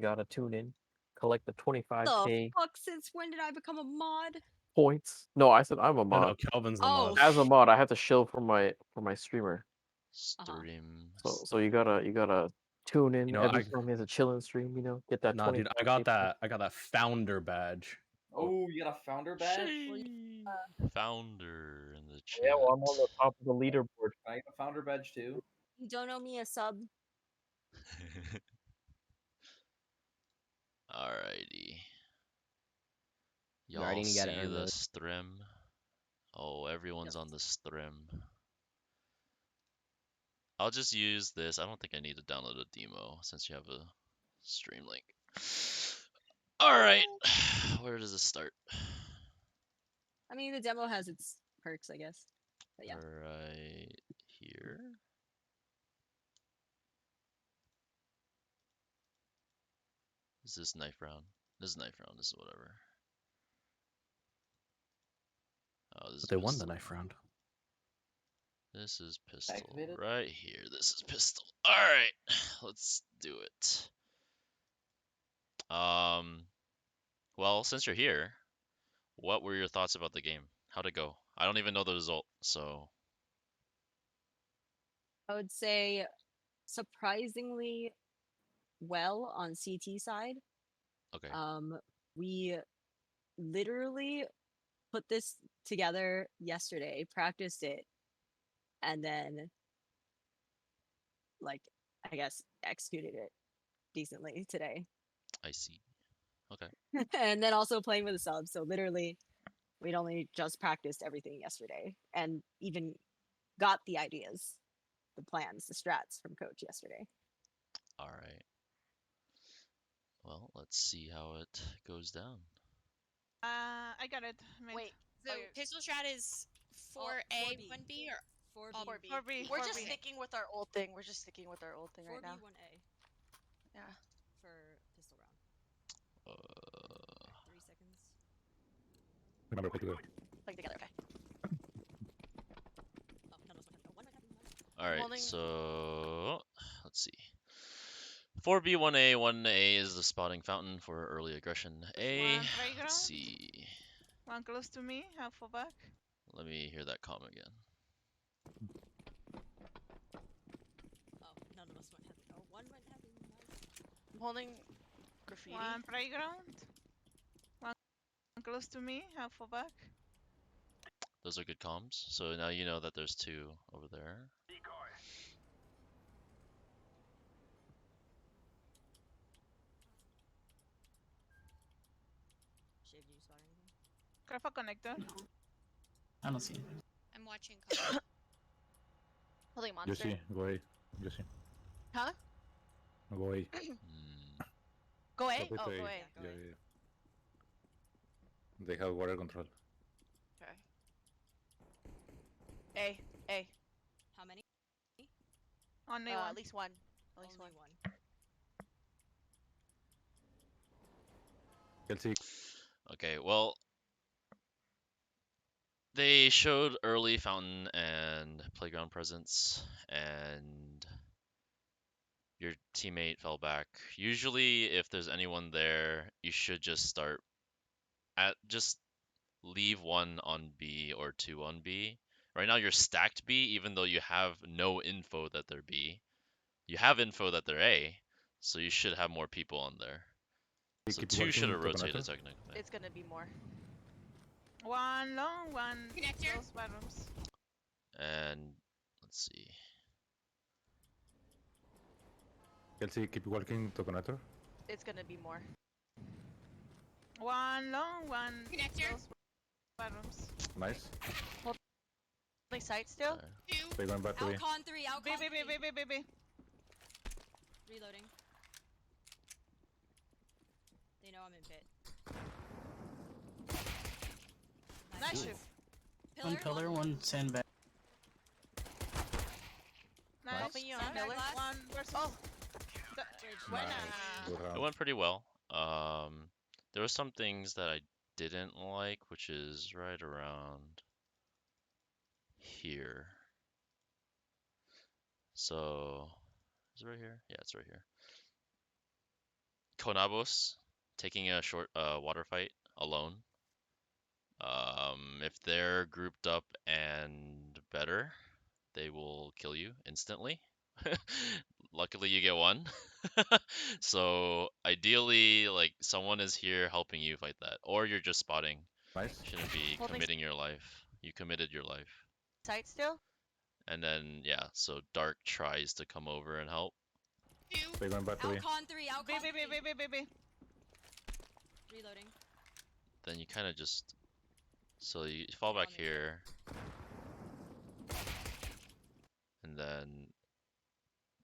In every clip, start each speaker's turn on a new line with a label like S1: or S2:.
S1: gotta tune in, collect the
S2: The
S1: 25K
S2: fuck? Since when did I become a mod?
S1: points. No, I said I'm a
S3: No, no,
S1: mod.
S3: Kelvin's the
S2: Oh,
S3: mod.
S1: As a mod, I have to shill for my streamer.
S4: Stream.
S1: So you gotta tune in
S3: You know,
S1: every
S3: I
S1: time he has a chilling stream. Get that
S3: nah, dude,
S1: 25K.
S3: I got that founder badge.
S5: Oh, you got a founder badge?
S4: Shee. Founder in the chat.
S1: Yeah, well, I'm on the top of the leaderboard.
S5: I got a founder badge too.
S2: you don't owe me a sub.
S4: Alrighty.
S6: You already
S4: Y'all
S6: gotta
S4: see
S6: earn
S4: the
S6: those.
S4: stream? Oh, everyone's on the stream. I'll just use this. I don't think I need to download a demo since you have a stream link. Alright. Where does it start?
S2: I mean, the demo has its perks, I guess. But yeah.
S4: Right here. Is this knife round? This is knife round. This is whatever. Oh, this is
S3: They won the
S4: pistol.
S3: knife round.
S4: This is pistol.
S5: Activated?
S4: Right here. This is pistol. Alright. Let's do it. Well, since you're here, what were your thoughts about the game? How'd it go? I don't even know the result, so
S2: I would say surprisingly well on CT side.
S4: okay.
S2: We literally put this together yesterday, practiced it, and then like I guess executed it decently today.
S4: I see. Okay.
S2: And then also playing with the subs. So literally we'd only just practiced everything yesterday and even got the ideas, the plans, the strats from coach yesterday.
S4: Alright. Well, let's see how it goes down.
S7: I got it.
S8: Wait, the pistol strat is 4A, 1B, or
S2: 4B.
S7: 4B.
S8: We're
S7: 4B.
S8: just sticking with our old thing. We're just sticking with our old thing right
S2: 4B,
S8: now.
S2: 1A
S8: Yeah.
S2: for pistol round. 3 seconds.
S3: Remember, play together.
S8: Like together, okay.
S2: Oh, none of us went. Oh, one went heavy.
S4: Alright,
S8: Holding-
S4: so let's see. 4B, 1A, 1A is the spotting fountain for early aggression. A.
S7: One playground.
S4: Let's see.
S7: One close to me, half full back.
S4: Let me hear that comm again.
S2: Oh, none of us went heavy. Oh, one went heavy.
S8: I'm holding graffiti.
S7: One playground. One close to me, half full back.
S4: Those are good comms. So now you know that there's 2 over there.
S2: Shave, did you spot anything?
S7: Careful connector.
S9: I don't see anything.
S8: I'm watching cover.
S7: Holding
S3: You
S7: monster.
S3: see, go A. You see.
S8: Huh?
S3: Go A.
S8: Go A?
S3: Stop with
S8: Oh,
S3: A.
S8: go A.
S3: Yeah. They have water control.
S8: Okay. A. A.
S2: How many?
S7: Only
S8: At
S7: one.
S8: least one. At least
S2: Only
S8: one.
S2: one.
S3: Kelsey.
S4: Okay, well, they showed early fountain and playground presence, and your teammate fell back. Usually, if there's anyone there, you should just just leave 1 on B or 2 on B. Right now, you're stacked B, even though you have no info that they're B. You have info that they're A, so you should have more people on there. So
S3: Keep
S4: 2 should
S3: walking
S4: have
S3: to
S4: rotated
S3: connector.
S4: technically.
S8: It's gonna be more.
S7: One long, one
S8: Connector.
S7: close bathrooms.
S4: And let's see.
S3: Kelsey, keep walking to connector.
S8: It's gonna be more.
S7: One long, one
S8: Connector.
S7: close bathrooms.
S3: Nice.
S8: Like sight still?
S4: Okay.
S8: 2.
S3: They going back to A.
S2: Outcon 3,
S7: B,
S2: outcon
S7: B,
S2: 3.
S7: B, B, B, B, B.
S2: Reloading. They know I'm in pit.
S7: Nice shoot.
S9: One pillar, one sandbag.
S7: Nice.
S8: Helping you on
S7: Sandbag,
S8: pillar.
S7: One versus.
S8: Oh.
S7: Buena.
S3: Good
S4: It
S3: round.
S4: went pretty well. There were some things that I didn't like, which is right around here. So, is it right here? Yeah, it's right here. Konabos taking a short water fight alone. If they're grouped up and better, they will kill you instantly. Luckily, you get one. So ideally, like someone is here helping you fight that, or you're just spotting.
S3: Nice.
S4: Shouldn't be
S6: Holding
S4: committing your life. You committed your life.
S6: sight still.
S4: And then yeah, so Dark tries to come over and help.
S3: They're going back to B.
S8: Alcon 3,
S7: B,
S8: Alcon
S7: B,
S8: 3.
S7: B, B, B, B.
S8: Reloading.
S4: Then you kind of just so you fall back here, and then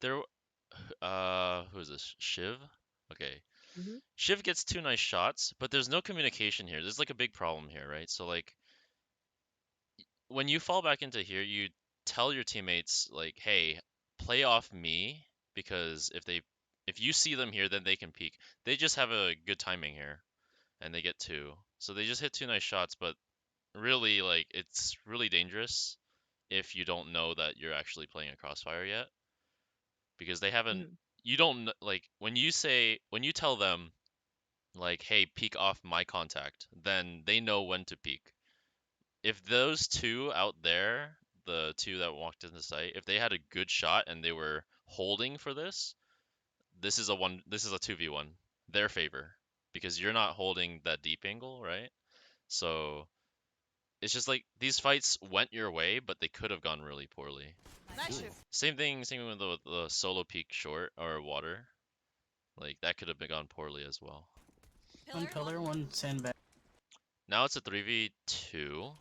S4: there. Who is this? Shiv. Okay.
S2: Mhm.
S4: Shiv gets 2 nice shots, but there's no communication here. There's like a big problem here, right? So like when you fall back into here, you tell your teammates like, "Hey, play off me because if you see them here, then they can peek." They just have a good timing here, and they get 2. So they just hit 2 nice shots, but really like it's really dangerous if you don't know that you're actually playing a crossfire yet, because they haven't.
S2: Mhm.
S4: You don't like when you tell them like, "Hey, peek off my contact," then they know when to peek. If those 2 out there, the 2 that walked in the site, if they had a good shot and they were holding for this, this is a 2v1 their favor, because you're not holding that deep angle, right? So it's just like these fights went your way, but they could have gone really poorly.
S7: Nice shift.
S4: Same thing with the solo peek short or water. Like that could have been gone poorly as well.
S9: One pillar, one sandbag.
S4: Now it's a 3v2.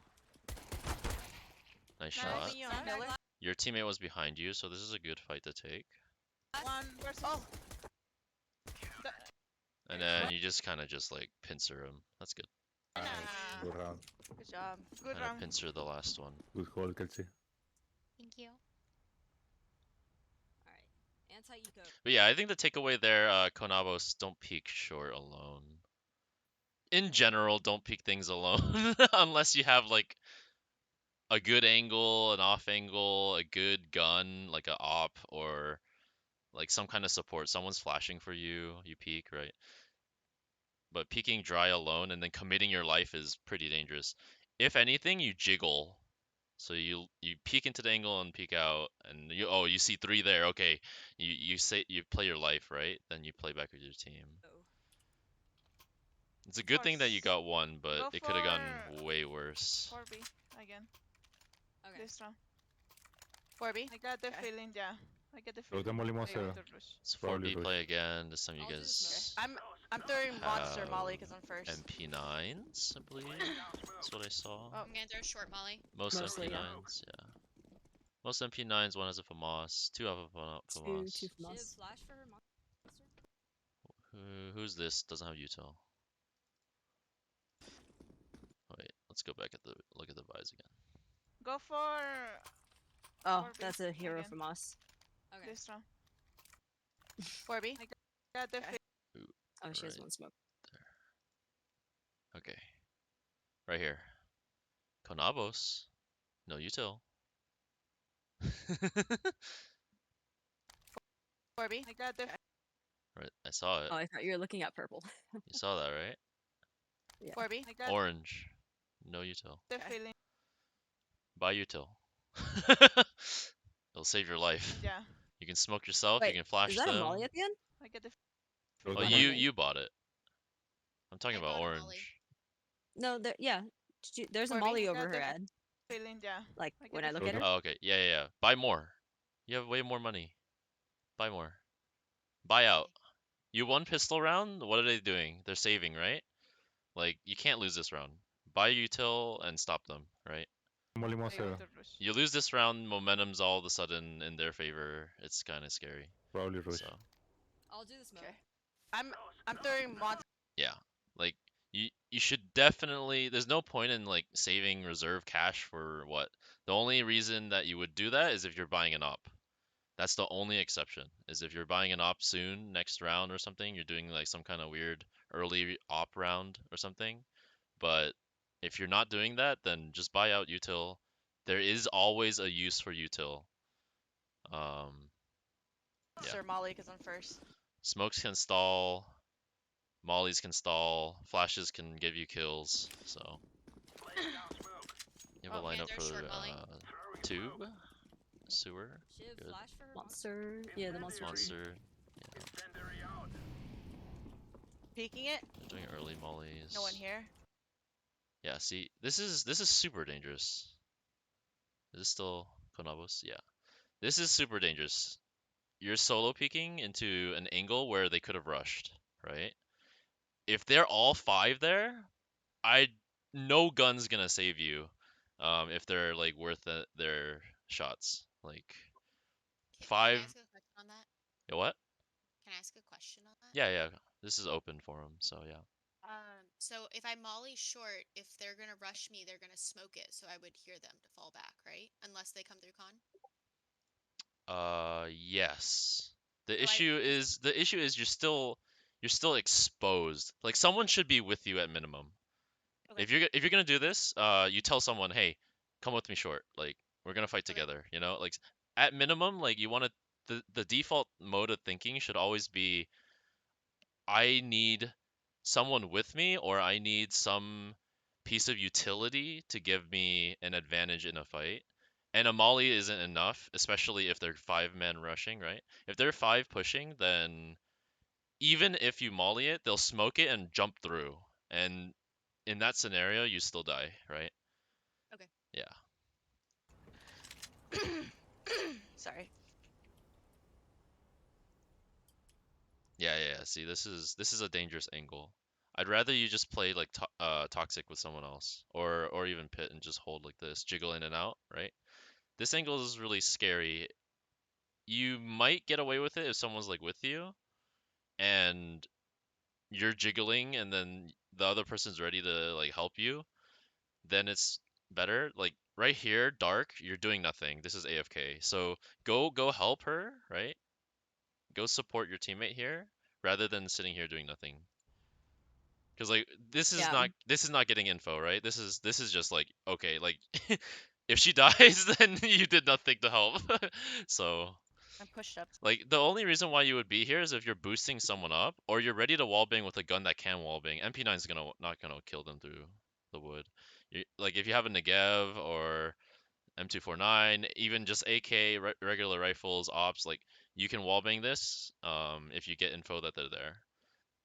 S4: Nice shot.
S6: Helping you on pillar.
S4: Your teammate was behind you, so this is a good fight to take.
S7: 1 versus.
S6: Oh.
S4: And then you just kind of just like pincer him. That's good.
S3: Nice. Good round.
S6: Good job.
S7: Good
S4: Kind of
S7: round.
S4: pincer the last one.
S3: Good call, Kelsey.
S8: Thank you. Alright. Anti-eco.
S4: But yeah, I think the takeaway there, Konabos, don't peek short alone. In general, don't peek things alone unless you have like a good angle, an off angle, a good gun, like a op, or like some kind of support. Someone's flashing for you, you peek, right? But peeking dry alone and then committing your life is pretty dangerous. If anything, you jiggle. So you peek into the angle and peek out, and you see 3 there. Okay, you play your life, right? Then you play back with your team. It's a good thing that you got 1, but
S7: Go
S4: it could have gone
S7: for-
S4: way worse.
S7: 4B again.
S8: Okay.
S7: This round.
S6: 4B.
S7: I got the
S6: Okay.
S7: feeling, yeah. I get the
S3: Throw
S7: feeling.
S3: them Molly
S7: they
S3: Monster.
S7: want to rush.
S4: It's
S3: Probably
S4: 4B
S3: rush.
S4: play again. This time you
S8: I'll do the
S4: guys
S8: smoke.
S6: I'm throwing monster Molly because I'm
S4: have
S6: first.
S4: MP9s, I believe. That's what I saw.
S6: Oh.
S8: I'm gonna throw short molly.
S4: Most
S2: Mostly, yeah.
S4: MP9s, yeah. Most MP9s, 1 has a FAMAS, 2 have a
S2: Two
S4: FAMAS.
S2: from
S8: Shiv,
S2: us.
S8: flash for her monster.
S4: Who's this? Doesn't have util. Wait, let's go back at the look at the buys again.
S7: Go for
S2: Oh,
S7: 4B
S2: that's a hero
S7: again.
S2: from us.
S8: Okay.
S7: this round.
S6: 4B.
S7: Got the
S6: Okay.
S7: feeling.
S2: Oh, she has
S4: Right
S2: 1 smoke.
S4: Okay. Right here. Konabos. No util.
S6: 4B.
S7: I got the
S4: Right, I saw it.
S2: Oh, I thought you were looking at purple.
S4: You saw that, right?
S2: Yeah.
S6: 4B.
S7: I got
S4: Orange. No util.
S7: the
S6: Okay.
S7: feeling,
S4: Buy util. It'll save your life.
S7: yeah.
S4: You can smoke yourself,
S2: Wait,
S4: you can flash
S2: Is that
S4: them.
S2: a molly at the end?
S7: I get the
S3: Throw
S4: Oh,
S3: them
S2: you-
S3: Molly.
S4: you bought it. I'm talking
S8: I
S4: about
S8: bought a
S4: orange.
S8: molly.
S2: No, yeah. There's a
S6: Barbie,
S2: molly
S7: I
S2: over
S7: got
S2: her
S7: the-
S2: head.
S7: feeling, yeah.
S2: Like
S7: I get
S2: when
S7: the
S2: I look
S3: Throw
S2: at her.
S3: them-
S4: Oh, okay. Yeah. Buy more. You have way more money. Buy more. Buy out. You won pistol round? What are they doing? They're saving, right? Like, you can't lose this round. Buy util and stop them, right?
S3: Molly
S7: They
S3: Monster.
S7: want to rush.
S4: You lose this round, momentum's all of a sudden in their favor. It's kind of scary.
S3: Probably rush.
S4: So,
S8: I'll do the smoke.
S6: Okay. I'm throwing monster.
S4: yeah. Like, you should definitely... There's no point in, like, saving reserve cash for what? The only reason that you would do that is if you're buying an op. That's the only exception, is if you're buying an op soon, next round or something, you're doing like some kind of weird early op round or something. But if you're not doing that, then just buy out util. There is always a use for util. Yeah.
S6: Monster Molly because I'm first.
S4: Smokes can stall. Mollies can stall, flashes can give you kills, so you have a
S6: Oh,
S8: yeah,
S4: lineup
S8: they're
S4: for
S8: short molly.
S4: tube, sewer,
S2: Shiv,
S4: good,
S2: flash for her monster. Yeah, the monster.
S4: monster, yeah,
S6: Peeking it.
S4: doing early mollies.
S6: No one here.
S4: Yeah, see, this is super dangerous. Is this still Konabos? Yeah. This is super dangerous. You're solo peeking into an angle where they could have rushed, right? If they're all 5 there, no gun's gonna save you. If they're like worth their shots. Like
S8: Can
S4: 5.
S8: I ask a question on that?
S4: Yeah, what?
S8: Can I ask a question on that?
S4: Yeah, yeah. This is open for them, so yeah.
S8: So if I molly short, if they're gonna rush me, they're gonna smoke it, so I would hear them to fall back, right? Unless they come through con.
S4: Yes. The
S8: So
S4: issue is you're still exposed. Like someone should be with you at minimum.
S8: Okay.
S4: If you're gonna do this, you tell someone, hey, come with me short. Like we're gonna fight
S8: Okay.
S4: together. You know, like at minimum, like you want to the default mode of thinking should always be, I need someone with me, or I need some piece of utility to give me an advantage in a fight. And a molly isn't enough, especially if they're 5 men rushing, right? If they're 5 pushing, then even if you molly it, they'll smoke it and jump through. And in that scenario, you still die, right?
S8: Okay.
S4: Yeah.
S6: Sorry.
S4: Yeah. See, this is a dangerous angle. I'd rather you just play like toxic with someone else, or even pit and just hold like this, jiggle in and out, right? This angle is really scary. You might get away with it if someone's like with you, and you're jiggling, and then the other person's ready to like help you. Then it's better. Like right here, dark, you're doing nothing. This is AFK. So go help her, right? Go support your teammate here rather than sitting here doing nothing. Because like
S2: Yeah.
S4: this is not getting info, right? This is just like, okay, like if she dies, then you did nothing to help. So
S6: I'm pushed up.
S4: like the only reason why you would be here is if you're boosting someone up, or you're ready to wallbang with a gun that can wallbang. MP9 is not gonna kill them through the wood. Like if you have a Negev or M249, even just AK, regular rifles, ops, like you can wallbang this if you get info that they're there.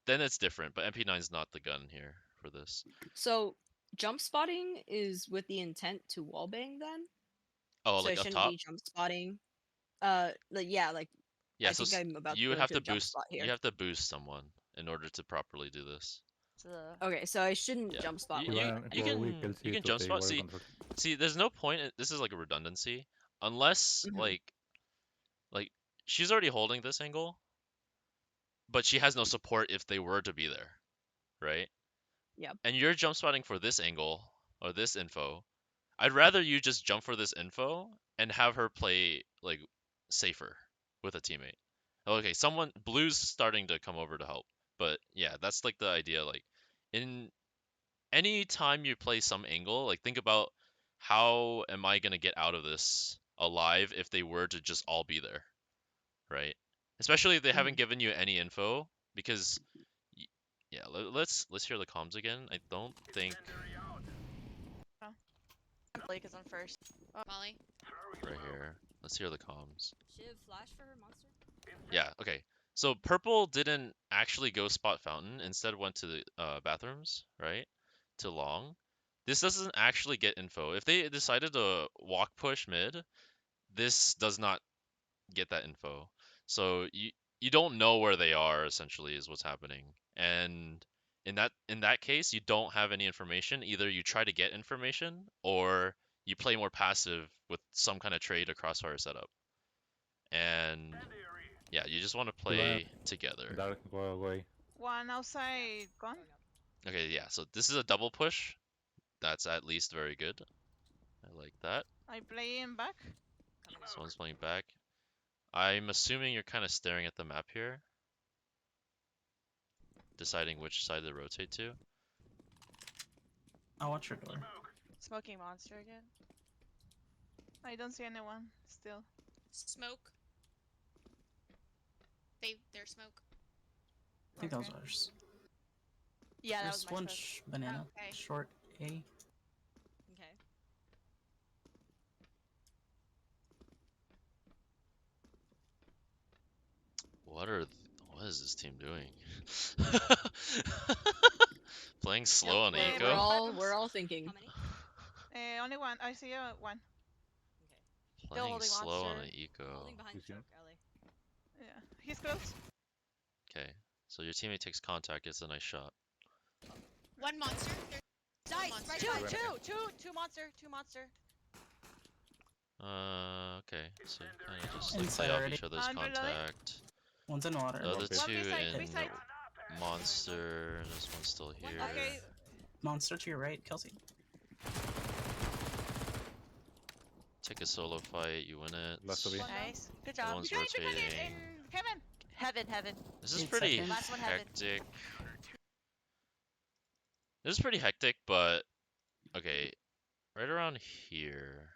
S4: Then it's different, but MP9 is not the gun here for this.
S2: So jump spotting is with the intent to wallbang then?
S4: Oh,
S2: So
S4: like
S2: it
S4: up
S2: shouldn't
S4: top?
S2: be jump spotting. Like yeah, like
S4: Yeah,
S2: I
S4: so
S2: think I'm about to
S4: you
S2: go
S4: have
S2: into
S4: to
S2: a jump
S4: boost
S2: spot here.
S4: you have to boost someone in order to properly do this.
S2: Okay, so I shouldn't
S4: Yeah.
S2: jump spot.
S3: You
S2: with
S4: You
S3: go
S2: it.
S3: weak
S4: you
S3: LC
S4: can
S3: to
S4: jump
S3: take
S4: spot.
S3: warrior control.
S4: See, there's no point. This is like a redundancy, unless
S2: Mhm.
S4: like she's already holding this angle, but she has no support if they were to be there, right?
S2: Yep.
S4: And you're jump spotting for this angle or this info. I'd rather you just jump for this info and have her play like safer with a teammate. Okay, someone blue's starting to come over to help, but yeah, that's like the idea. Like in any time you play some angle, like think about, how am I gonna get out of this alive if they were to just all be there, right? Especially if they haven't given you any info, because yeah, let's hear the comms again. I don't think
S6: Blake is on first.
S8: Molly.
S4: right here. Let's hear the comms.
S2: Shiv, flash for her monster.
S4: Yeah, okay. So purple didn't actually go spot fountain, instead went to the bathrooms, right? To long. This doesn't actually get info. If they decided to walk push mid, this does not get that info. So you don't know where they are, essentially, is what's happening. And in that case, you don't have any information. Either you try to get information, or you play more passive with some kind of trade or crossfire setup. And yeah, you just want to play together.
S3: Dark, go away.
S7: One outside gone.
S4: Okay, yeah, so this is a double push. That's at least very good. I like that.
S7: I play him back.
S4: Someone's playing back. I'm assuming you're kind of staring at the map here, deciding which side to rotate to.
S9: I'll watch your door.
S6: Smoking monster again.
S7: I don't see anyone still.
S8: Smoke. They're smoke.
S9: I think that was
S7: Okay.
S9: ours.
S6: Yeah, that was
S9: There's
S6: my
S9: one
S6: smoke.
S9: banana.
S8: Okay.
S9: Short A.
S2: Okay.
S4: What is this team doing? Playing slow
S2: No,
S4: on
S7: Hey,
S2: we're
S4: eco?
S2: we're all thinking.
S8: How many?
S7: Only one. I see one.
S2: Okay.
S4: Playing
S6: holding
S4: slow on
S6: monster.
S4: an eco.
S2: Holding behind
S3: Who's
S2: choke,
S3: you?
S2: Ellie.
S7: Yeah, he's close.
S4: Okay, so your teammate takes contact, gets a nice shot.
S8: One monster. There's one
S2: Nice,
S8: monster.
S2: right
S6: Two,
S2: side.
S6: two monster, two monster.
S4: Okay, so kind of just like
S9: Inside
S4: play off
S9: already.
S4: each other's
S7: Under lily.
S4: contact.
S9: One's in water.
S4: The other
S3: One
S4: two
S7: beside,
S4: in
S7: beside.
S4: the monster, and this one's still here.
S7: Okay,
S9: Monster to your right, Kelsey.
S4: Take a solo fight, you win it.
S3: Last of you.
S6: Nice. Good
S4: The
S6: job.
S4: one's
S7: behind
S4: rotating.
S7: in Kevin.
S6: Heaven.
S4: This is
S9: 8
S4: pretty
S9: seconds.
S6: Last one, heaven.
S4: hectic. This is pretty hectic, but okay, right around here.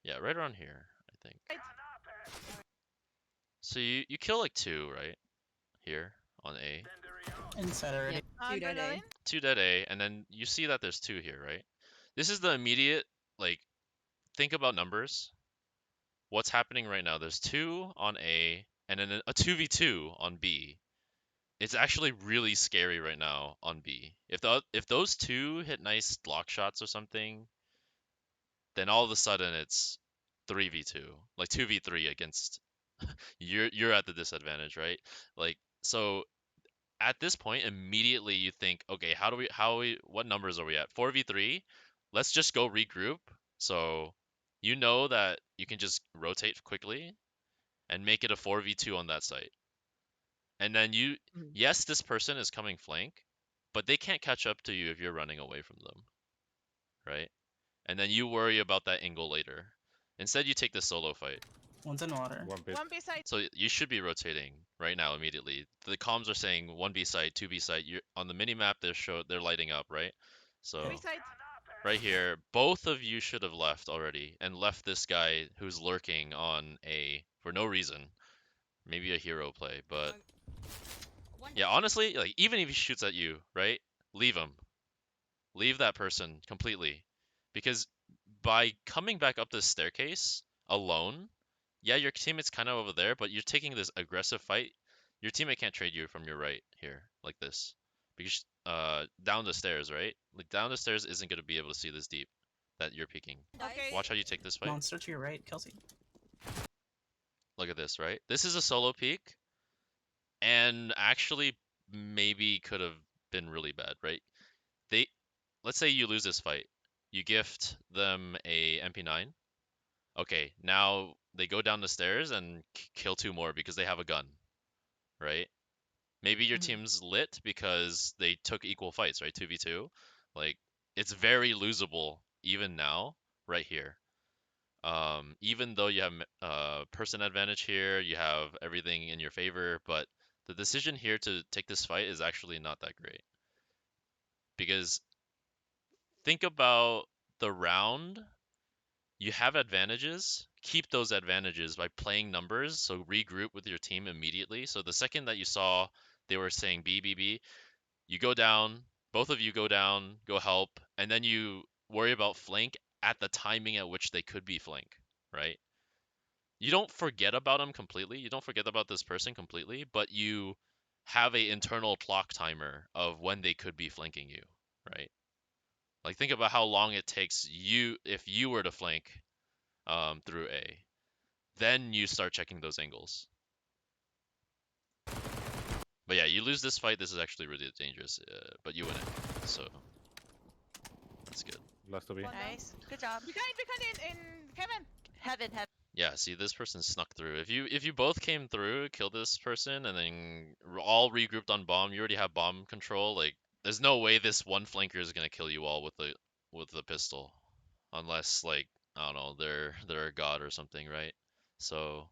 S4: Yeah, right around here, I think. So you kill like 2, right? Here on A.
S9: Inside already.
S2: Yep.
S7: Under
S2: dead A.
S7: lily.
S4: 2 dead A, and then you see that there's 2 here, right? This is the immediate, like, think about numbers. What's happening right now? There's 2 on A, and then a 2v2 on B. It's actually really scary right now on B. If those 2 hit nice block shots or something, then all of a sudden it's 3v2, like 2v3 against you're at the disadvantage, right? Like, so at this point immediately you think, okay, what numbers are we at? 4v3. Let's just go regroup. So you know that you can just rotate quickly and make it a 4v2 on that site. And then yes, this person is coming flank, but they can't catch up to you if you're running away from them, right? And then you worry about that angle later. Instead, you take the solo fight.
S9: One's in water.
S3: One bit.
S7: One beside.
S4: So you should be rotating right now immediately. The comms are saying 1B site, 2B site. You're on the mini map. They're lighting up, right? So
S7: Beside.
S4: right here, both of you should have left already and left this guy who's lurking on A for no reason. Maybe a hero play, but yeah, honestly, like even if he shoots at you, right? Leave him. Leave that person completely, because by coming back up this staircase alone, yeah, your teammate's kind of over there, but you're taking this aggressive fight. Your teammate can't trade you from your right here like this, because down the stairs, right? Like down the stairs isn't going to be able to see this deep that you're peeking.
S7: Okay.
S4: Watch how you take this fight.
S9: Monster to your right, Kelsey.
S4: Look at this, right? This is a solo peek, and actually maybe could have been really bad, right? Let's say you lose this fight. You gift them a MP9. Okay, now they go down the stairs and kill 2 more because they have a gun, right? Maybe your team's lit because they took equal fights, right? 2v2. Like, it's very losable even now, right here. Even though you have person advantage here, you have everything in your favor, but the decision here to take this fight is actually not that great. Because think about the round. You have advantages. Keep those advantages by playing numbers. So regroup with your team immediately. So the second that you saw they were saying B, B, B, you go down, both of you go down, go help, and then you worry about flank at the timing at which they could be flank, right? You don't forget about them completely. You don't forget about this person completely, but you have a internal clock timer of when they could be flanking you, right? Like think about how long it takes you if you were to flank through A. Then you start checking those angles. But yeah, you lose this fight. This is actually really dangerous, but you win it. So that's good.
S3: Last of you.
S6: Nice. Good job.
S7: Behind in Kevin.
S6: Heaven.
S4: Yeah, see, this person snuck through. If you both came through, killed this person, and then all regrouped on bomb, you already have bomb control. Like, there's no way this one flanker is gonna kill you all with the pistol, unless like I don't know, they're a god or something, right? So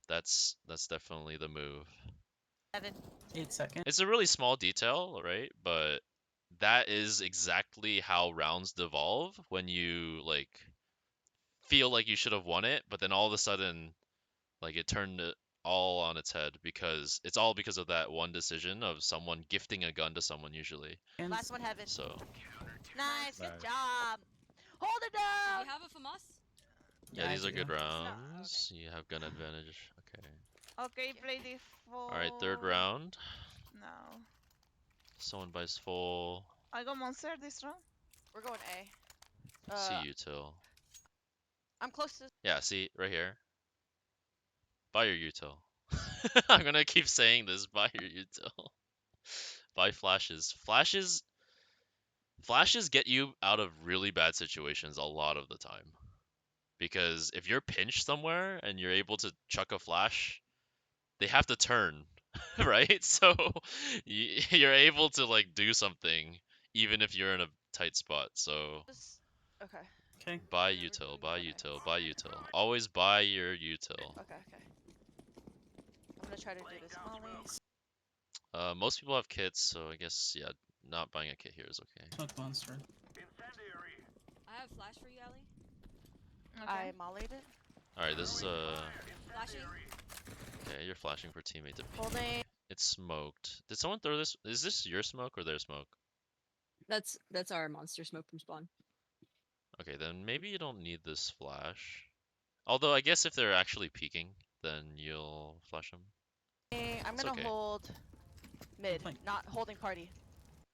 S4: that's definitely the move.
S6: Heaven.
S9: 8 seconds.
S4: It's a really small detail, right? But that is exactly how rounds devolve when you like feel like you should have won it, but then all of a sudden like it turned all on its head because it's all because of that one decision of someone gifting a gun to someone usually.
S9: And
S6: Last one, heaven.
S4: So
S6: Nice, good
S3: Nice.
S6: job. Hold it
S2: Do
S6: down.
S2: you have a FAMAS?
S4: yeah,
S9: I
S4: these are
S9: do.
S4: good
S2: okay.
S4: rounds. You have gun advantage. Okay.
S7: Okay, play the full.
S4: All right, third round.
S7: No.
S4: Someone buys full.
S7: I go monster this round.
S6: We're going A.
S4: See you till.
S6: I'm close to.
S4: Yeah, see right here. Buy your util. I'm gonna keep saying this. Buy your util. Buy flashes. Flashes get you out of really bad situations a lot of the time. Because if you're pinched somewhere and you're able to chuck a flash, they have to turn, right? So you're able to like do something even if you're in a tight spot. So
S6: Just... Okay.
S9: Okay.
S4: buy
S6: Yeah, we're
S4: util,
S6: doing
S4: buy
S6: okay.
S4: util, buy util. Always buy your util.
S6: Okay. I'm gonna try to do this, Molly.
S4: Most people have kits, so I guess yeah, not buying a kit here is okay.
S9: Smoke monster.
S2: I have flash for you, Ellie.
S7: Okay.
S6: I mollied it.
S4: All right, this is
S2: Flashing.
S4: okay. You're flashing for teammate to peek.
S6: Holding.
S4: It's smoked. Did someone throw this? Is this your smoke or their smoke?
S2: That's our monster smoke from spawn.
S4: Okay, then maybe you don't need this flash. Although I guess if they're actually peeking, then you'll flash them.
S6: I'm
S4: It's
S6: gonna
S4: okay.
S6: hold mid,
S9: Fine.
S6: not holding party.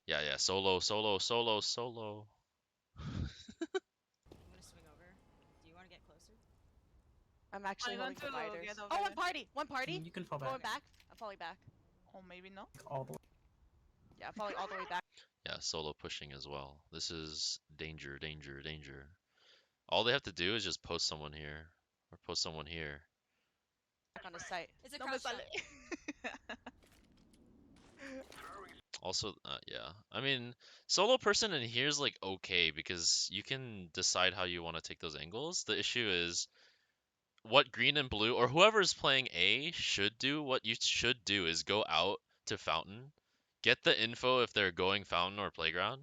S4: Yeah, yeah. Solo, solo, solo, solo.
S2: I'm gonna swing over. Do you want to get closer?
S6: I'm actually
S7: I'm
S6: holding
S7: going to
S6: providers.
S7: get over
S6: Oh, one
S7: there.
S6: party. One party.
S9: You can fall
S6: Going
S9: back.
S6: back. I'm falling back.
S7: Or maybe not.
S9: All the way.
S6: Yeah, I'm falling all the way back.
S4: Yeah, solo pushing as well. This is danger, danger, danger. All they have to do is just post someone here or post someone here.
S6: Back on the site.
S2: It's a
S7: No me
S2: crouch
S7: sale.
S2: jump.
S4: Also, yeah. I mean, solo person in here is like okay because you can decide how you want to take those angles. The issue is what green and blue or whoever is playing A should do. What you should do is go out to fountain, get the info if they're going fountain or playground,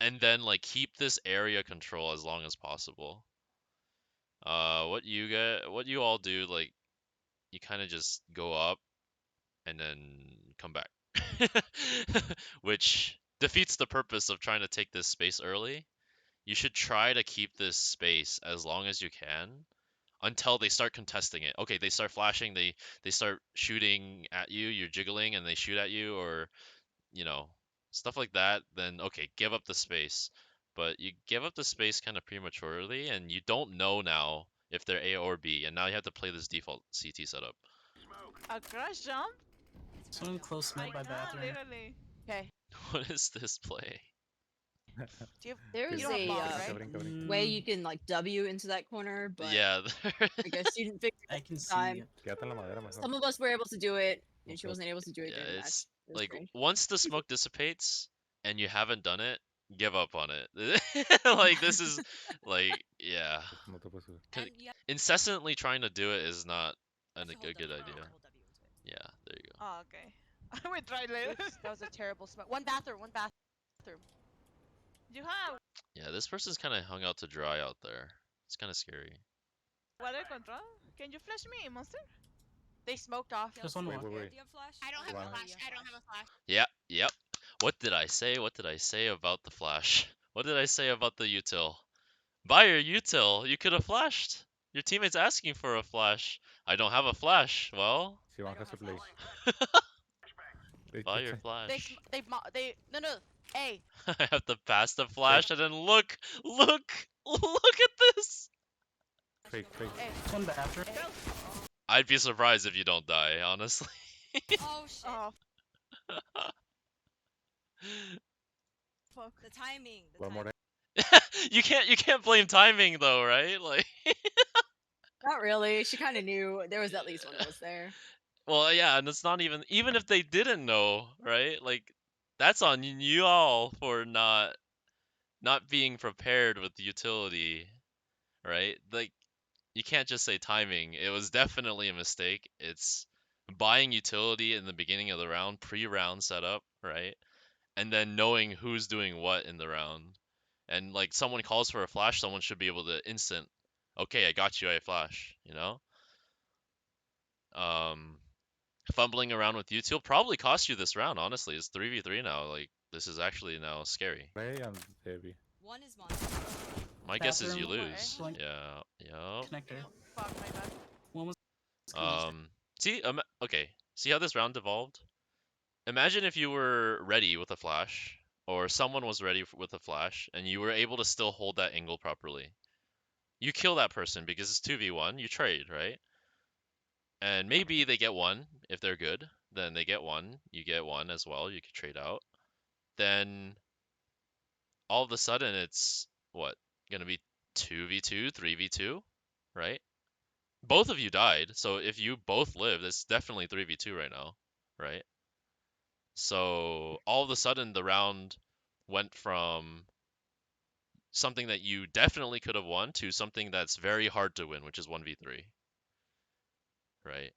S4: and then like keep this area control as long as possible. What you all do, like you kind of just go up and then come back, which defeats the purpose of trying to take this space early. You should try to keep this space as long as you can until they start contesting it. Okay, they start flashing, they start shooting at you, you're jiggling and they shoot at you or you know, stuff like that, then okay, give up the space. But you give up the space kind of prematurely and you don't know now if they're A or B and now you have to play this default CT setup.
S7: A crash jump?
S9: Someone close
S7: I
S9: mid by
S7: can't,
S9: bathroom.
S7: literally.
S6: Okay.
S4: What is this play?
S6: Do you?
S2: There's
S6: don't have
S2: a
S6: molly,
S3: Cabring,
S6: right?
S3: cabring.
S2: way you can like W into that corner, but
S4: Yeah,
S2: I guess you didn't figure it
S9: I
S2: out
S9: can
S2: at the
S9: see
S2: time.
S9: you.
S3: Quédate en la madera mejor.
S2: Some of us were able to do it, and she
S3: Okay.
S2: wasn't able to do it
S4: yeah,
S2: during the match.
S4: it's
S2: It was
S4: like
S2: strange.
S4: once the smoke dissipates and you haven't done it, give up on it. Like this is like yeah.
S3: No te puedes subir.
S4: Con-
S2: And you
S4: Incessantly trying to do it is not
S2: have
S4: a
S2: to hold
S4: good
S2: W,
S4: idea.
S2: hold W into it.
S4: Yeah, there you go.
S7: Oh, okay. I will try later.
S6: Oops, that was a terrible smoke. One bathroom.
S7: You have
S4: Yeah, this person's kind of hung out to dry out there. It's kind of scary.
S7: water control? Can you flash me, monster?
S6: They smoked off.
S9: Just one
S3: Wait,
S9: more.
S3: wait, wait.
S2: Do you have flash?
S8: I don't have
S3: Wow.
S8: a flash. I don't have a flash.
S4: Yep. What did I say? What did I say about the flash? What did I say about the util? Buy your util. You could have flashed. Your teammate's asking for a flash. I don't have a flash. Well,
S3: Si baja su place.
S4: buy your flash.
S6: No. A.
S4: I have to pass the flash and then look at this.
S3: Fake, fake.
S6: A.
S9: One bathroom.
S4: I'd be surprised if you don't die, honestly.
S2: Oh shit!
S7: Oh, fuck.
S2: The timing. The
S3: One more
S2: timing.
S4: You can't blame timing though, right? Like
S2: Not really. She kind of knew there was at least one of us there.
S4: well, yeah, and it's not even if they didn't know, right? Like that's on you all for not being prepared with the utility, right? Like you can't just say timing. It was definitely a mistake. It's buying utility in the beginning of the round, pre-round setup, right? And then knowing who's doing what in the round. And like someone calls for a flash, someone should be able to instant, okay, I got you, I flash, you know? fumbling around with util probably cost you this round. Honestly, it's 3v3 now. Like this is actually now scary.
S3: Play and heavy.
S2: One is monster.
S4: My guess is you
S9: Bathroom,
S4: lose.
S9: blink.
S4: Yeah. Yep.
S9: Connector.
S7: Fuck, my bad.
S9: One was connected.
S4: See, okay. See how this round evolved? Imagine if you were ready with a flash, or someone was ready with a flash, and you were able to still hold that angle properly. You kill that person because it's 2v1, you trade, right? And maybe they get one if they're good. Then they get one, you get one as well, you could trade out. Then all of a sudden it's what? Gonna be 2v2, 3v2, right? Both of you died, so if you both lived, it's definitely 3v2 right now, right? So all of a sudden the round went from something that you definitely could have won to something that's very hard to win, which is 1v3. Right?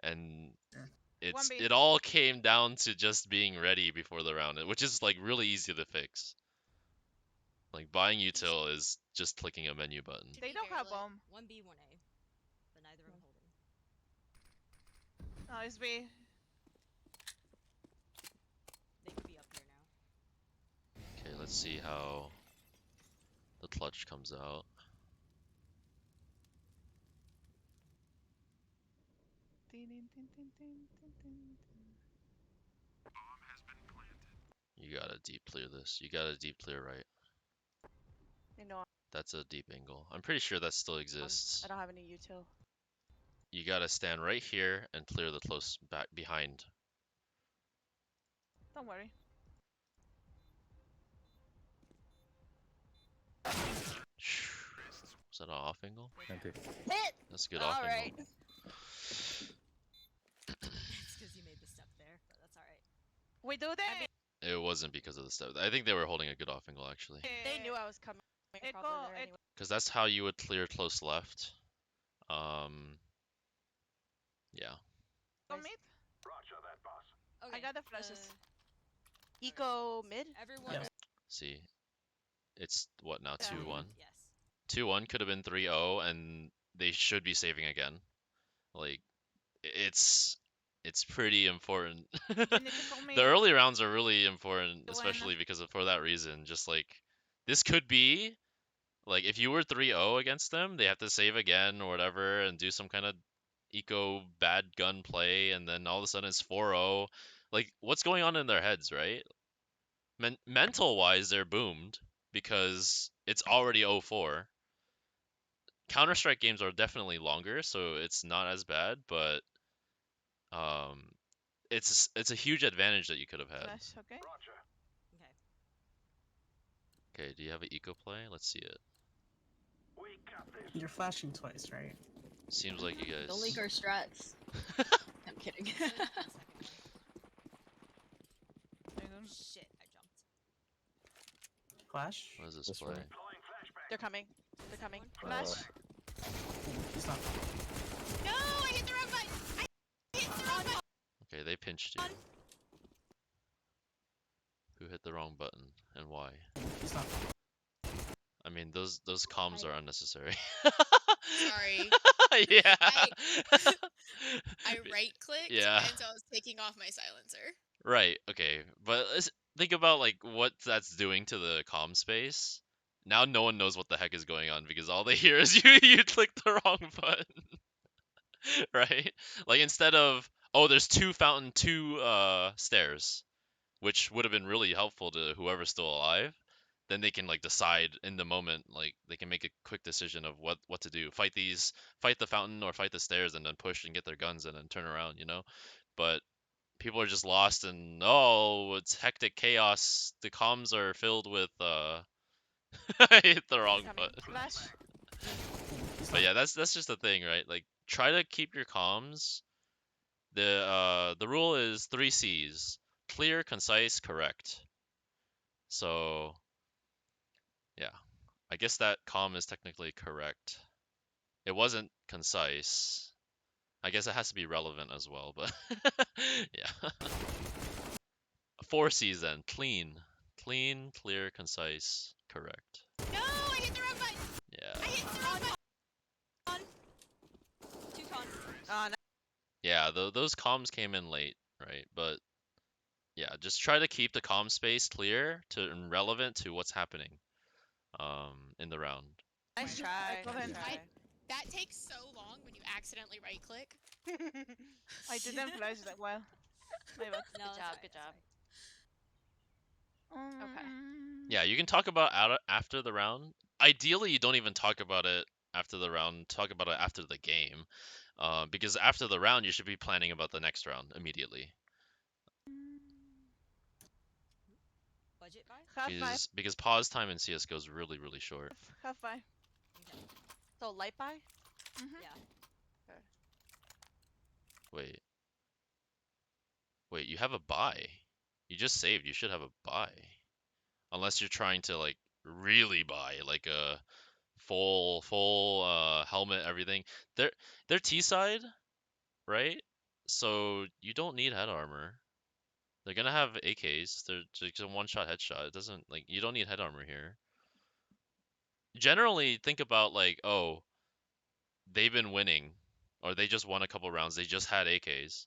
S4: And
S7: One B.
S4: it all came down to just being ready before the round, which is like really easy to fix. Like buying util is just clicking a menu button.
S8: To
S7: They
S8: be
S7: don't
S8: fair,
S7: have
S8: like,
S7: bomb.
S2: 1B, 1A. But neither of them holding.
S7: Oh, it's B.
S2: They could be up here now.
S4: Okay, let's see how the clutch comes out. You gotta deep clear this. You gotta deep clear right.
S6: You know,
S4: That's a deep angle. I'm pretty sure that still exists.
S6: I don't have any util.
S4: You gotta stand right here and clear the close back behind.
S7: Don't worry.
S4: Was that an off angle?
S3: 20.
S6: Hit!
S4: That's a good off
S6: Alright.
S4: angle.
S2: It's because you made the step there, but that's alright.
S6: We do that?
S4: It wasn't because of the step. I think they were holding a good off angle actually.
S6: They knew I was coming.
S7: It
S6: Probably
S7: go,
S6: there
S7: it
S6: anyway.
S4: Because that's how you would clear close left. Yeah.
S7: go mid.
S2: Okay,
S7: I got the flashes.
S6: Eco mid?
S2: Everyone.
S9: Yep.
S4: See, it's what now?
S7: Yeah.
S4: 2-1.
S2: Yes.
S4: 2-1 could have been 3-0, and they should be saving again. Like, it's pretty important.
S7: You need to call me.
S4: The early rounds are really important,
S7: When-
S4: especially because for that reason. Just like this could be like if you were 3-0 against them, they have to save again or whatever and do some kind of eco bad gun play, and then all of a sudden it's 4-0. Like what's going on in their heads, right? Mental wise, they're boomed because it's already 0-4. Counter-Strike games are definitely longer, so it's not as bad, but it's a huge advantage that you could have had.
S7: Flash, okay?
S2: Okay.
S4: Okay, do you have an eco play? Let's see it.
S9: You're flashing twice, right?
S4: Seems like you guys.
S2: Don't leak our strats. I'm kidding.
S7: They don't-
S2: Shit, I jumped.
S9: Flash.
S4: What does this
S1: This
S4: play?
S1: one.
S6: They're coming. They're coming.
S7: Flash.
S9: He's not.
S8: No, I hit the wrong button. I hit the wrong button.
S4: Okay, they pinched you. Who hit the wrong button and why?
S9: He's not.
S4: I mean, those comms are unnecessary.
S8: Sorry.
S4: Yeah.
S8: I right clicked,
S4: Yeah.
S8: and so I was taking off my silencer.
S4: Right. Okay. But think about like what that's doing to the comm space. Now no one knows what the heck is going on because all they hear is you clicked the wrong button. Right? Like instead of there's two stairs, which would have been really helpful to whoever's still alive. Then they can like decide in the moment, like they can make a quick decision of what to do. Fight the fountain or fight the stairs and then push and get their guns and then turn around, you know? But people are just lost and it's hectic chaos. The comms are filled with I hit the wrong
S6: Coming.
S4: button.
S7: Flash.
S4: But yeah, that's just the thing, right? Like try to keep your comms. The rule is 3 C's. Clear, concise, correct. So yeah. I guess that comm is technically correct. It wasn't concise. I guess it has to be relevant as well, but yeah. 4 C's then. Clean. Clean, clear, concise, correct.
S8: No, I hit the wrong button.
S4: Yeah.
S8: I hit the wrong button.
S2: Two con.
S4: Yeah, those comms came in late, right? But yeah, just try to keep the comm space clear and relevant to what's happening in the round.
S6: Nice try.
S7: couldn't-
S6: Nice try.
S8: That takes so long when you accidentally right click.
S7: I didn't flash that well. My bad.
S6: No, good job. Good job. Okay.
S4: Yeah, you can talk about after the round. Ideally, you don't even talk about it after the round. Talk about it after the game, because after the round, you should be planning about the next round immediately.
S2: Budget buy?
S7: Half five.
S4: Because pause time in CS:GO is really short.
S7: Half five.
S6: So light buy?
S7: Mhm.
S2: Yeah.
S4: Wait, you have a buy. You just saved. You should have a buy. Unless you're trying to like really buy like a full helmet, everything. They're T side, right? So you don't need head armor. They're gonna have AKs. They're just a one-shot headshot. It doesn't like you don't need head armor here. Generally, think about like, oh, they've been winning, or they just won a couple rounds. They just had AKs.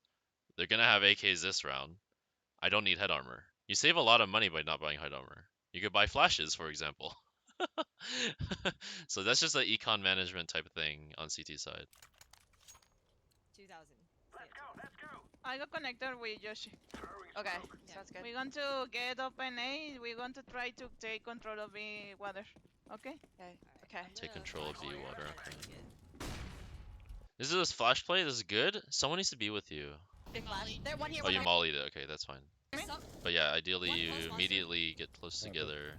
S4: They're gonna have AKs this round. I don't need head armor. You save a lot of money by not buying head armor. You could buy flashes, for example. So that's just an econ management type of thing on CT side.
S2: 2000.
S7: I got connected with Yoshi.
S6: Okay.
S2: Yeah.
S6: Sounds good.
S7: We're going to get open A. We're going to try to take control of the water. Okay?
S6: Okay. Okay.
S4: Take control of the
S2: flash
S4: water.
S2: here,
S4: Okay.
S2: good.
S4: Is this flash play? This is good. Someone needs to be with you.
S6: Big flash. There, one here.
S4: Oh,
S6: One
S4: you
S6: here.
S4: mollied it. Okay, that's fine.
S2: Some-
S4: But yeah, ideally
S2: One
S4: you
S2: close monster.
S4: immediately get close
S3: Okay.
S4: together.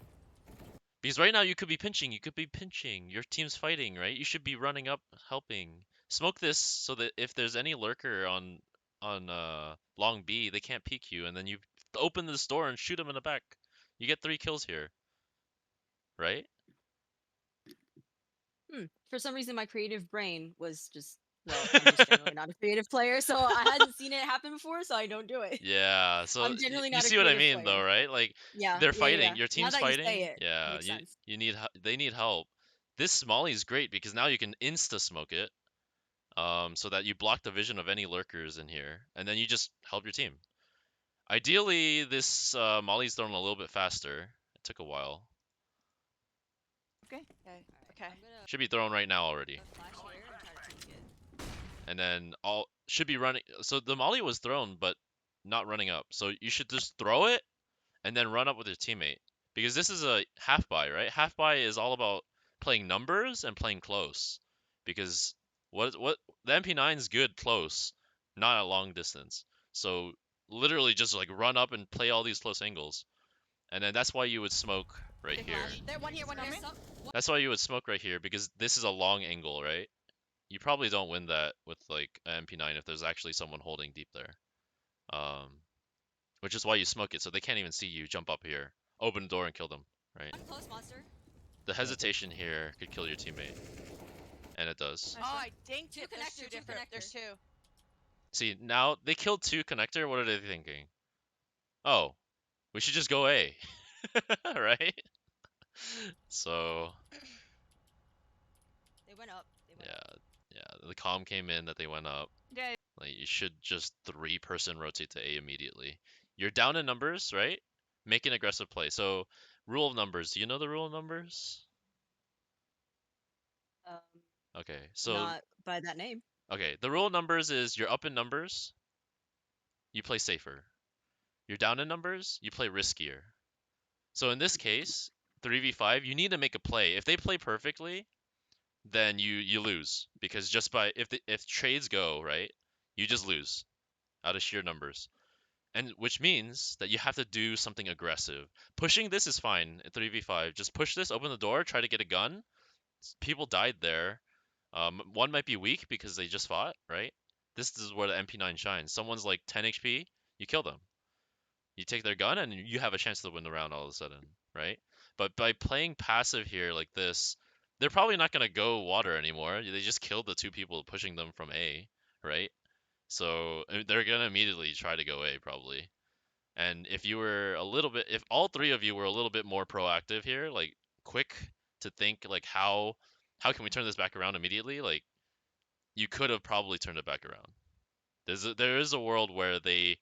S4: Because right now you could be pinching. You could be pinching. Your team's fighting, right? You should be running up, helping. Smoke this so that if there's any lurker on long B, they can't peek you, and then you open this door and shoot them in the back. You get 3 kills here, right?
S2: For some reason, my creative brain was just, well, I'm just generally not a creative player, so I hadn't seen it happen before, so I don't do it.
S4: Yeah. So
S2: I'm generally
S4: you
S2: not a
S4: see what I
S2: creative
S4: mean, though,
S2: player.
S4: right? Like
S2: Yeah.
S4: they're
S2: yeah,
S4: fighting.
S2: yeah.
S4: Your
S2: Now
S4: team's
S2: that you say
S4: fighting.
S2: it,
S4: Yeah.
S2: makes sense.
S4: They need help. This Molly is great because now you can insta smoke it. So that you block the vision of any lurkers in here, and then you just help your team. Ideally, this Molly's thrown a little bit faster. It took a while.
S7: Okay.
S6: Okay. Okay.
S2: I'm gonna
S4: Should be thrown right now already.
S2: flash here and try to peek it.
S4: And then all should be running. So the Molly was thrown, but not running up. So you should just throw it and then run up with your teammate. Because this is a half buy, right? Half buy is all about playing numbers and playing close. Because what the MP9 is good close, not at long distance. So literally just like run up and play all these close angles. And then that's why you would smoke right
S6: Big
S4: here.
S6: flash. There, one here. One here.
S4: That's why you would smoke right here because this is a long angle, right? You probably don't win that with like an MP9 if there's actually someone holding deep there. Which is why you smoke it so they can't even see you jump up here, open the door and kill them, right?
S2: One close monster.
S4: The hesitation here could kill your teammate, and it does.
S6: Oh, I dinked
S2: Two
S6: it. There's
S2: connector,
S6: two
S2: two
S6: different.
S2: connector.
S6: There's two.
S4: See, now they killed 2 connector. What are they thinking? Oh, we should just go A, right? So
S2: They went up.
S4: yeah, the comm came in that they went up.
S7: Yeah.
S4: Like you should just 3-person rotate to A immediately. You're down in numbers, right? Make an aggressive play. So rule of numbers. Do you know the rule of numbers?
S2: Um,
S4: Okay, so
S2: not by that name.
S4: okay, the rule of numbers is you're up in numbers, you play safer. You're down in numbers, you play riskier. So in this case, 3v5, you need to make a play. If they play perfectly, then you lose because just by if trades go, right? You just lose out of sheer numbers. And which means that you have to do something aggressive. Pushing this is fine at 3v5. Just push this, open the door, try to get a gun. People died there. One might be weak because they just fought, right? This is where the MP9 shines. Someone's like 10 HP, you kill them. You take their gun and you have a chance to win the round all of a sudden, right? But by playing passive here like this, they're probably not going to go water anymore. They just killed the 2 people pushing them from A, right? So they're going to immediately try to go A probably. And if you were a little bit, if all 3 of you were a little bit more proactive here, like quick to think like how can we turn this back around immediately? Like you could have probably turned it back around. There is a world where they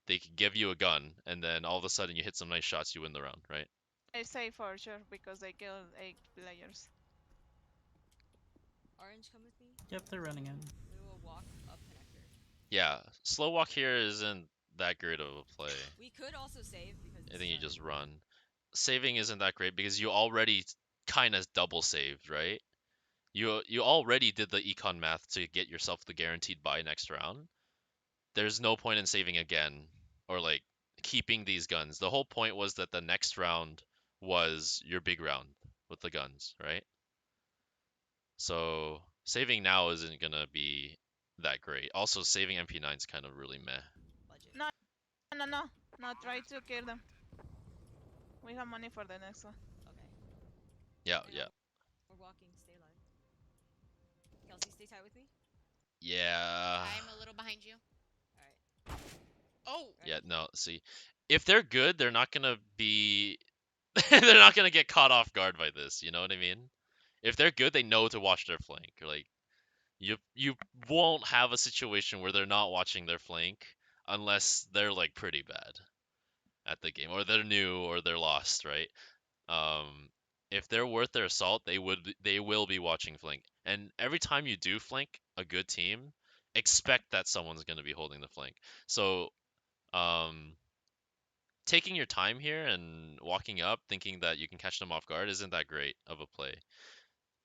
S4: could give you a gun, and then all of a sudden you hit some nice shots, you win the round, right?
S7: I say for sure because they killed 8 players.
S2: Orange, come with me.
S9: Yep, they're running in.
S2: We will walk up connector.
S4: Yeah, slow walk here isn't that great of a play.
S2: We could also save because
S4: I think you just run. Saving isn't that great because you already kind of double saved, right? You already did the econ math to get yourself the guaranteed buy next round. There's no point in saving again or like keeping these guns. The whole point was that the next round was your big round with the guns, right? So saving now isn't gonna be that great. Also, saving MP9 is kind of really meh.
S2: budget.
S7: No, try to kill them. We have money for the next one.
S2: Okay.
S4: Yeah,
S2: Hang
S4: yeah,
S2: on. We're walking. Stay alive. Kelsey, stay tight with me.
S4: yeah.
S8: I'm a little behind you.
S2: All right.
S8: Oh,
S4: Yeah, no, see. If they're good, they're not gonna be they're not gonna get caught off guard by this, you know what I mean? If they're good, they know to watch their flank. Like you won't have a situation where they're not watching their flank unless they're like pretty bad at the game or they're new or they're lost, right? If they're worth their salt, they will be watching flank. And every time you do flank a good team, expect that someone's going to be holding the flank. So, taking your time here and walking up thinking that you can catch them off guard isn't that great of a play.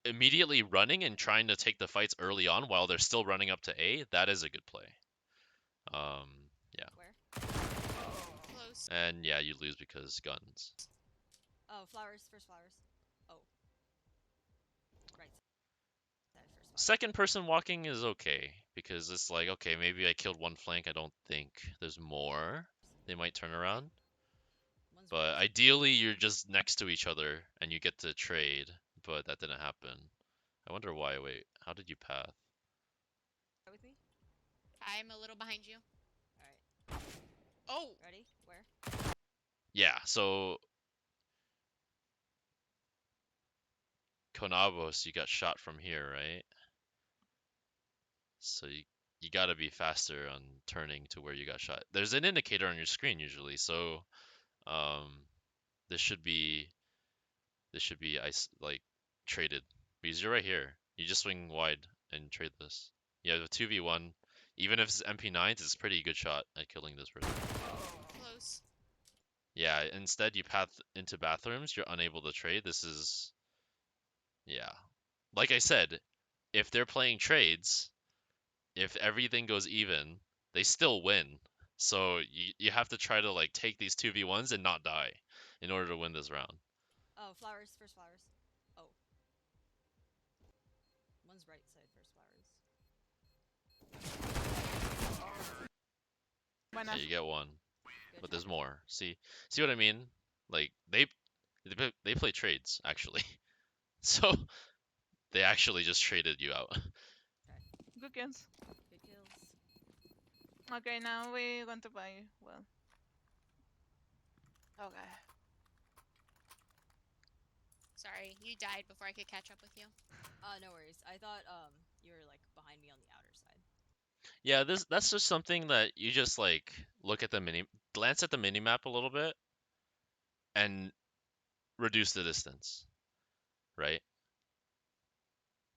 S4: Immediately running and trying to take the fights early on while they're still running up to A, that is a good play. Yeah.
S2: Where?
S8: close.
S4: And yeah, you lose because guns.
S2: Oh, flowers. First flowers. Oh. Right. Side first flowers.
S4: Second person walking is okay because it's like, okay, maybe I killed one flank. I don't think there's more. They might turn around.
S2: One's
S4: But
S2: right.
S4: ideally, you're just next to each other and you get to trade, but that didn't happen. I wonder why. Wait, how did you path?
S2: Right with me.
S8: I'm a little behind you.
S2: All right.
S8: Oh,
S2: Ready? Where?
S4: Yeah, so Konabos, you got shot from here, right? So you got to be faster on turning to where you got shot. There's an indicator on your screen usually, so um, this should be like traded because you're right here. You just swing wide and trade this. You have a 2v1. Even if it's MP9s, it's a pretty good shot at killing this person.
S8: close.
S4: Yeah, instead you path into bathrooms, you're unable to trade. This is, yeah. Like I said, if they're playing trades, if everything goes even, they still win. So you have to try to like take these 2v1s and not die in order to win this round.
S2: Oh, flowers. First flowers. Oh. One's right side first flowers.
S7: Why
S4: Yeah,
S7: not?
S4: you get one,
S2: Good
S4: but
S2: job.
S4: there's more. See what I mean? Like they play trades actually. So they actually just traded you out.
S7: Good kills.
S2: Good kills.
S7: Okay, now we're going to buy. Well,
S6: Okay.
S8: Sorry, you died before I could catch up with you.
S2: No worries. I thought you were like behind me on the outer side.
S4: Yeah, that's just something that you just like look at the glance at the mini map a little bit and reduce the distance, right?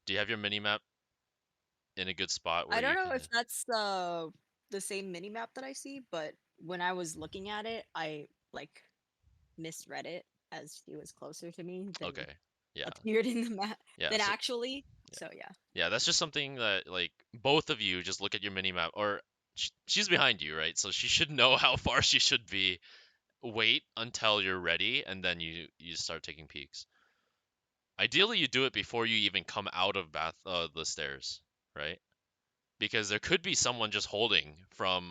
S4: Do you have your mini map in a good spot where
S2: I don't
S4: you
S2: know
S4: can?
S2: if that's the same mini map that I see, but when I was looking at it, I like misread it as he was closer to me than
S4: Okay. Yeah.
S2: appeared in the map
S4: Yeah.
S2: than
S4: So
S2: actually.
S4: yeah.
S2: So yeah.
S4: Yeah, that's just something that like both of you just look at your mini map or she's behind you, right? So she should know how far she should be. Wait until you're ready and then you start taking peeks. Ideally, you do it before you even come out of the stairs, right? Because there could be someone just holding from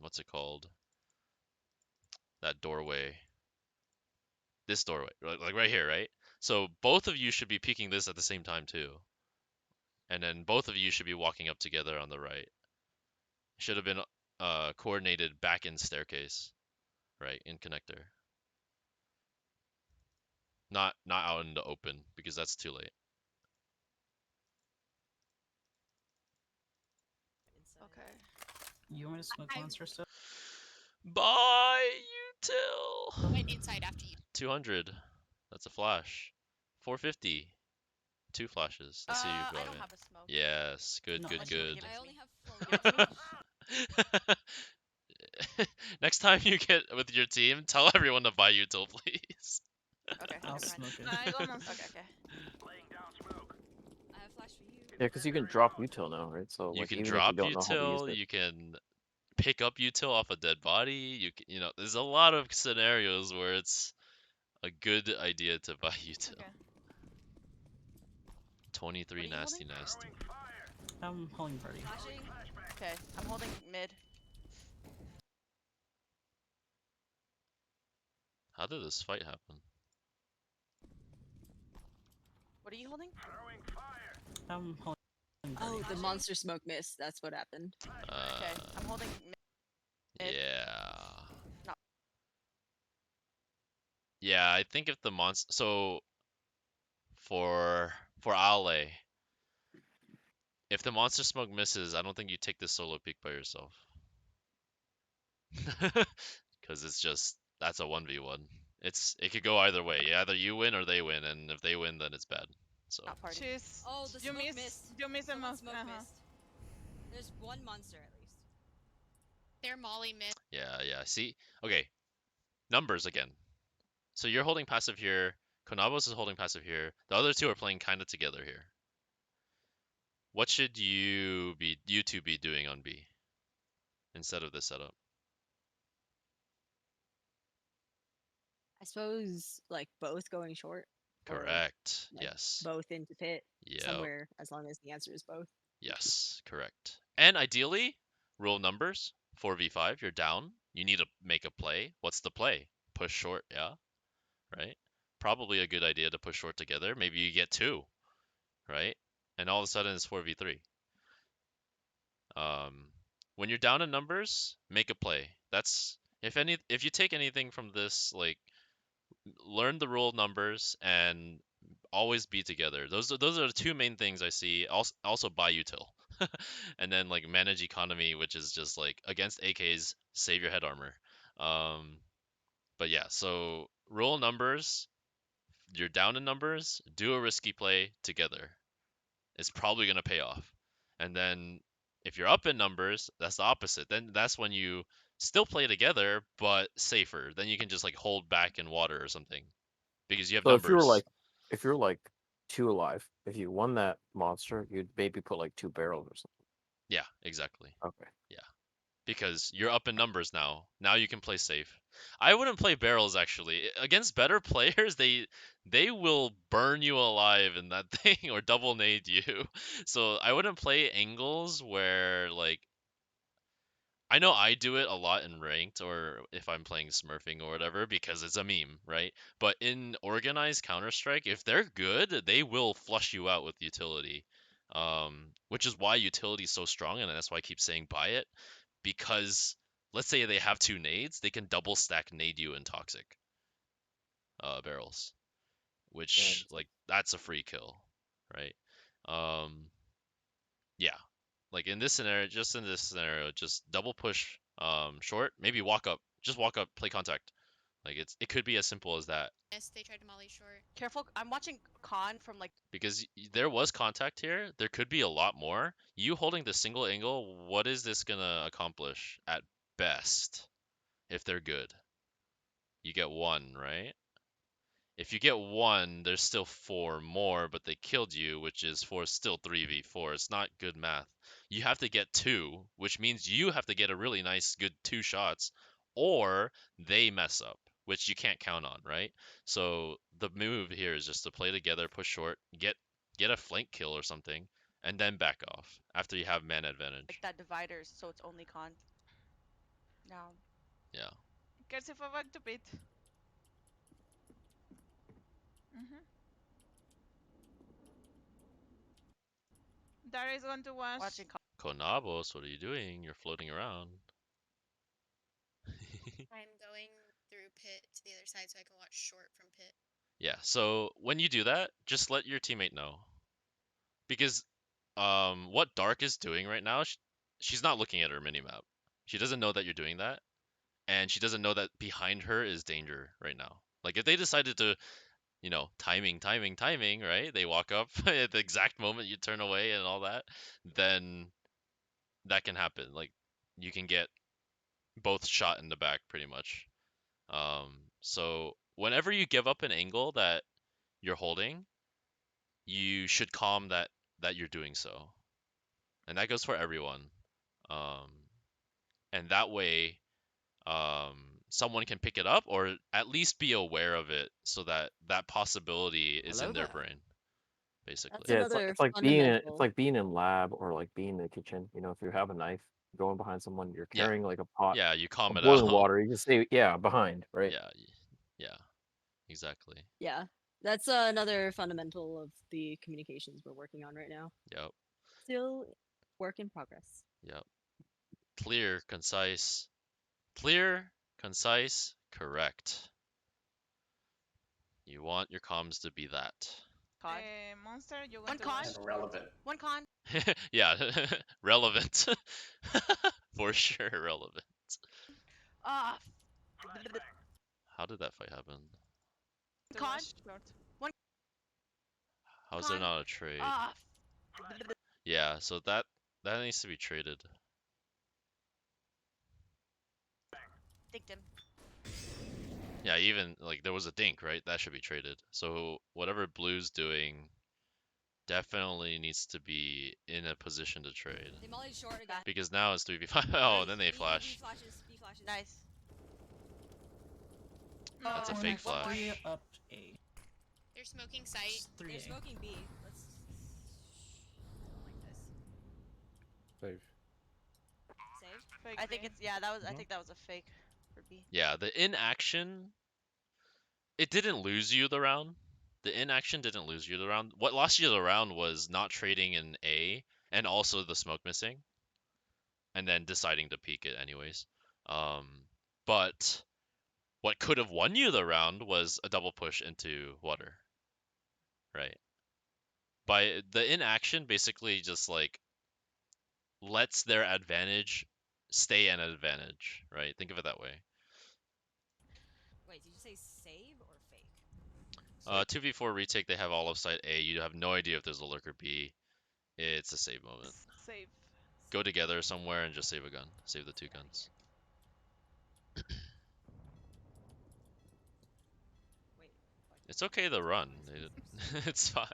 S4: what's it called? That doorway. This doorway, like right here, right? So both of you should be peeking this at the same time too. And then both of you should be walking up together on the right. Should have been coordinated back in staircase, right? In connector. Not out in the open because that's too late.
S9: You want me to smoke
S8: I-
S9: monster stuff?
S4: Buy util.
S8: Went inside after you.
S4: 200. That's a flash. 450. 2 flashes. Let's see you go
S6: I don't
S4: in.
S6: have a smoke.
S4: Yes, good,
S9: No,
S4: good,
S9: I
S6: Unless you wanna
S4: good.
S6: give it
S2: I
S6: to
S2: only
S6: me.
S2: have
S6: Give it to me.
S4: Next time you get with your team, tell everyone to buy util, please.
S6: Okay,
S9: I'll
S6: never mind.
S9: smoke it.
S7: Nah, I got monster.
S6: Okay, okay.
S2: I have flash for you.
S1: Yeah, because you can drop util now, right? So
S4: You
S1: like
S4: can
S1: even if you
S4: drop
S1: don't know how to use
S4: util,
S1: it.
S4: you can pick up util off a dead body. You know, there's a lot of scenarios where it's a good idea to buy util.
S7: Okay.
S4: 23
S6: What are you
S4: nasty
S6: holding?
S4: nasty.
S9: I'm holding party.
S2: Flashing.
S6: Okay, I'm holding mid.
S4: How did this fight happen?
S6: What are you holding?
S9: I'm holding party.
S2: Oh, the
S6: Flashing?
S2: monster smoke missed. That's what happened.
S6: Okay, I'm holding mid.
S4: Yeah.
S6: No.
S4: Yeah, I think if the monster, so for Ale, if the monster smoke misses, I don't think you take the solo peek by yourself. Because it's just that's a 1v1. It could go either way. Either you win or they win, and if they win, then it's bad. So
S6: Not party.
S7: She's.
S2: Oh, the
S7: You
S2: smoke
S7: miss.
S2: missed.
S7: You miss the
S2: Someone
S7: most.
S2: smoke missed. There's one monster at least.
S8: They're Molly mid.
S4: yeah. See, okay, numbers again. So you're holding passive here. Konabos is holding passive here. The other two are playing kind of together here. What should you two be doing on B instead of this setup?
S2: I suppose like both going short. Or,
S4: Correct.
S2: like,
S4: Yes.
S2: both into pit
S4: Yep.
S2: somewhere, as long as the answer is both.
S4: Yes, correct. And ideally, rule numbers, 4v5, you're down. You need to make a play. What's the play? Push short, yeah? Right? Probably a good idea to push short together. Maybe you get 2, right? And all of a sudden it's 4v3. When you're down in numbers, make a play. That's if you take anything from this, like learn the rule numbers and always be together. Those are the two main things I see. Also buy util. And then like manage economy, which is just like against AKs, save your head armor. But yeah, so roll numbers, you're down in numbers, do a risky play together. It's probably gonna pay off. And then if you're up in numbers, that's the opposite. Then that's when you still play together, but safer. Then you can just like hold back in water or something. Because you have
S1: So
S4: numbers.
S1: if you're like 2 alive, if you won that monster, you'd maybe put like 2 barrels or something.
S4: Yeah, exactly.
S1: Okay.
S4: Because you're up in numbers now. Now you can play safe. I wouldn't play barrels actually. Against better players, they will burn you alive in that thing or double nade you. So I wouldn't play angles where like I know I do it a lot in ranked or if I'm playing smurfing or whatever because it's a meme, right? But in organized Counter-Strike, if they're good, they will flush you out with utility. Which is why utility is so strong, and that's why I keep saying buy it because let's say they have 2 nades, they can double stack nade you in toxic barrels, which like that's a free kill, right? Um, yeah, like in this scenario, just double push short, maybe walk up, just walk up, play contact. Like it could be as simple as that.
S8: Yes, they tried to Molly short.
S6: Careful. I'm watching con from like.
S4: Because there was contact here, there could be a lot more. You holding the single angle, what is this gonna accomplish at best if they're good? You get 1, right? If you get 1, there's still 4 more, but they killed you, which is still 3v4. It's not good math. You have to get 2, which means you have to get a really nice, good 2 shots, or they mess up, which you can't count on, right? So the move here is just to play together, push short, get a flank kill or something, and then back off after you have man advantage.
S6: Like that dividers, so it's only con. Now.
S4: Yeah.
S7: Kelsey fue back to pit. Darius going to wash.
S6: Watching con.
S4: Konabos, what are you doing? You're floating around.
S8: I'm going through pit to the other side so I can watch short from pit.
S4: Yeah, so when you do that, just let your teammate know. Because what Dark is doing right now, she's not looking at her minimap. She doesn't know that you're doing that, and she doesn't know that behind her is danger right now. Like if they decided to, you know, timing, right? They walk up at the exact moment you turn away and all that, then that can happen. Like you can get both shot in the back pretty much. So whenever you give up an angle that you're holding, you should calm that you're doing so, and that goes for everyone. Um, and that way, someone can pick it up or at least be aware of it, so that that possibility is
S1: Hello
S4: in their
S1: there.
S4: brain, basically.
S1: Yeah,
S2: Another
S1: it's like
S2: fundamental.
S1: being in lab or like being in the kitchen. You know, if you have a knife going behind someone, you're
S4: Yeah,
S1: carrying like a pot
S4: yeah, you calm
S1: of
S4: it
S1: boiling
S4: out.
S1: water. You just say, yeah, behind, right?
S4: Yeah, yeah, exactly.
S2: Yeah, that's another fundamental of the communications we're working on right now.
S4: Yep,
S2: Still work in progress.
S4: yep. Clear, concise. Clear, concise, correct. You want your comms to be that.
S6: Con.
S7: Monster, you
S6: One
S7: going to
S6: con.
S7: rush?
S5: And relevant.
S6: One con.
S4: Yeah, relevant. For sure, relevant.
S6: Ah.
S4: How did that fight happen?
S7: To
S6: Con.
S7: rush short.
S4: How is there
S6: Con.
S4: not a trade?
S6: Ah.
S4: Yeah, so that needs to be traded.
S6: Victim.
S4: Yeah, even like there was a dink, right? That should be traded. So whatever blue's doing definitely needs to be in a position to trade.
S2: They mollied short again.
S4: Because now it's 3v5. Oh, then they flash.
S2: B flashes.
S6: Nice.
S4: That's a
S6: Oh,
S4: fake
S6: one more.
S4: flash.
S9: 3 up A.
S8: They're smoking site.
S9: 3
S2: They're
S9: A.
S2: smoking B. Let's. I don't like this.
S3: Save.
S2: Save.
S7: Fake
S6: I think
S7: B.
S6: it's I think that was a fake for B.
S4: Yeah, the inaction, it didn't lose you the round. The inaction didn't lose you the round. What lost you the round was not trading in A and also the smoke missing, and then deciding to peek it anyways. But what could have won you the round was a double push into water, right? By the inaction, basically just like lets their advantage stay an advantage, right? Think of it that way.
S2: Wait, did you say save or fake?
S4: 2v4 retake, they have all of side A. You have no idea if there's a lurker B. It's a save moment.
S7: Save.
S4: Go together somewhere and just save a gun. Save the two guns.
S2: Wait.
S4: It's okay to run. It's fine.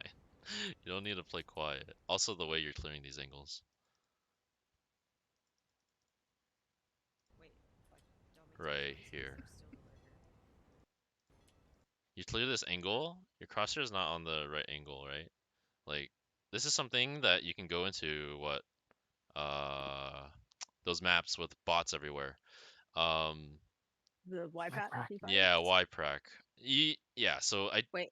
S4: You don't need to play quiet. Also, the way you're clearing these angles.
S2: Wait.
S4: Right here. You clear this angle, your crosshair is not on the right angle, right? Like, this is something that you can go into what those maps with bots everywhere.
S2: The Y path.
S4: Yeah, YPrac. Yeah, so
S2: Wait.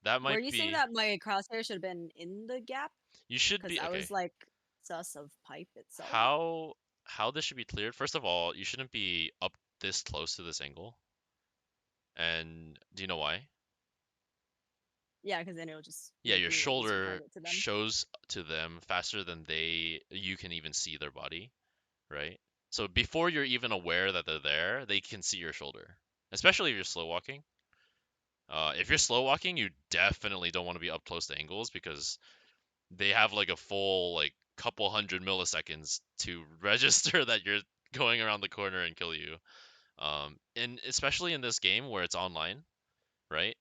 S4: that might
S2: Were you
S4: be.
S2: saying that my crosshair should have been in the gap?
S4: You should
S2: Because
S4: be
S2: I
S4: okay.
S2: was like sus of pipe itself.
S4: How this should be cleared? First of all, you shouldn't be up this close to this angle. And do you know why?
S2: Yeah, because then it'll just.
S4: Yeah,
S2: make
S4: your
S2: me an easy
S4: shoulder
S2: target to them.
S4: shows to them faster than you can even see their body, right? So before you're even aware that they're there, they can see your shoulder. Especially if you're slow walking. If you're slow walking, you definitely don't want to be up close to angles because they have like a full like couple hundred milliseconds to register that you're going around the corner and kill you. And especially in this game where it's online, right?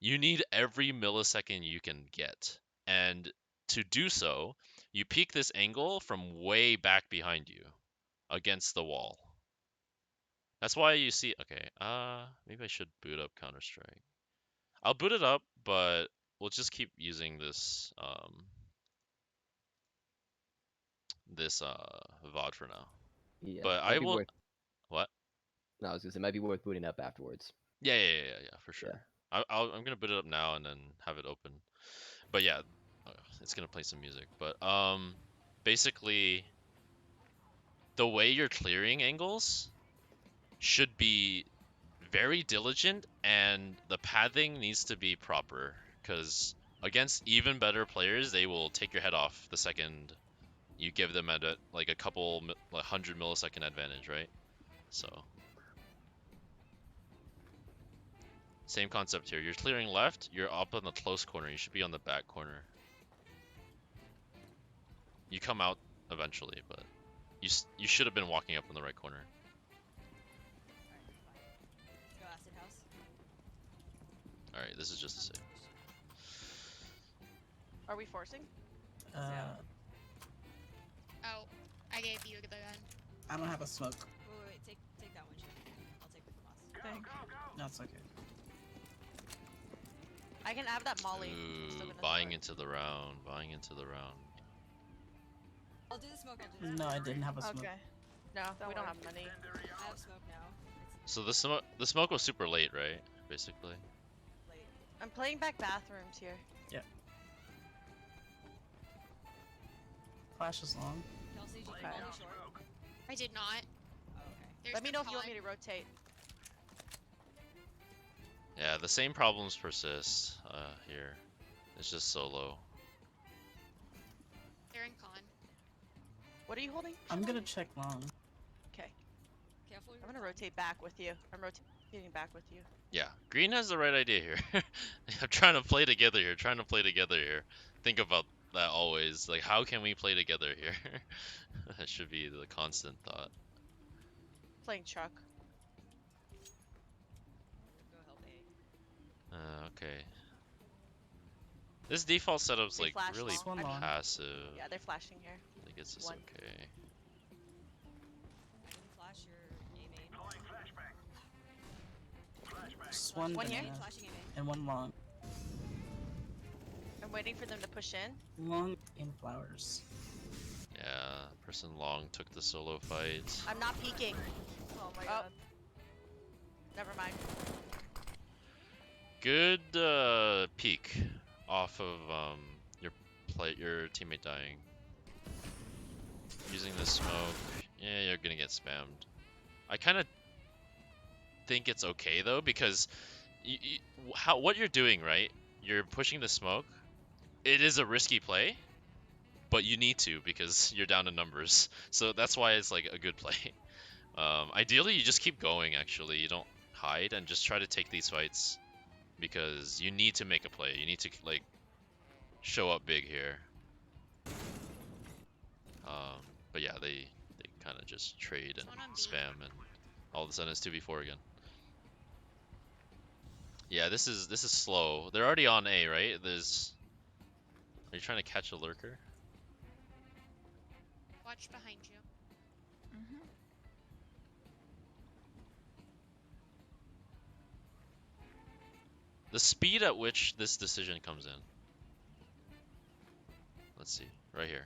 S4: You need every millisecond you can get. And to do so, you peek this angle from way back behind you against the wall. That's why you see, okay, maybe I should boot up Counter-Strike. I'll boot it up, but we'll just keep using this VOD for now.
S10: Yeah,
S4: But
S10: might
S4: I
S10: be
S4: will.
S10: worth.
S4: What?
S10: No, I was gonna say it might be worth booting up afterwards.
S4: Yeah, for sure.
S10: Yeah.
S4: I'm gonna boot it up now and then have it open. But yeah, it's gonna play some music. But basically, the way you're clearing angles should be very diligent, and the pathing needs to be proper. Because against even better players, they will take your head off the second you give them at like a couple 100 millisecond advantage, right? So same concept here. You're clearing left. You're up on the close corner. You should be on the back corner. You come out eventually, but you should have been walking up in the right corner.
S2: Go acid house.
S4: All right, this is just a save.
S6: Are we forcing?
S8: Oh, I gave you the gun.
S9: I don't have a smoke.
S2: Wait, take that one, Shin. I'll take the moss.
S6: Thanks.
S9: No, it's okay.
S6: I can have that molly. I'm still
S4: Ooh,
S6: gonna
S4: buying
S6: throw it.
S4: into the round. Buying into the round.
S2: I'll do the smoke. I'll do the
S9: No,
S2: smoke.
S9: I didn't have a smoke.
S6: Okay. No,
S2: Don't
S6: we don't
S2: worry.
S6: have money.
S2: I have smoke now. It's
S4: So the smoke was super late, right? Basically.
S2: late.
S6: I'm playing back bathrooms here.
S9: Flash is long.
S2: Kelsey, did you
S6: Okay.
S2: molly short?
S8: I did not.
S2: Oh, okay.
S8: There's
S6: Let me
S8: the
S6: know if you want
S8: con.
S6: me to rotate.
S4: Yeah, the same problems persist here. It's just so low.
S8: They're in con.
S6: What are you holding?
S9: I'm gonna check long.
S6: Okay.
S2: Careful.
S6: I'm gonna rotate back with you. I'm rotating back with you.
S4: Yeah, green has the right idea here. I'm trying to play together here. Trying to play together here. Think about that always. Like, how can we play together here? That should be the constant thought.
S6: Playing truck.
S2: Go help A.
S4: Okay. This default setup's
S6: They
S4: like
S6: flash
S4: really
S9: long. One long.
S4: passive.
S6: Yeah, they're flashing here.
S4: I think it's just
S6: One.
S4: okay.
S2: I can flash your A main.
S9: Just one
S6: One here?
S9: banana
S2: Flashing A main.
S9: and one long.
S6: I'm waiting for them to push in.
S9: Long in flowers.
S4: Yeah, person long took the solo fight.
S6: I'm not peeking.
S7: Oh my
S6: Oh.
S7: god.
S6: Never mind.
S4: Good peek off of your teammate dying. Using the smoke, yeah, you're gonna get spammed. I kind of think it's okay though because what you're doing, right? You're pushing the smoke. It is a risky play, but you need to because you're down to numbers. So that's why it's like a good play. Ideally, you just keep going. Actually, you don't hide and just try to take these fights because you need to make a play. You need to like show up big here. But yeah, they kind of just trade and
S8: One on B.
S4: spam, and all of a sudden it's 2v4 again. Yeah, this is slow. They're already on A, right? Are you trying to catch a lurker?
S8: Watch behind you.
S7: Mm-hmm.
S4: The speed at which this decision comes in. Let's see, right here.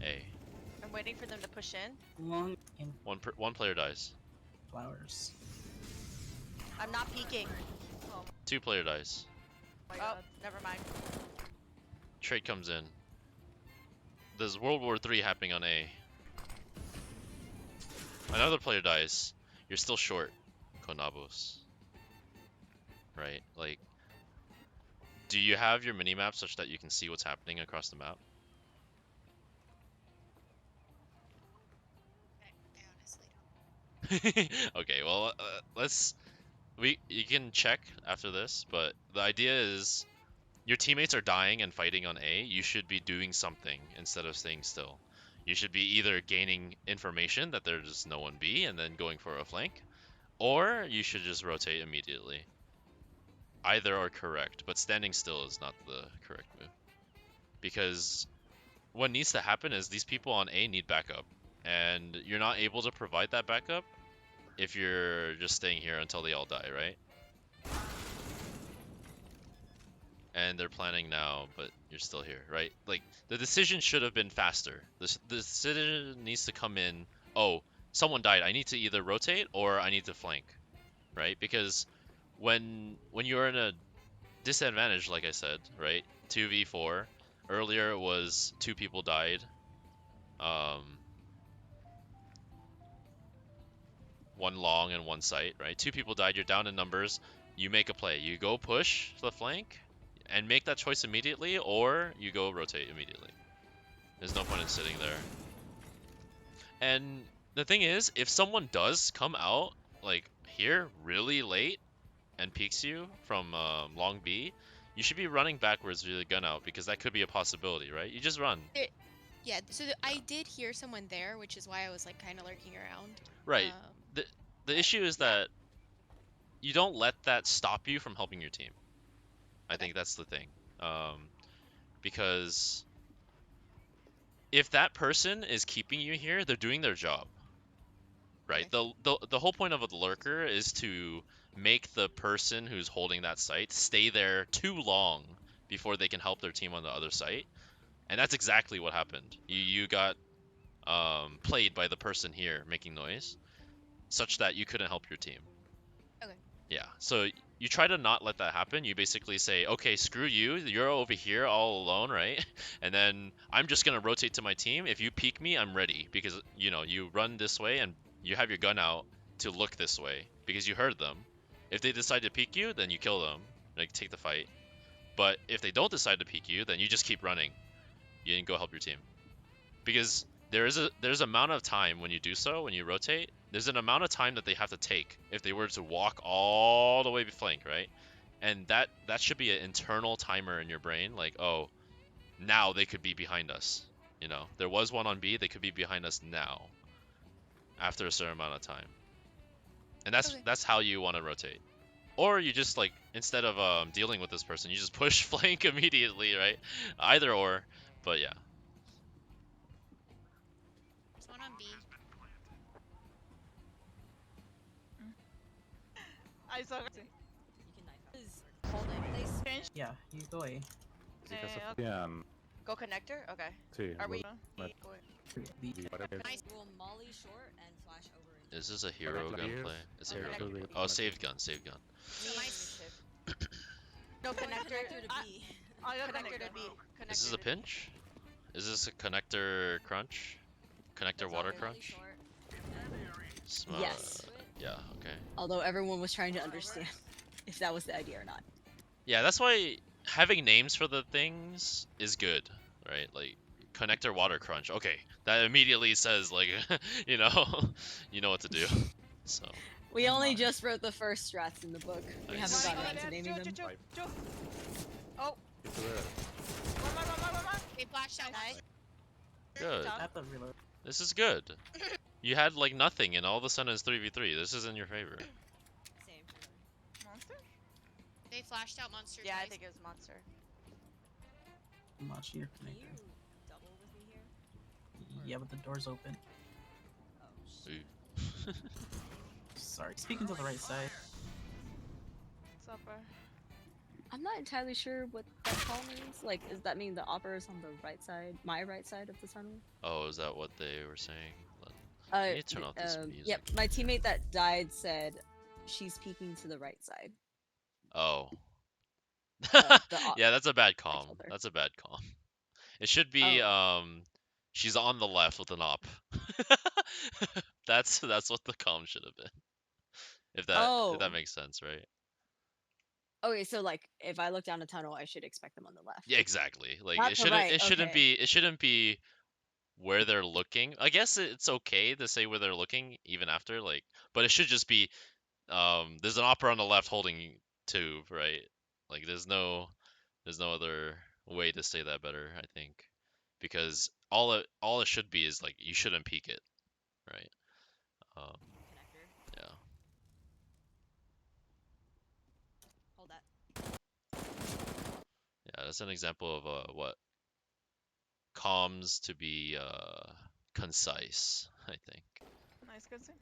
S4: A.
S6: I'm waiting for them to push in.
S9: Long in
S4: One player dies.
S9: flowers.
S6: I'm not peeking.
S4: Two player dies.
S7: Oh my
S6: Oh,
S7: god.
S6: never mind.
S4: Trade comes in. There's World War III happening on A. Another player dies. You're still short, Konabos. Right? Like, do you have your minimap such that you can see what's happening across the map?
S8: I honestly don't.
S4: Okay, well, you can check after this, but the idea is your teammates are dying and fighting on A. You should be doing something instead of staying still. You should be either gaining information that there's no one B and then going for a flank, or you should just rotate immediately. Either are correct, but standing still is not the correct move. Because what needs to happen is these people on A need backup, and you're not able to provide that backup if you're just staying here until they all die, right? And they're planning now, but you're still here, right? Like, the decision should have been faster. The decision needs to come in, oh, someone died, I need to either rotate or I need to flank, right? Because when you're in a disadvantage, like I said, right? 2v4, earlier it was 2 people died. One long and one sight, right? 2 people died, you're down in numbers, you make a play. You go push the flank and make that choice immediately, or you go rotate immediately. There's no point in sitting there. And the thing is, if someone does come out like here really late and peeks you from long B, you should be running backwards with the gun out because that could be a possibility, right? You just run.
S8: Yeah, so I did hear someone there, which is why I was like kind of lurking around.
S4: Right. The issue is that you don't let that stop you from helping your team. I think that's the thing. Because if that person is keeping you here, they're doing their job. Right? The whole point of a lurker is to make the person who's holding that site stay there too long before they can help their team on the other site. And that's exactly what happened. You got played by the person here making noise, such that you couldn't help your team.
S8: Okay.
S4: Yeah, so you try to not let that happen. You basically say, okay, screw you, you're over here all alone, right? And then I'm just gonna rotate to my team. If you peek me, I'm ready, because you know you run this way and you have your gun out to look this way because you heard them. If they decide to peek you, then you kill them, like take the fight. But if they don't decide to peek you, then you just keep running. You can go help your team. Because there's amount of time when you do so, when you rotate, there's an amount of time that they have to take if they were to walk all the way flank, right? And that should be an internal timer in your brain, like, oh, now they could be behind us. You know, there was one on B, they could be behind us now, after a certain amount of time. And that's how you want to rotate. Or you just like, instead of dealing with this person, you just push flank immediately, right? Either or, but yeah.
S8: There's one on B.
S7: I saw.
S6: Holding. They
S7: Change.
S9: Yeah, you go A.
S3: Yeah.
S6: go connector. Okay.
S3: Sí.
S6: Are we
S3: but-
S6: going?
S9: B.
S8: Nice.
S2: Will molly short and flash over.
S4: Is this a hero
S3: Like
S4: gunplay?
S3: here?
S4: It's a
S6: Okay.
S4: hero gunplay.
S3: Connector.
S4: Oh, saved gun, saved gun.
S8: So nice.
S6: No connector.
S7: I got
S6: Connector to B.
S4: Is this
S6: Connector
S4: a
S6: to B.
S4: pinch? Is this a connector crunch? Connector water
S6: okay.
S4: crunch?
S2: Yes.
S4: Yeah, okay.
S2: Although everyone was trying to understand if that was the idea or not.
S4: Yeah, that's why having names for the things is good, right? Like, connector water crunch. Okay, that immediately says, like, you know, you know what to do. So,
S2: We only just wrote the first strats in the book. We
S4: Nice.
S2: haven't
S7: One
S2: gotten
S7: there.
S2: into naming them.
S7: Joe.
S6: Oh,
S3: It's there.
S7: One.
S8: They flashed out.
S6: nice.
S4: good.
S9: At the reload.
S4: This is good. You had, like, nothing, and all of a sudden it's 3v3. This is in your favor.
S7: Monster.
S8: They flashed out monster.
S6: Yeah, I
S8: twice.
S6: think it was monster.
S9: I'm not sure your connector. Yeah, but the door's open.
S4: Ooh.
S9: Sorry. Speaking to the right side.
S7: Supper.
S2: I'm not entirely sure what that call means. Like, does that mean the opera is on the right side, my right side of the tunnel?
S4: Oh, is that what they were saying?
S2: Uh,
S4: need to turn off this music.
S2: Yep, my teammate that died said she's peeking to the right side.
S4: Oh.
S2: The
S4: Yeah, that's a bad
S2: told
S4: comm.
S2: her.
S4: That's a bad comm. It should be she's on the left with an op. That's what the comm should have been. If that
S2: Oh.
S4: makes sense, right?
S2: Okay, so like, if I look down a tunnel, I should expect them on the left.
S4: Yeah, exactly. Like
S2: Not
S4: it
S2: the
S4: shouldn't
S2: right, okay.
S4: it shouldn't be where they're looking. I guess it's okay to say where they're looking even after, like, but it should just be there's an opera on the left holding two, right? Like there's no other way to say that better, I think. Because all it should be is like you shouldn't peek it, right? Yeah.
S2: Hold that.
S4: Yeah, that's an example of what comms to be concise, I think.
S7: Nice cutscene.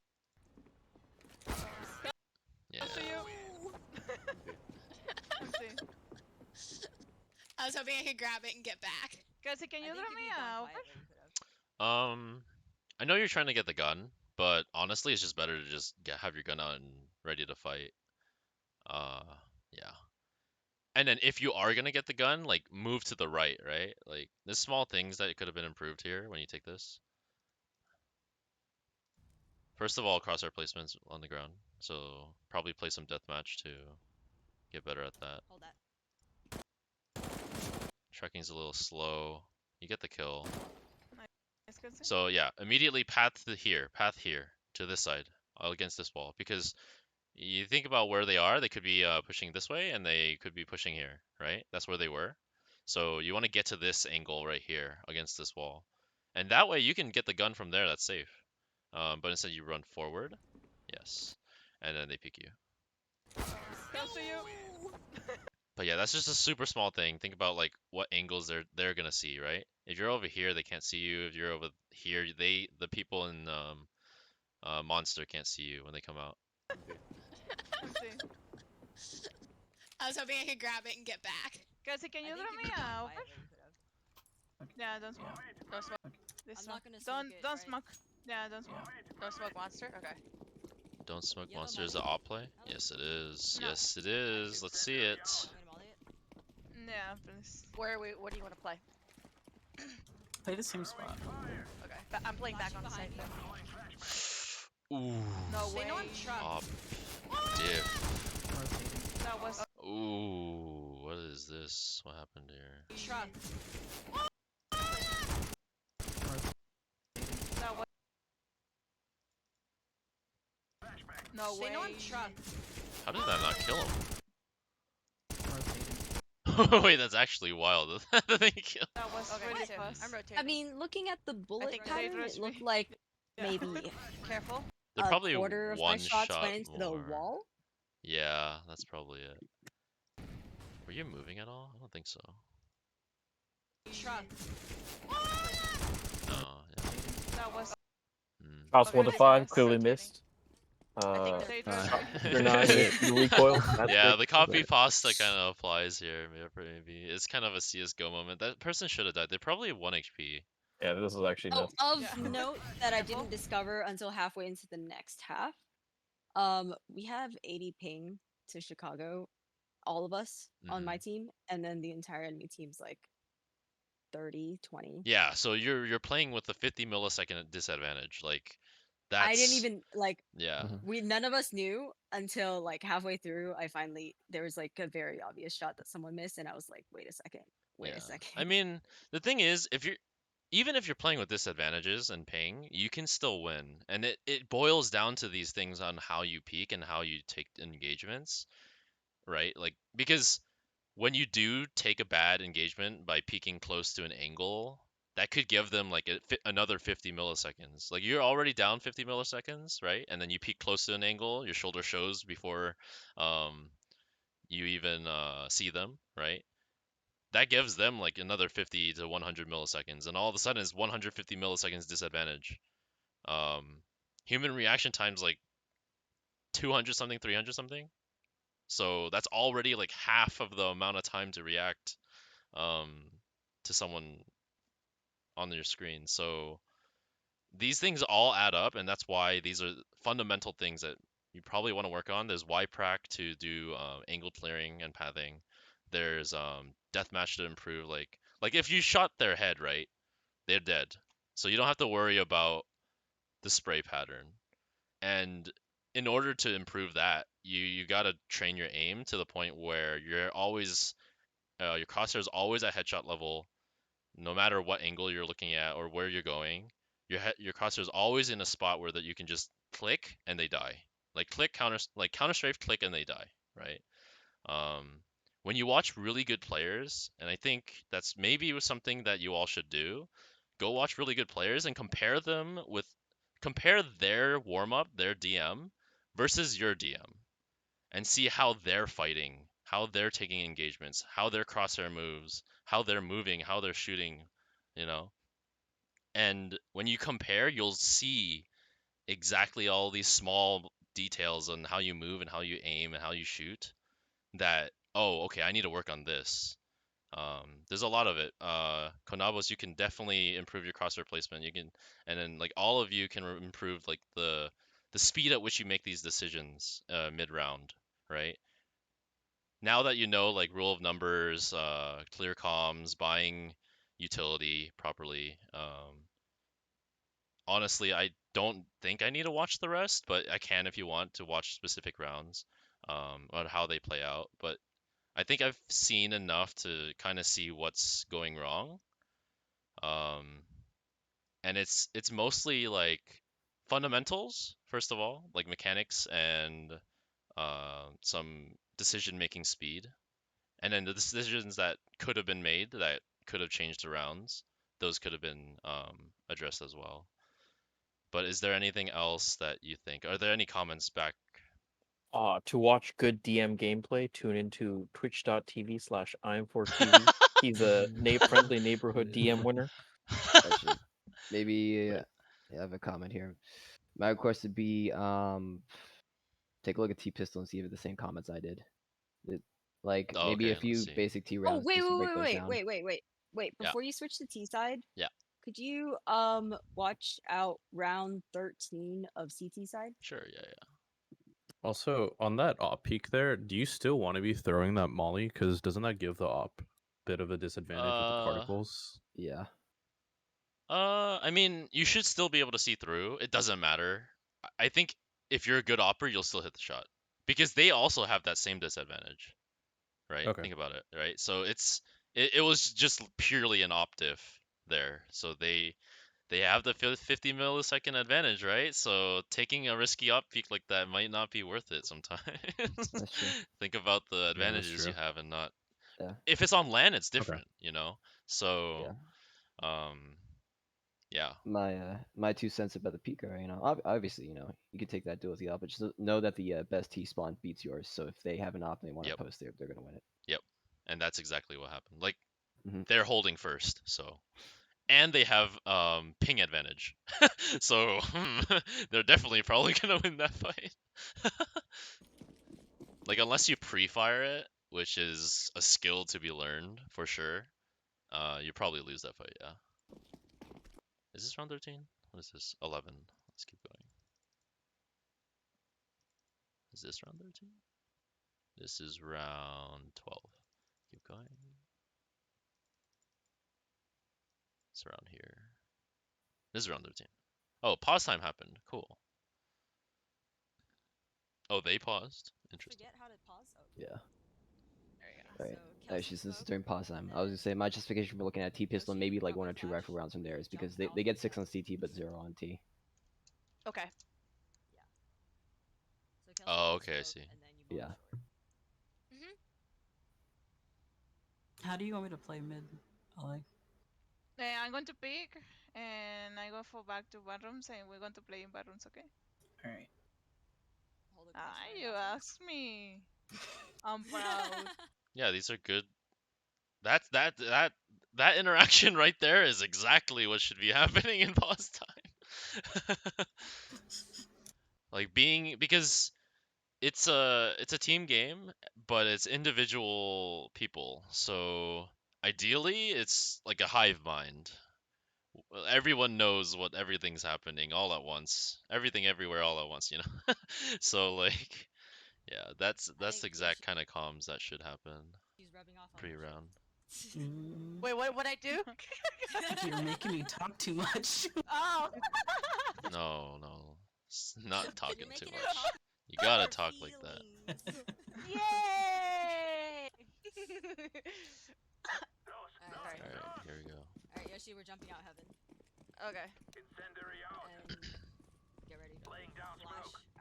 S4: Yeah.
S7: I'll see you. See.
S8: I was hoping I could grab it and get back.
S7: Cassie, can you drop me a open?
S4: I know you're trying to get the gun, but honestly, it's just better to just have your gun out and ready to fight. Yeah. And then if you are gonna get the gun, like move to the right, right? Like there's small things that could have been improved here when you take this. First of all, crosshair placements on the ground, so probably play some deathmatch to get better at that.
S2: Hold that.
S4: Trekking's a little slow. You get the kill. So yeah, immediately path here to this side, against this wall, because you think about where they are. They could be pushing this way, and they could be pushing here, right? That's where they were. So you want to get to this angle right here against this wall, and that way you can get the gun from there. That's safe. But instead you run forward, yes, and then they pick you.
S7: Close to you.
S4: But yeah, that's just a super small thing. Think about like what angles they're gonna see, right? If you're over here, they can't see you. If you're over here, the people in monster can't see you when they come out.
S7: Let's see.
S8: I was hoping I could grab it and get back.
S7: Cassie, can you throw me a open? Yeah, don't smoke.
S6: Don't smoke.
S7: This
S2: I'm
S7: one.
S2: not gonna smoke it,
S7: Don't
S2: right?
S7: smoke. Yeah, don't smoke.
S6: Don't smoke monster. Okay.
S4: Don't smoke
S2: Yellow
S4: monster is an
S2: molly?
S4: op play? Yes, it is.
S7: No.
S4: Yes, it is. Let's see it.
S2: I'm gonna molly it.
S7: Yeah, please.
S6: Where are we? What do you want to play?
S9: Play the same spot.
S6: Okay. I'm playing back on the site then.
S4: Ooh.
S6: No
S2: They
S6: way.
S2: know I'm truck.
S4: Op diff.
S9: Rotating.
S7: That was
S4: Ooh. What is this? What happened here?
S2: Truck.
S7: that was. No way.
S2: They know I'm truck.
S4: How did that not kill him?
S9: Rotating.
S4: Wait, that's actually wild. That thing killed.
S7: That was
S6: Okay,
S7: really
S6: me too.
S7: fast.
S6: I'm rotating.
S2: I mean, looking at the bullet
S6: think they
S2: pattern,
S7: rushed
S2: it looked
S7: me.
S2: like
S7: Yeah.
S2: maybe
S6: Careful.
S4: They're
S2: a
S4: probably
S2: quarter of my
S4: one
S2: shots
S4: shot
S2: went into
S4: more.
S2: the wall.
S4: Yeah, that's probably it. Were you moving at all? I don't think so.
S2: Truck.
S4: No. Yeah.
S7: That was.
S4: Mm.
S1: Shots
S7: Okay,
S1: 1 to
S7: this
S1: 5,
S7: is
S1: clearly
S7: rotating.
S1: missed.
S6: I think
S7: They
S3: Uh,
S7: rushed me.
S1: You're not the recoil. That's
S4: Yeah,
S1: good.
S4: the copy pasta kind of applies here. Maybe it's kind of a CS:GO moment. That person should have died. They're probably 1 HP.
S1: Yeah, this is actually
S2: Oh,
S1: nuts.
S2: of
S7: Yeah.
S2: note that I
S6: Careful.
S2: didn't discover until halfway into the next half. We have 80 ping to Chicago, all of us on my team, and then the entire enemy team's like 30, 20.
S4: Yeah, so you're playing with a 50 millisecond disadvantage. Like that's
S2: I didn't even like
S4: yeah.
S2: none of us knew until like halfway through. There was like a very obvious shot that someone missed, and I was like, wait a second.
S4: Yeah.
S2: A second.
S4: I mean, the thing is, even if you're playing with disadvantages and ping, you can still win. And it boils down to these things on how you peak and how you take engagements, right? Like because when you do take a bad engagement by peeking close to an angle, that could give them like another 50 milliseconds. Like you're already down 50 milliseconds, right? And then you peek close to an angle, your shoulder shows before you even see them, right? That gives them like another 50 to 100 milliseconds, and all of a sudden it's 150 milliseconds disadvantage. Human reaction time's like 200 something, 300 something. So that's already like half of the amount of time to react to someone on your screen. So these things all add up, and that's why these are fundamental things that you probably want to work on. There's YPrac to do angle clearing and pathing. There's deathmatch to improve. Like if you shot their head right, they're dead. So you don't have to worry about the spray pattern. And in order to improve that, you gotta train your aim to the point where you're always your crosshair is always at headshot level, no matter what angle you're looking at or where you're going. Your crosshair is always in a spot where that you can just click and they die. Like counter strafe, click and they die, right? When you watch really good players, and I think that's maybe something that you all should do, go watch really good players and compare their warm up, their DM versus your DM, and see how they're fighting, how they're taking engagements, how their crosshair moves, how they're moving, how they're shooting, you know. And when you compare, you'll see exactly all these small details on how you move and how you aim and how you shoot that, oh, okay, I need to work on this. There's a lot of it. Konabos, you can definitely improve your crosshair placement. You can, and then like all of you can improve like the speed at which you make these decisions mid round, right? Now that you know like rule of numbers, clear comms, buying utility properly. Honestly, I don't think I need to watch the rest, but I can if you want to watch specific rounds on how they play out. But I think I've seen enough to kind of see what's going wrong. and it's mostly like fundamentals first of all, like mechanics and some decision making speed, and then the decisions that could have been made that could have changed the rounds, those could have been addressed as well. But is there anything else that you think? Are there any comments back?
S1: To watch good DM gameplay, tune into twitch.tv/I'm4TV. He's a friendly neighborhood DM winner.
S10: Actually, maybe
S4: Right.
S10: I have a comment here. My request would be take a look at T Pistol and see if it's the same comments I did. Like
S4: Oh,
S10: maybe
S4: okay,
S10: a
S4: let's
S10: few
S4: see.
S10: basic T
S2: Oh
S10: rounds
S2: wait,
S10: just to
S2: wait,
S10: break
S2: wait,
S10: those
S2: wait,
S10: down.
S2: wait, wait, wait, wait.
S4: Yeah.
S2: Before you switch to T side,
S4: Yeah.
S2: could you watch out round 13 of CT side?
S4: Sure, yeah.
S3: Also, on that op peak there, do you still want to be throwing that molly? Because doesn't that give the op bit of a disadvantage with the particles?
S10: Yeah.
S4: I mean, you should still be able to see through. It doesn't matter. I think if you're a good opper, you'll still hit the shot because they also have that same disadvantage, right?
S3: Okay.
S4: Think about it, right? So it was just purely an op diff there. So they have the 50 millisecond advantage, right? So taking a risky op peak like that might not be worth it sometimes.
S10: That's true.
S4: Think about the
S3: Yeah, that's
S4: advantages you
S3: true.
S4: have and not.
S10: Yeah.
S4: If it's on land, it's
S3: Okay.
S4: different, you know. So,
S10: Yeah.
S4: yeah.
S10: My 2 cents about the Pika are, obviously, you can take that duel with the op, but just know that the best T spawn beats yours. So if they have an op and they want to
S4: Yep.
S10: post, they're gonna win it.
S4: Yep. And that's exactly what happened. Like
S10: Mhm.
S4: they're holding first, so and they have ping advantage. So they're definitely probably gonna win that fight. Like unless you pre-fire it, which is a skill to be learned for sure, you probably lose that fight, yeah. Is this round 13? What is this? 11. Let's keep going. Is this round 13? This is round 12. Keep going. It's around here. This is round 13. Oh, pause time happened. Cool. Oh, they paused. Interesting.
S2: Forget how to pause. Oh,
S10: Yeah.
S2: there you
S10: Right.
S2: So Kelsey
S10: Actually, since it's
S2: spoke,
S10: during pause time,
S2: and
S10: I was gonna say my justification for looking at T Pistol and
S2: Yoshi
S10: maybe like one
S2: probably
S10: or two
S2: flash
S10: rifle rounds from there is because
S2: jumped
S10: they
S2: off
S10: get
S2: of
S10: 6 on
S2: the-
S10: CT but 0 on T.
S6: Okay.
S2: So Kelsey
S4: Oh,
S2: just
S4: okay, I
S2: spoke,
S4: see.
S2: and then you
S10: Yeah.
S2: moved short.
S9: How do you want me to play mid, Ollie?
S7: I'm going to pick, and I go for back to bathrooms, and we're going to play in bathrooms, okay?
S9: Alright.
S2: Hold the
S7: Ah,
S2: connection
S7: you
S2: right now.
S7: asked me. I'm proud.
S4: Yeah, these are good. That interaction right there is exactly what should be happening in pause time. Like because it's a team game, but it's individual people. So ideally, it's like a hive mind. Everyone knows what everything's happening all at once. Everything everywhere all at once, you know. So like, yeah, that's the
S2: think
S4: exact
S2: Yoshi-
S4: kind of comms that should happen
S2: She's rubbing off on
S4: pre-round.
S6: Wait, what I do?
S9: You're making me talk too much.
S6: Oh.
S4: No, not talking
S2: You're
S4: too
S2: making
S4: much.
S2: her talk
S4: You gotta
S2: her
S4: talk like that.
S2: feelings.
S6: Yay!
S2: Alright,
S4: All right, here we go.
S2: alright, Yoshi, we're jumping out heaven.
S6: Okay.
S2: And get ready to flash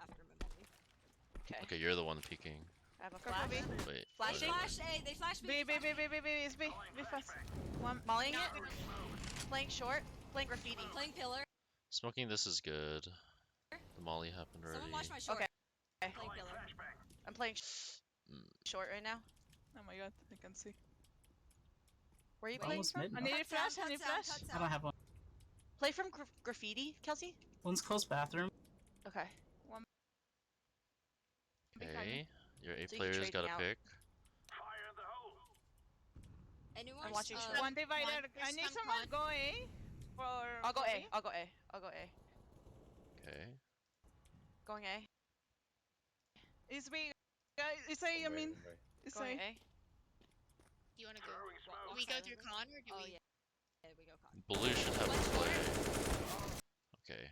S2: after Mimeli.
S4: Okay, you're the one peeking.
S6: I have a
S7: Go for
S6: flash.
S7: B.
S4: Wait.
S6: Flashing?
S4: never
S2: Flash
S4: mind.
S2: A, they flash B.
S7: B, B,
S2: flash
S7: B, B, B, B, it's B. Be fast. One.
S6: Mollying it. Playing short. Playing graffiti.
S2: Playing pillar.
S4: Smoking this is good. The molly happened already.
S2: Someone watch my short.
S6: Okay.
S2: Playing pillar.
S6: I'm playing
S4: Mm.
S6: short right now.
S7: Oh my god, I can see.
S6: Where are you
S9: Wait.
S6: playing
S9: Almost
S6: from?
S9: mid.
S7: I need a flash, I need a flash.
S9: I don't have one.
S6: Play from graffiti, Kelsey?
S9: One's close bathroom.
S6: Okay.
S4: Okay, your A
S6: So you
S4: players
S6: trade
S4: got
S6: me
S4: a
S6: out.
S4: pick.
S2: Anyone?
S6: I'm watching short.
S7: One divider. I
S8: There's
S7: need
S8: some
S7: someone
S8: con.
S7: go A. For
S6: I'll go A.
S7: B.
S6: I'll go A. I'll go A.
S4: Okay.
S6: Going A.
S7: It's B. Guys, it's A, I mean. It's
S6: Going
S7: A.
S6: A.
S8: You wanna go? Do we go through con or do
S2: Oh
S8: we?
S2: yeah. Yeah, we go con.
S4: Blue should have a play. Okay.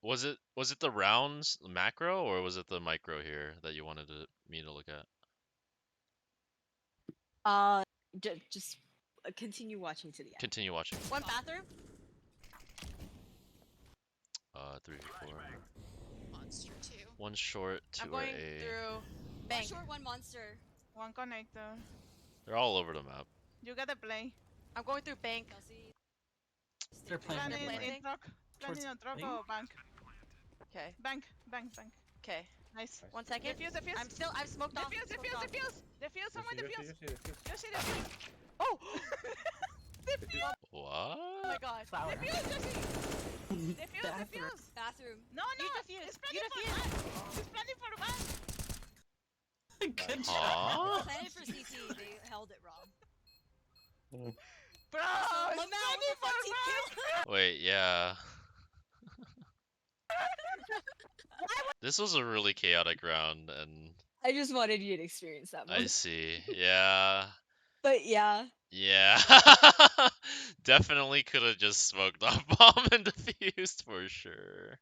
S4: Was it the rounds macro or was it the micro here that you wanted me to look at?
S2: Just continue watching to the end.
S4: Continue watching.
S6: One bathroom.
S4: 3v4.
S8: Monster 2.
S4: One short, two
S6: I'm going
S4: A.
S6: through
S2: One
S6: bank.
S2: short, one monster.
S7: One connector.
S4: They're all over the map.
S7: You gotta play.
S6: I'm going through bank.
S2: Kelsey.
S9: They're playing
S6: They're
S7: Planning
S6: planting?
S7: in truck.
S9: Towards
S7: Planning on truck
S9: bank?
S7: or bank.
S6: Okay.
S7: Bank.
S6: Okay.
S7: Nice.
S6: 1 second.
S7: Defuse.
S6: I'm smoked off.
S7: Defuse.
S6: smoked off.
S7: Defuse. Someone defuse. Yoshi,
S6: Oh!
S4: What?
S6: Oh my god.
S9: flower.
S7: Defuse.
S2: Bathroom.
S7: No.
S6: You defuse.
S7: It's
S6: You
S7: planning for back. It's planning for back.
S9: Good job.
S4: Huh?
S2: Planted for CT. They held it wrong.
S6: Bro!
S2: Lamau,
S6: it's
S2: what the fuck, team kill?
S4: Wait, yeah. This was a really chaotic round, and
S2: I just wanted you to experience that
S4: I
S2: one.
S4: see. Yeah.
S2: But yeah.
S4: Yeah. Definitely could have just smoked off bomb and defused for sure.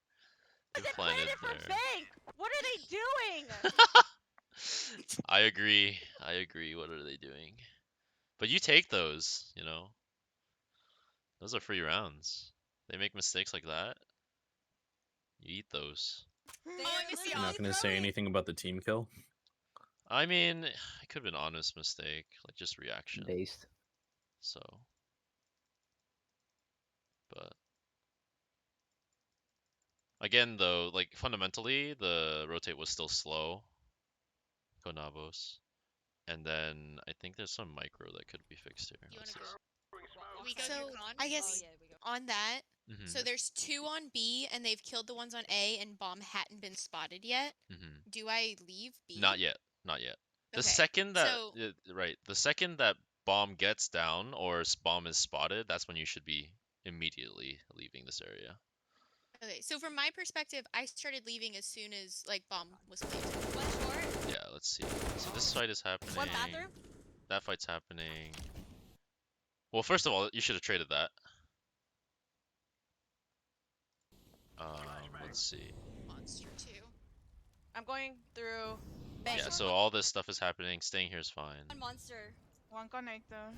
S4: They
S6: They
S4: planted
S6: planted for
S4: there.
S6: bank! What are they doing?
S4: I agree. What are they doing? But you take those, you know. Those are free rounds. They make mistakes like that. You eat those.
S2: They
S8: Oh,
S2: are
S8: I missed the
S3: You're not
S2: literally
S3: gonna say
S2: throwing-
S3: anything about the team kill.
S4: I mean, it could have been honest mistake, like just reaction.
S10: Based.
S4: So, but again, though, like fundamentally, the rotate was still slow. Konavos, and then I think there's some micro that could be fixed here.
S8: You wanna
S4: Let's
S8: go?
S2: Walk
S8: We
S2: side.
S8: go
S2: Oh,
S8: to con? I guess-
S2: yeah, we go.
S8: On that,
S4: Mhm.
S8: so there's 2 on B, and they've killed the ones on A, and bomb hadn't been spotted yet.
S4: Mhm.
S8: Do I leave B?
S4: Not yet. Not yet. The
S8: Okay,
S4: second that
S8: so-
S4: right, the second that bomb gets down or bomb is spotted, that's when you should be immediately leaving this area.
S8: Okay, so from my perspective, I started leaving as soon as like bomb was planted.
S2: One short.
S4: Yeah, let's see. So this fight is happening.
S2: One bathroom.
S4: That fight's happening. Well, first of all, you should have traded that. Let's see.
S8: Monster 2.
S6: I'm going through bank.
S4: Yeah, so all this stuff is happening. Staying here is fine.
S2: One monster.
S7: One connector.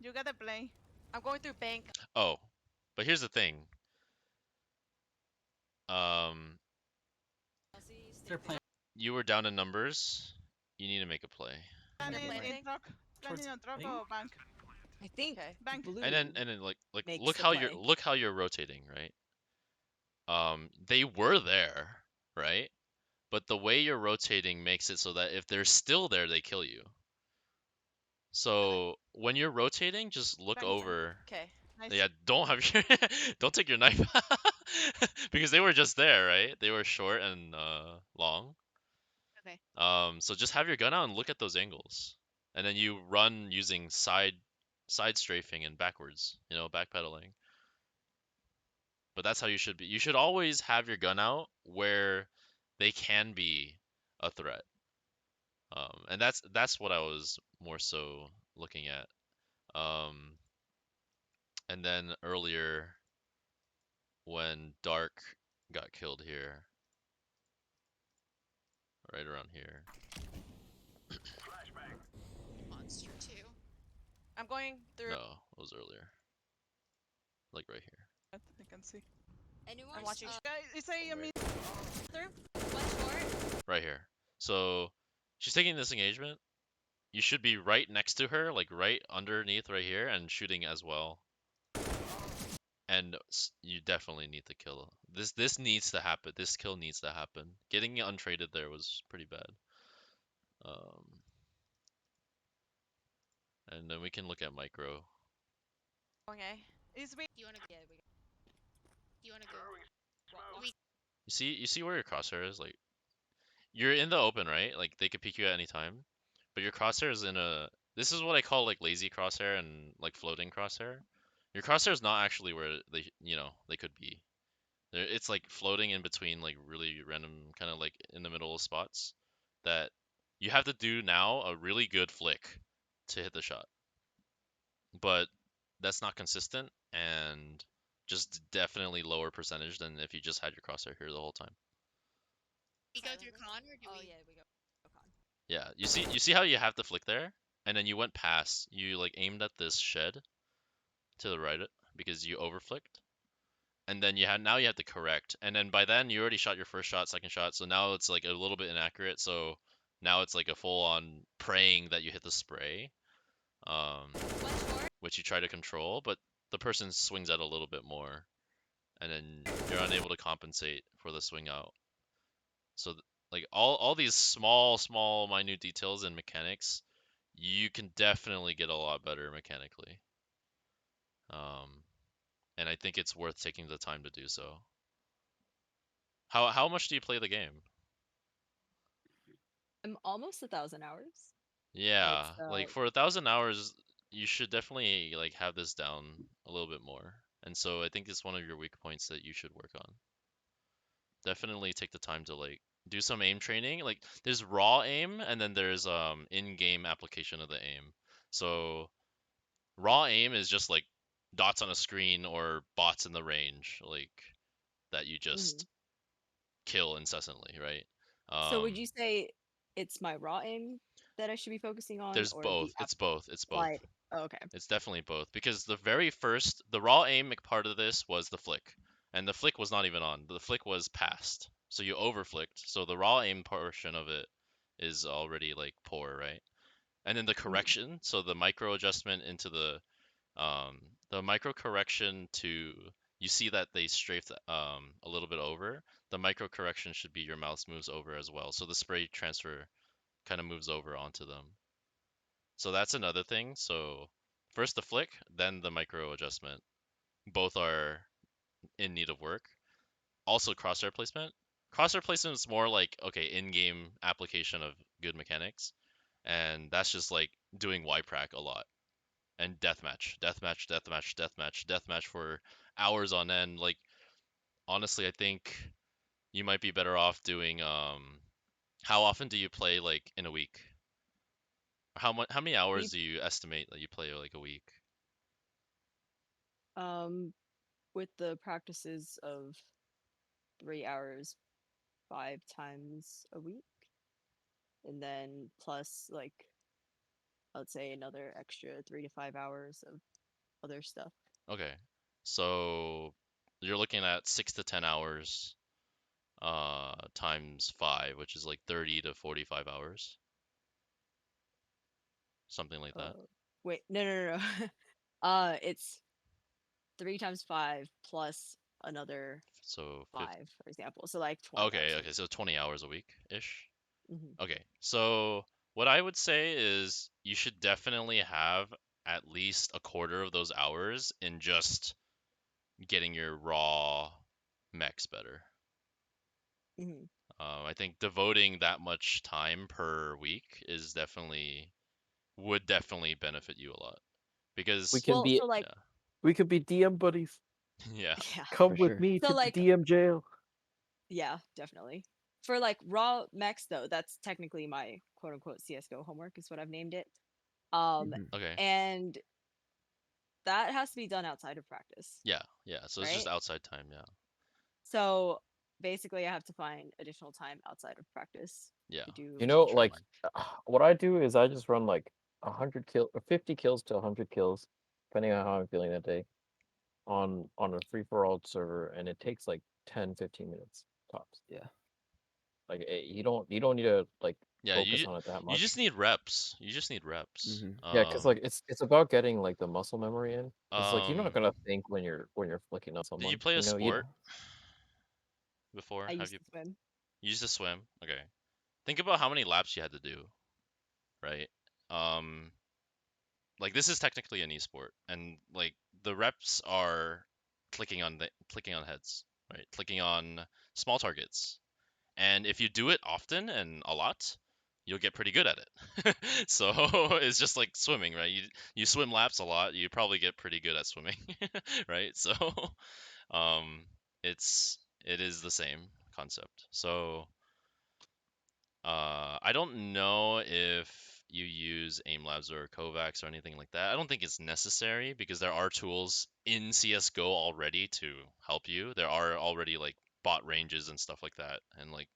S7: You gotta play.
S6: I'm going through bank.
S4: Oh, but here's the thing. Um,
S2: Kelsey, stay
S9: They're
S2: back.
S9: playing
S4: you were down in numbers. You need to make a play.
S7: Planning
S6: planting?
S7: in truck.
S9: Towards
S7: Planning on truck
S9: bank?
S7: or bank.
S2: I think
S6: Okay.
S7: Bank.
S2: blue.
S4: And then like
S2: makes
S4: look
S2: the
S4: how you're
S2: play.
S4: rotating, right? They were there, right? But the way you're rotating makes it so that if they're still there, they kill you. So when you're rotating, just look
S7: Bank.
S4: over.
S6: Okay.
S7: Nice.
S4: Yeah, don't have your don't take your knife because they were just there, right? They were short and long.
S8: Okay.
S4: So just have your gun out and look at those angles, and then you run using side strafing and backwards, you know, backpedaling. But that's how you should be. You should always have your gun out where they can be a threat. And that's what I was more so looking at. And then earlier when Dark got killed here, right around here.
S8: Monster 2.
S6: I'm going through.
S4: No, it was earlier. Like right here.
S7: I can see.
S2: Anyone?
S6: I'm watching.
S7: Guys, it's a mean.
S2: Bathroom. One short.
S4: Right here. So she's taking this engagement. You should be right next to her, like right underneath right here, and shooting as well. And you definitely need to kill. This needs to happen. This kill needs to happen. Getting it untraded there was pretty bad. And then we can look at micro.
S6: Going A.
S7: It's me.
S8: Do you wanna go?
S2: Yeah, we go.
S8: Do you wanna go? We
S4: You see where your crosshair is? Like, you're in the open, right? Like they could peek you at any time, but your crosshair is in a. This is what I call like lazy crosshair and like floating crosshair. Your crosshair is not actually where they could be. It's like floating in between like really random kind of like in the middle of spots that you have to do now a really good flick to hit the shot. But that's not consistent and just definitely lower percentage than if you just had your crosshair here the whole time.
S8: go through con or do
S2: Oh
S8: we?
S2: yeah, we go. Con.
S4: Yeah, you see how you have to flick there, and then you went past. You like aimed at this shed to the right because you overflicked, and then you have to correct, and then by then you already shot your first shot, second shot, so now it's like a little bit inaccurate. So now it's like a full on praying that you hit the spray, which you try to control, but the person swings out a little bit more, and then you're unable to compensate for the swing out. So like all these small minute details in mechanics, you can definitely get a lot better mechanically. And I think it's worth taking the time to do so. How much do you play the game?
S2: I'm almost 1,000 hours.
S4: Yeah,
S2: It's
S4: like for 1,000 hours, you should definitely like have this down a little bit more. And so I think it's one of your weak points that you should work on. Definitely take the time to like do some aim training. Like there's raw aim and then there's in-game application of the aim. So raw aim is just like dots on a screen or bots in the range like that you just kill incessantly, right?
S2: So would you say it's my raw aim that I should be focusing on,
S4: There's
S2: or the
S4: both. It's both. It's both.
S2: applied? Oh, okay.
S4: It's definitely both because the raw aim part of this was the flick, and the flick was not even on. The flick was passed, so you overflicked. So the raw aim portion of it is already like poor, right? And then the correction, so the micro adjustment into the micro correction to you see that they strafed a little bit over. The micro correction should be your mouse moves over as well, so the spray transfer kind of moves over onto them. So that's another thing. So first the flick, then the micro adjustment. Both are in need of work. Also crosshair placement. Crosshair placement is more like okay, in-game application of good mechanics, and that's just like doing YPRAC a lot and deathmatch, deathmatch, deathmatch, deathmatch, deathmatch for hours on end. Like honestly, I think you might be better off doing how often do you play like in a week? How many hours do you estimate that you play like a week?
S2: With the practices of 3 hours 5 times a week, and then plus like let's say another extra 3 to 5 hours of other stuff.
S4: Okay. So you're looking at 6 to 10 hours times 5, which is like 30 to 45 hours. Something like that.
S2: Wait, no. It's 3 times 5 plus another
S4: So
S2: 5, for example. So like 20 hours.
S4: okay, so 20 hours a week ish.
S2: Mm-hmm.
S4: Okay. So what I would say is you should definitely have at least a quarter of those hours in just getting your raw mechs better.
S2: Mm-hmm.
S4: I think devoting that much time per week would definitely benefit you a lot because
S1: We can be
S2: so like
S1: we could be DM buddies.
S4: yeah.
S2: yeah.
S1: Come
S10: For
S1: with
S10: sure.
S1: me
S2: So
S1: to
S2: like
S1: the DM jail.
S2: yeah, definitely. For like raw mechs though, that's technically my quote unquote CS:GO homework is what I've named it.
S10: Mhm.
S4: Okay.
S2: And that has to be done outside of practice,
S4: Yeah. So it's just
S2: right?
S4: outside time. Yeah.
S2: So basically, I have to find additional time outside of practice
S4: Yeah.
S2: to do
S1: You know, like
S2: training.
S1: what I do is I just run like 50 kills to 100 kills, depending on how I'm feeling that day, on a free for all server, and it takes like 10-15 minutes tops.
S10: Yeah.
S1: Like you don't need to like
S4: Yeah.
S1: focus on it that
S4: You
S1: much.
S4: just need reps. You just need reps.
S10: Mhm.
S1: Yeah, because like it's about getting like the muscle memory in. It's like you're not gonna think when you're flicking on
S4: Did you
S1: someone.
S4: play a
S1: You know, you
S4: sport before?
S2: I
S4: Have
S2: used
S4: you
S2: to swim.
S4: you used to swim? Okay. Think about how many laps you had to do, right? Um, like this is technically an esport, and like the reps are clicking on heads, right? Clicking on small targets, and if you do it often and a lot, you'll get pretty good at it. So it's just like swimming, right? You swim laps a lot, you probably get pretty good at swimming, right? So um, it is the same concept. So I don't know if you use AimLabs or Kovacs or anything like that. I don't think it's necessary because there are tools in CS:GO already to help you. There are already like bot ranges and stuff like that, and like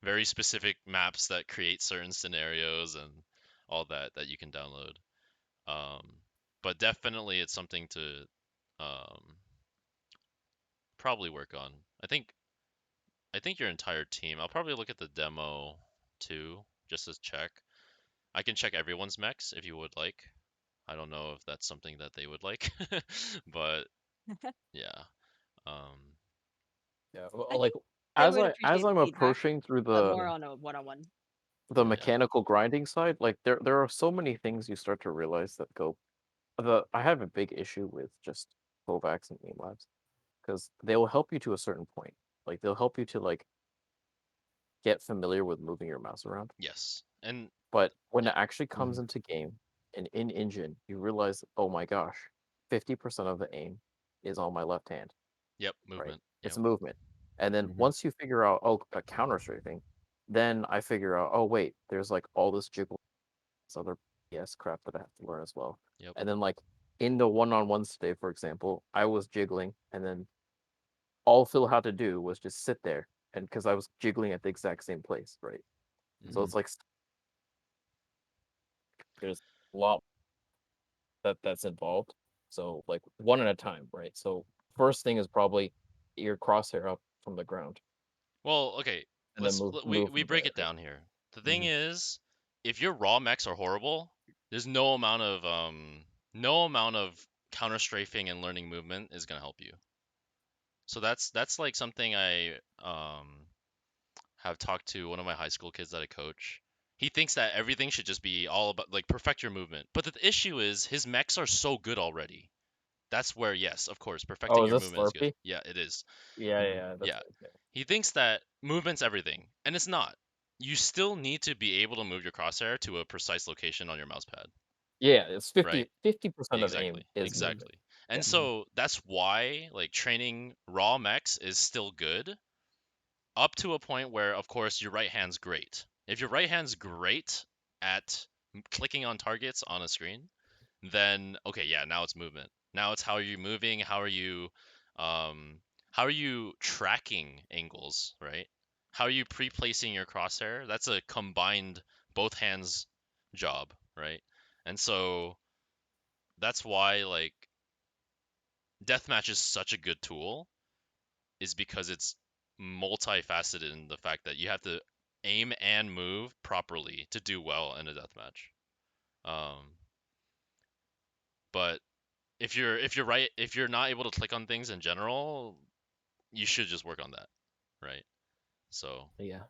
S4: very specific maps that create certain scenarios and all that you can download. Um, but definitely it's something to um, probably work on. I think your entire team. I'll probably look at the demo too, just to check. I can check everyone's mechs if you would like. I don't know if that's something that they would like, but yeah. Um,
S1: Yeah,
S2: I
S1: like
S2: think they would appreciate
S1: I'm
S2: the feedback,
S1: approaching through
S2: but more on a one-on-one.
S1: the
S4: Yeah.
S1: mechanical grinding side, like there are so many things you start to realize that go. I have a big issue with just Kovacs and Game Labs because they will help you to a certain point. Like they'll help you to like get familiar with moving your mouse around.
S4: yes, and
S1: But when
S4: yeah.
S1: it actually comes
S10: Mhm.
S1: into game and in engine, you realize, oh my gosh, 50% of the aim is on my left hand,
S4: Yep,
S1: right?
S4: movement.
S1: It's
S4: Yep.
S1: movement. And then
S10: Mhm.
S1: once you figure out, oh, a counter strafing, then I figure out, oh wait, there's like all this jiggle, this other PS crap that I have to learn as well.
S4: Yep.
S1: And then like in the one-on-ones today, for example, I was jiggling, and then all Phil had to do was just sit there, and because I was jiggling at the exact same place, right? So it's like there's a lot that's involved. So like one at a time, right? So first thing is probably your crosshair up from the ground,
S4: Well, okay.
S1: and then
S4: We
S1: move from
S4: break
S1: there.
S4: it down here. The thing is, if your raw mechs are horrible, there's no amount of counter strafing and learning movement is gonna help you. So that's like something I have talked to one of my high school kids that I coach. He thinks that everything should just be all about like perfect your movement. But the issue is his mechs are so good already. That's where, yes, of course, perfecting
S1: Oh, is
S4: your
S1: this
S4: movement is good.
S1: Slurpee?
S4: Yeah, it is.
S1: Yeah, yeah, that's
S4: Yeah.
S1: okay.
S4: He thinks that movement's everything, and it's not. You still need to be able to move your crosshair to a precise location on your mouse pad.
S1: Yeah, it's
S4: Right.
S1: 50% of aim
S4: Exactly.
S1: is movement.
S4: Exactly. And
S1: Yeah.
S4: so that's why like training raw mechs is still good up to a point where of course your right hand's great. If your right hand's great at clicking on targets on a screen, then okay, yeah, now it's movement. Now it's how are you moving, um how are you tracking angles, right? How are you pre-placing your crosshair? That's a combined both hands job, right? And so that's why like deathmatch is such a good tool, is because it's multifaceted in the fact that you have to aim and move properly to do well in a deathmatch. But if you're not able to click on things in general, you should just work on that, right? So
S10: Yeah.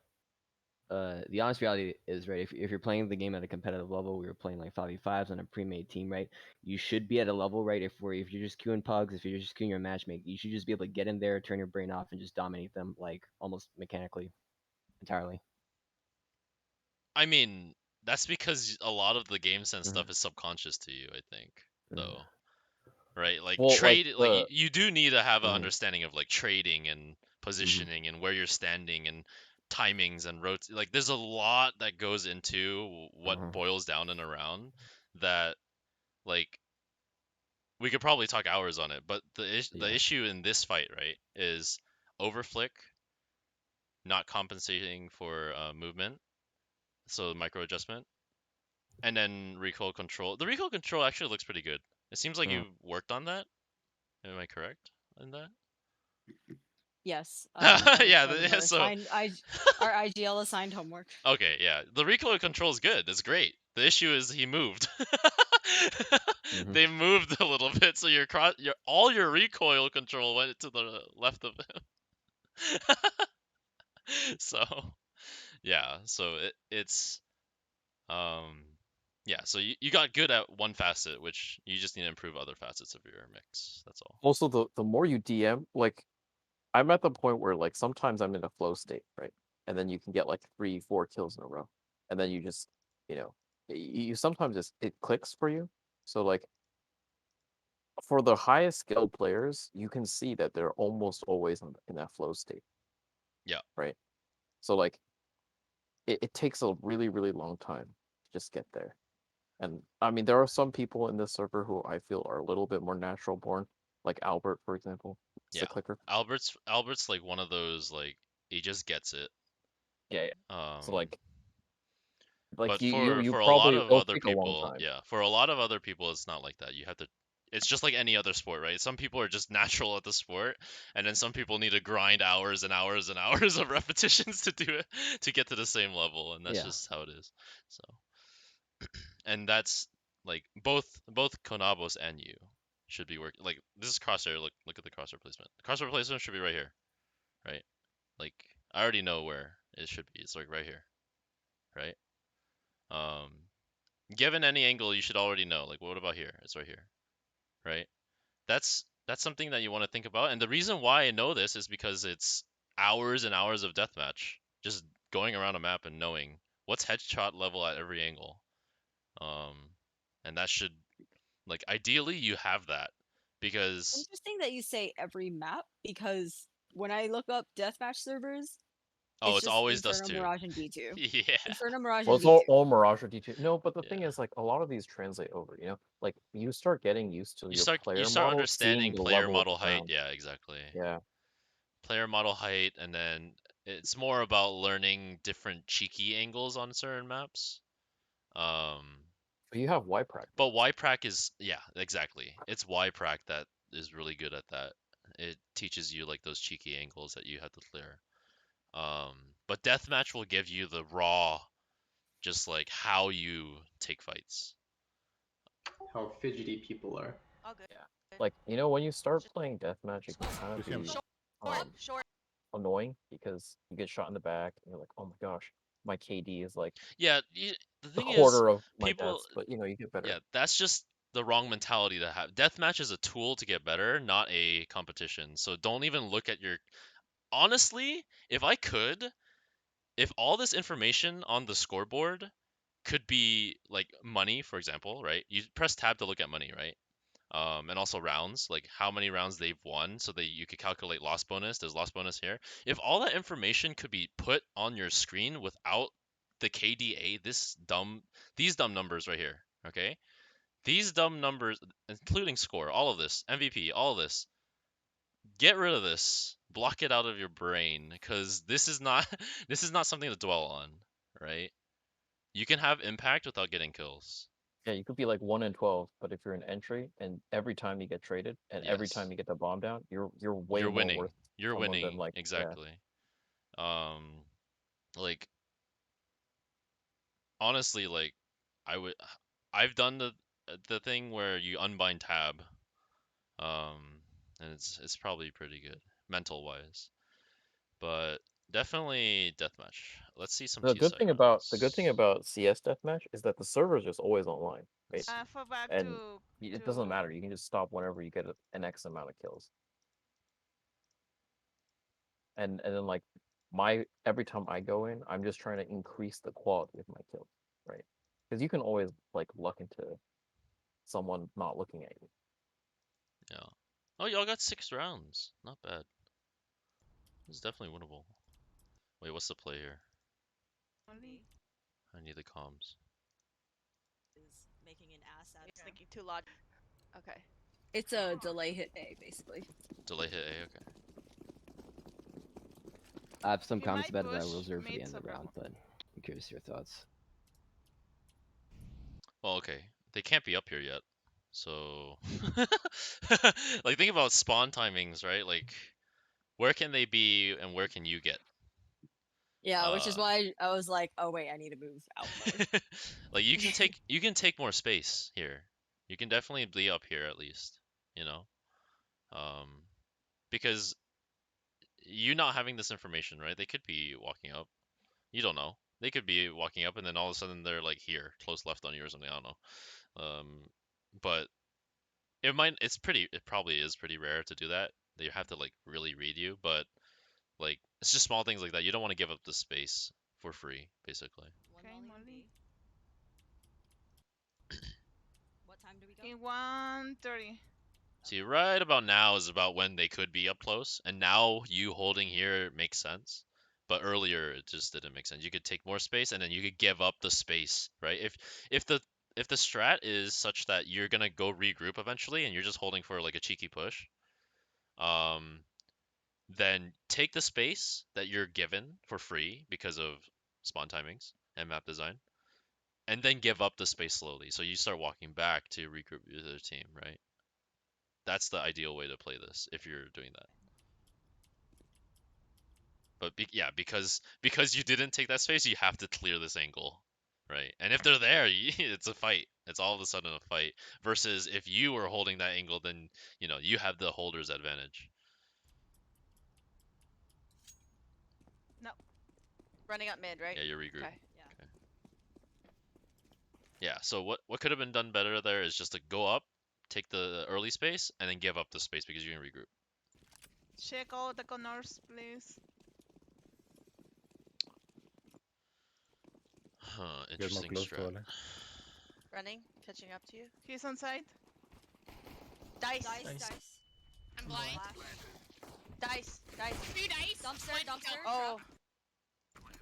S10: The honest reality is, right, if you're playing the game at a competitive level, we were playing like 5v5s on a pre-made team, right? You should be at a level, right, if you're just queuing pugs, if you're just queuing your matchmake, you should just be able to get in there, turn your brain off, and just dominate them like almost mechanically, entirely.
S4: I mean, that's because a lot of the game sense
S10: Mhm.
S4: stuff is subconscious to you, I think,
S10: Mhm.
S4: though. Right? Like
S1: Well, like
S4: trade, like you do need to have an
S10: Mhm.
S4: understanding of like trading and positioning and where you're standing and timings and rotes. Like there's a lot that goes into what boils down and around that like we could probably talk hours on it, but the issue in this fight, right, is overflick not compensating for movement, so micro adjustment, and then recoil control. The recoil control actually looks pretty good. It seems like you worked on that. Am I correct in that?
S2: Yes. That was
S4: Yeah,
S2: part of
S4: yeah,
S2: our
S4: so
S2: our IGL assigned homework.
S4: okay, yeah, the recoil control is good. It's great. The issue is he moved. They moved a little bit, so all your recoil control went to the left of him. So yeah, so it's yeah, so you got good at one facet, which you just need to improve other facets of your mix. That's all.
S1: also the more you DM, like I'm at the point where like sometimes I'm in a flow state, right? And then you can get like 3, 4 kills in a row, and then you just, you know, you sometimes it clicks for you. So like for the highest skilled players, you can see that they're almost always in that flow state,
S4: Yeah.
S1: right? So like it takes a really, really long time to just get there. And I mean, there are some people in this server who I feel are a little bit more natural born, like Albert, for example. It's
S4: Yeah.
S1: the clicker.
S4: Albert's like one of those like he just gets it.
S1: Yeah, yeah. So like
S4: But
S1: you
S4: for a lot
S1: probably
S4: of
S1: it'll
S4: other
S1: take a long
S4: people,
S1: time.
S4: yeah, for a lot of other people it's not like that. You have to it's just like any other sport, right? Some people are just natural at the sport, and then some people need to grind hours and hours and hours of repetitions to do it to get to the same level, and that's
S10: Yeah.
S4: just how it is. So, and that's like both Konabos and you should be working. Like this is crosshair. Look at the crosshair placement. The crosshair placement should be right here, right? Like I already know where it should be. It's like right here, right? Um, given any angle, you should already know. Like what about here? It's right here, right? That's something that you want to think about. And the reason why I know this is because it's hours and hours of deathmatch, just going around a map and knowing what's headshot level at every angle. And that should, like, ideally you have that because
S2: Interesting that you say every map because when I look up deathmatch servers,
S4: oh,
S2: it's
S4: it's
S2: just
S4: always
S2: Inferno,
S4: Dust 2.
S2: Mirage, and D2.
S4: Yeah.
S2: Inferno, Mirage,
S1: Well,
S2: and
S1: it's
S2: D2.
S1: all Mirage or D2. No, but the thing
S4: Yeah.
S1: is, like, a lot of these translate over. You know, like you start getting used to
S4: You
S1: your
S4: start
S1: player model,
S4: understanding
S1: seeing the
S4: player
S1: level of
S4: model
S1: the
S4: height.
S1: ground.
S4: Yeah, exactly.
S1: Yeah.
S4: Player model height, and then it's more about learning different cheeky angles on certain maps.
S1: But you have YPRAC.
S4: But YPRAC is, yeah, exactly. It's YPRAC that is really good at that. It teaches you like those cheeky angles that you have to clear. But deathmatch will give you the raw, just like how you take fights.
S11: How fidgety people are.
S6: All good.
S1: Like, you know, when you start playing deathmatch, it can kind of be
S6: Short.
S1: annoying because you get shot in the back and you're like, oh my gosh, my KD is like
S4: Yeah, the
S1: a
S4: thing is,
S1: quarter of my
S4: people,
S1: deaths, but you know, you get better.
S4: yeah, that's just the wrong mentality to have. Deathmatch is a tool to get better, not a competition. So don't even look at your. Honestly, if I could, if all this information on the scoreboard could be like money, for example, right? You press tab to look at money, right? And also rounds, like how many rounds they've won, so that you could calculate loss bonus. There's loss bonus here. If all that information could be put on your screen without the KDA, these dumb numbers right here, okay? These dumb numbers, including score, all of this, MVP, all of this, get rid of this. Block it out of your brain, because this is not this is not something to dwell on, right? You can have impact without getting kills.
S1: Yeah, you could be like 1 in 12, but if you're an entry and every time you get traded and every
S4: Yes.
S1: time you get the bomb down, you're way
S4: You're
S1: more
S4: winning.
S1: worth
S4: You're
S1: someone than
S4: winning.
S1: like
S4: Exactly. Like honestly, like I've done the thing where you unbind tab. And it's probably pretty good mental wise. But definitely deathmatch. Let's see some
S1: the
S4: T
S1: good
S4: side
S1: thing about CS deathmatch is that the server is just always online, right?
S7: Fall back
S1: And
S7: to
S1: it doesn't matter. You can just stop whenever you get an X amount of kills. And then like every time I go in, I'm just trying to increase the quality of my kills, right? Because you can always like luck into someone not looking at you.
S4: Yeah. Oh, y'all got 6 rounds. Not bad. It's definitely winnable. Wait, what's the play here? I need the comms.
S9: Is making an ass out
S6: It's thinking too logic. Okay.
S2: It's a delay hit A, basically.
S4: Delay hit A, okay.
S10: I have some
S7: He
S10: comments
S7: might
S10: about it that I will
S7: push
S10: reserve for the
S7: mid
S10: end of the
S7: Soprano.
S10: round, but I'm curious your thoughts.
S4: Well, okay. They can't be up here yet. So like think about spawn timings, right? Like where can they be and where can you get?
S2: Yeah, which is why I was like, oh wait, I need to move out more.
S4: Like you can take more space here. You can definitely be up here at least, you know? Because you not having this information, right? They could be walking up. You don't know. They could be walking up and then all of a sudden they're like here, close left on you or something. I don't know. But it probably is pretty rare to do that. They have to like really read you, but like it's just small things like that. You don't want to give up the space for free, basically.
S7: Okay, Molly.
S9: What time do we go?
S7: In 1:30.
S4: See, right about now is about when they could be up close, and now you holding here makes sense. But earlier it just didn't make sense. You could take more space and then you could give up the space, right? If the if the strat is such that you're gonna go regroup eventually and you're just holding for like a cheeky push, then take the space that you're given for free because of spawn timings and map design, and then give up the space slowly. So you start walking back to regroup with the team, right? That's the ideal way to play this if you're doing that. But yeah, because you didn't take that space, you have to clear this angle, right? And if they're there, it's a fight. It's all of a sudden a fight. Versus if you were holding that angle, then you have the holder's advantage.
S6: No. Running up mid, right?
S4: Yeah, you regroup.
S6: Okay.
S2: Yeah.
S4: Yeah. So what could have been done better there is just to go up, take the early space, and then give up the space because you can regroup.
S7: Check out the corners, please.
S4: Huh,
S3: Get more
S4: interesting
S3: close to
S4: strat.
S3: Ole.
S6: Running, catching up to you.
S7: He's on side.
S6: Dice.
S2: Dice.
S8: I'm blind.
S6: Dice.
S8: Few dice.
S2: Dumpster,
S8: One
S2: dumpster.
S8: jump.
S6: Oh.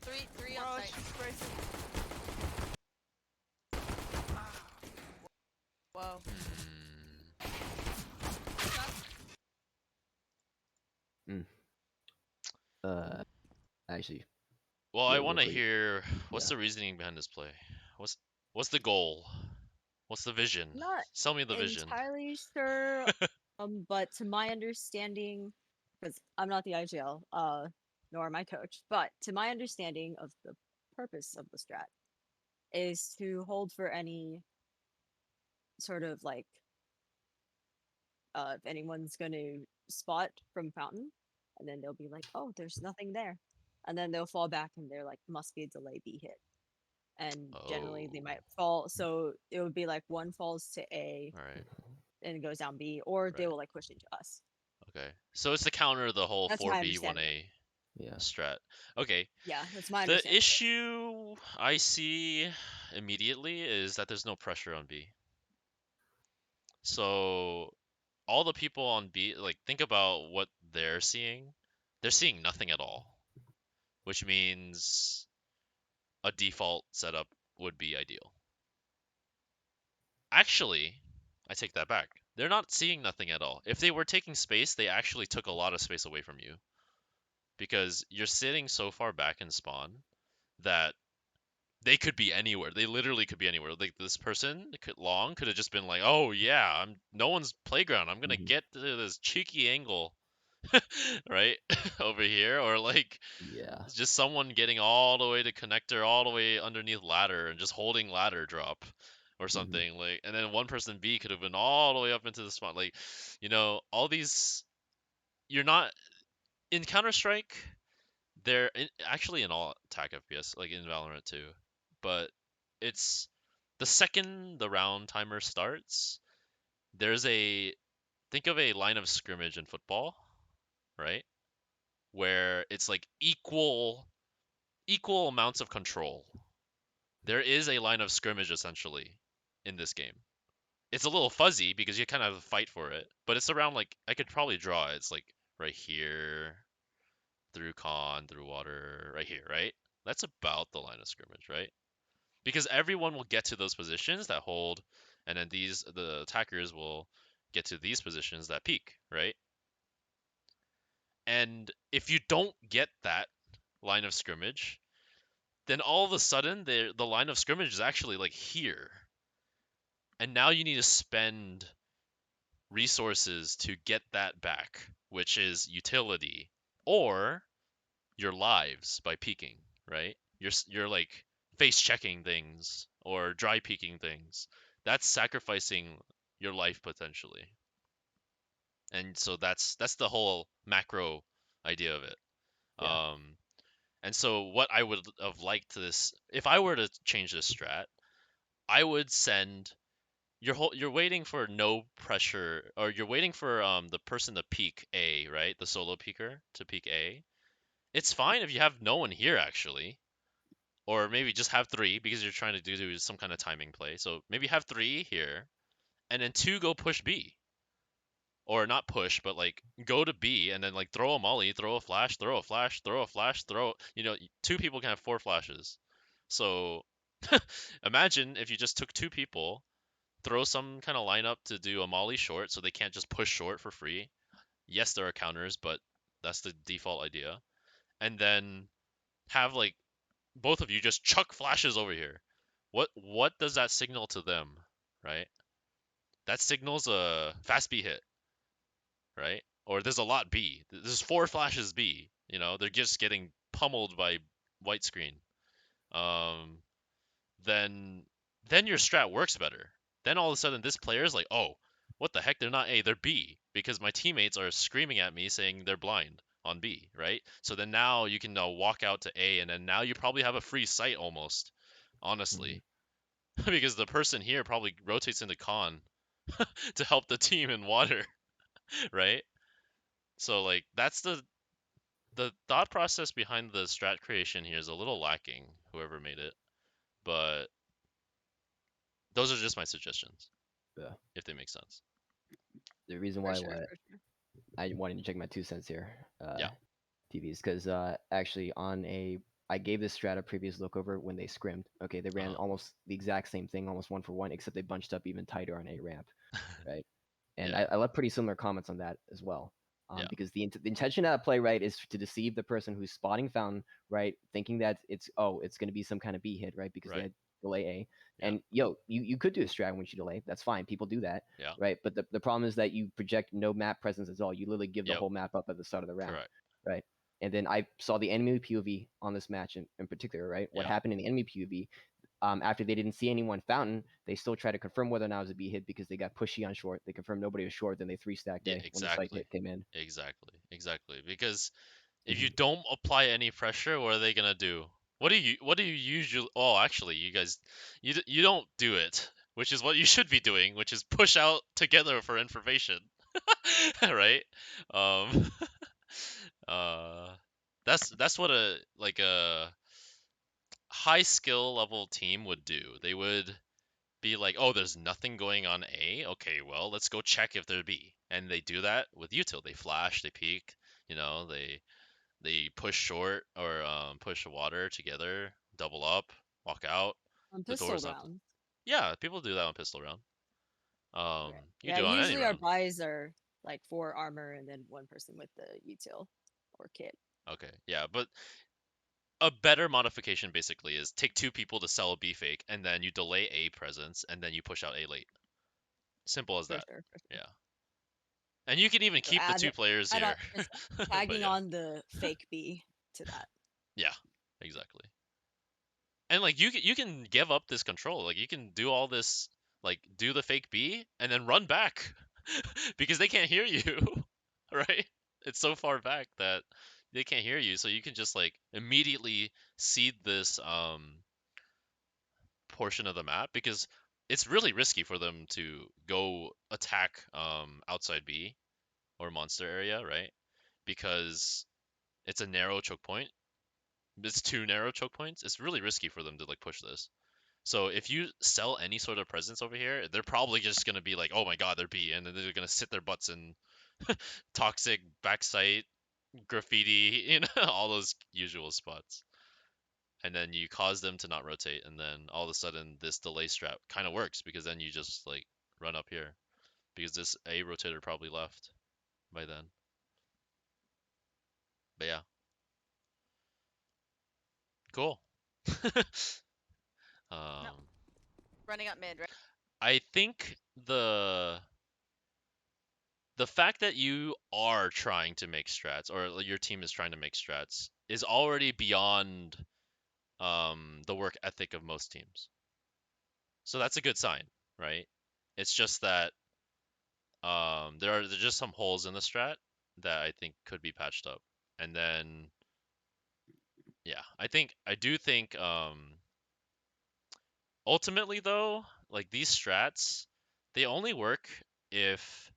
S6: Three on
S7: Oh,
S6: site.
S7: she's crazy.
S6: Whoa.
S10: Actually,
S4: Well,
S10: Yeah,
S4: I
S10: go
S4: want to
S10: for it.
S4: hear what's
S10: Yeah.
S4: the reasoning behind this play. What's the goal? What's the vision?
S2: Not
S4: Sell me the vision.
S2: entirely sure, but to my understanding, because I'm not the IGL, nor my coach, but to my understanding of the purpose of the strat is to hold for any sort of like if anyone's going to spot from fountain, and then they'll be like, oh, there's nothing there, and then they'll fall back and they're like, must be a delay B hit, and generally they might fall, so it would be like one falls to A
S4: All right.
S2: and it goes down B, or they
S4: Right.
S2: will like push into us.
S4: Okay. So it's to counter the whole
S2: That's my
S4: 4B
S2: understanding.
S4: 1A
S10: Yeah.
S4: strat. Okay.
S2: Yeah, that's my
S4: The
S2: understanding.
S4: issue I see immediately is that there's no pressure on B. So all the people on B, like, think about what they're seeing. They're seeing nothing at all, which means a default setup would be ideal. Actually, I take that back. They're not seeing nothing at all. If they were taking space, they actually took a lot of space away from you. Because you're sitting so far back in spawn that they could be anywhere. They literally could be anywhere. Like, this person could have just been like, "Oh yeah, I'm no one's playground. I'm gonna get to this cheeky angle, right over here," or like
S10: Yeah.
S4: it's just someone getting all the way to connector, all the way underneath ladder, and just holding ladder drop or something. Like, and then one person B could have been all the way up into the spot. Like, all these. You're not in Counter Strike. They're actually in all attack FPS, like in Valorant too. But it's the second the round timer starts, there's think of a line of scrimmage in football, right? Where it's like equal amounts of control. There is a line of scrimmage essentially in this game. It's a little fuzzy because you kind of have to fight for it, but it's around, like, I could probably draw it. It's like right here, through con, through water, right here, right? That's about the line of scrimmage, right? Because everyone will get to those positions that hold, and then the attackers will get to these positions that peak, right? And if you don't get that line of scrimmage, then all of a sudden the line of scrimmage is actually like here. And now you need to spend resources to get that back, which is utility or your lives by peeking, right? You're like face checking things or dry peeking things. That's sacrificing your life potentially. And so that's the whole macro idea of it.
S10: Yeah.
S4: And so what I would have liked this, if I were to change this strat, I would send you're waiting for no pressure, or you're waiting for the person to peek A, right? The solo peeker to peek A. It's fine if you have no one here actually. Or maybe just have 3 because you're trying to do some kind of timing play. So maybe have 3 here and then 2 go push B. Or not push, but like go to B and then like throw a molly, throw a flash, throw a flash, throw a flash, 2 people can have 4 flashes. So imagine if you just took 2 people, throw some kind of lineup to do a molly short so they can't just push short for free. Yes, there are counters, but that's the default idea. And then have like both of you just chuck flashes over here. What does that signal to them, right? That signals a fast B hit. right? Or there's a lot B. There's 4 flashes B. You know, they're just getting pummeled by white screen. Then your strat works better. Then all of a sudden this player is like, oh, what the heck? They're not A, they're B, because my teammates are screaming at me saying they're blind on B, right? So then now you can walk out to A, and then now you probably have a free sight almost, honestly, because the person here probably rotates into con to help the team in water, right? So like that's the thought process behind the strat creation here is a little lacking, whoever made it, but those are just my suggestions.
S10: Yeah.
S4: If they make sense.
S10: The reason
S2: For
S10: why
S2: sure, for sure.
S10: I wanted to check my 2 cents here,
S4: Yeah.
S10: TVs, because actually I gave this strat a previous look over when they scrimmed. Okay, they ran almost the exact same thing, almost 1-for-1, except they bunched up even tighter on A ramp, right? And
S4: Yeah.
S10: I left pretty similar comments on that as well.
S4: Yeah.
S10: Because the intention of that play, right, is to deceive the person who's spotting fountain, right, thinking that it's going to be some kind of B hit, right, because they
S4: Right.
S10: had delay A.
S4: Yeah.
S10: And you could do a strat when you delay. That's fine. People do that,
S4: Yeah.
S10: right? But the problem is that you project no map presence at all. You literally give the
S4: Yep.
S10: whole map up at the start of the round,
S4: Correct.
S10: right? And then I saw the enemy POV on this match in particular, right? What
S4: Yeah.
S10: happened in the enemy POV? After they didn't see anyone fountain, they still tried to confirm whether or not it was a B hit because they got pushy on short. They confirmed nobody was short, then they 3-stacked
S4: Yeah,
S10: A when the spike
S4: exactly.
S10: hit came in.
S4: Exactly. Because if you don't apply any pressure, what are they gonna do? What do you usually? Oh, actually, you guys, you don't do it, which is what you should be doing, which is push out together for information, right? Um, that's what a high skill level team would do. They would be like, oh, there's nothing going on A. Okay, well, let's go check if there B. And they do that with util. They flash, they peek, they push short or push water together, double up, walk out.
S2: On
S4: The
S2: pistol
S4: door's not.
S2: round.
S4: Yeah, people do that on pistol round. You
S2: Yeah,
S4: do it on any
S2: usually our
S4: round.
S2: buys are like 4 armor and then 1 person with the util or kit.
S4: Okay, yeah, but a better modification basically is take 2 people to sell a B fake, and then you delay A presence, and then you push out A late. Simple as
S2: For
S4: that.
S2: sure, for sure.
S4: Yeah. And you can even
S2: So
S4: keep the 2 players
S2: add
S4: here.
S2: on, just
S4: But
S2: tagging
S4: yeah.
S2: on the fake B to that.
S4: Yeah, exactly. And like you can give up this control. Like you can do all this, like do the fake B and then run back because they can't hear you, right? It's so far back that they can't hear you, so you can just like immediately seed this portion of the map because it's really risky for them to go attack outside B or monster area, right? Because it's a narrow choke point. It's 2 narrow choke points. It's really risky for them to like push this. So if you sell any sort of presence over here, they're probably just gonna be like, oh my god, they're B, and then they're gonna sit their butts in toxic, backside, graffiti, all those usual spots. And then you cause them to not rotate, and then all of a sudden this delay strat kind of works because then you just like run up here because this A rotator probably left by then. But yeah, cool.
S6: Running up mid, right?
S4: I think the fact that you are trying to make strats or your team is trying to make strats is already beyond the work ethic of most teams. So that's a good sign, right? It's just that there's just some holes in the strat that I think could be patched up. And then yeah, I do think ultimately though, like these strats, they only work if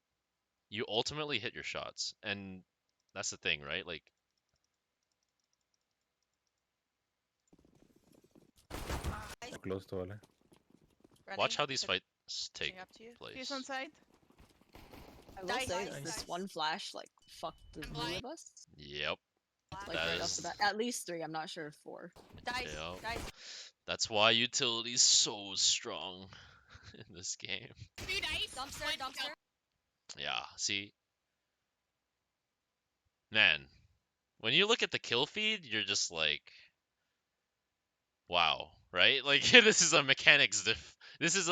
S4: you ultimately hit your shots. And that's the thing, right? Like
S12: close to Ole.
S4: watch how these fights take
S7: Up to you.
S4: place.
S7: He's on side.
S2: I will
S6: Dice,
S2: say
S6: dice,
S2: this
S6: dice.
S2: one flash like fucked the blue of us.
S4: Yep.
S2: Like
S4: That
S2: right off
S4: is-
S2: the bat. At least 3, I'm not sure if 4.
S6: Dice,
S4: Yep.
S6: dice.
S4: That's why utility's so strong in this game.
S6: Dumpster, dumpster.
S4: Yeah, see? Man, when you look at the kill feed, you're just like, wow, right? Like, this is a mechanics diff. This is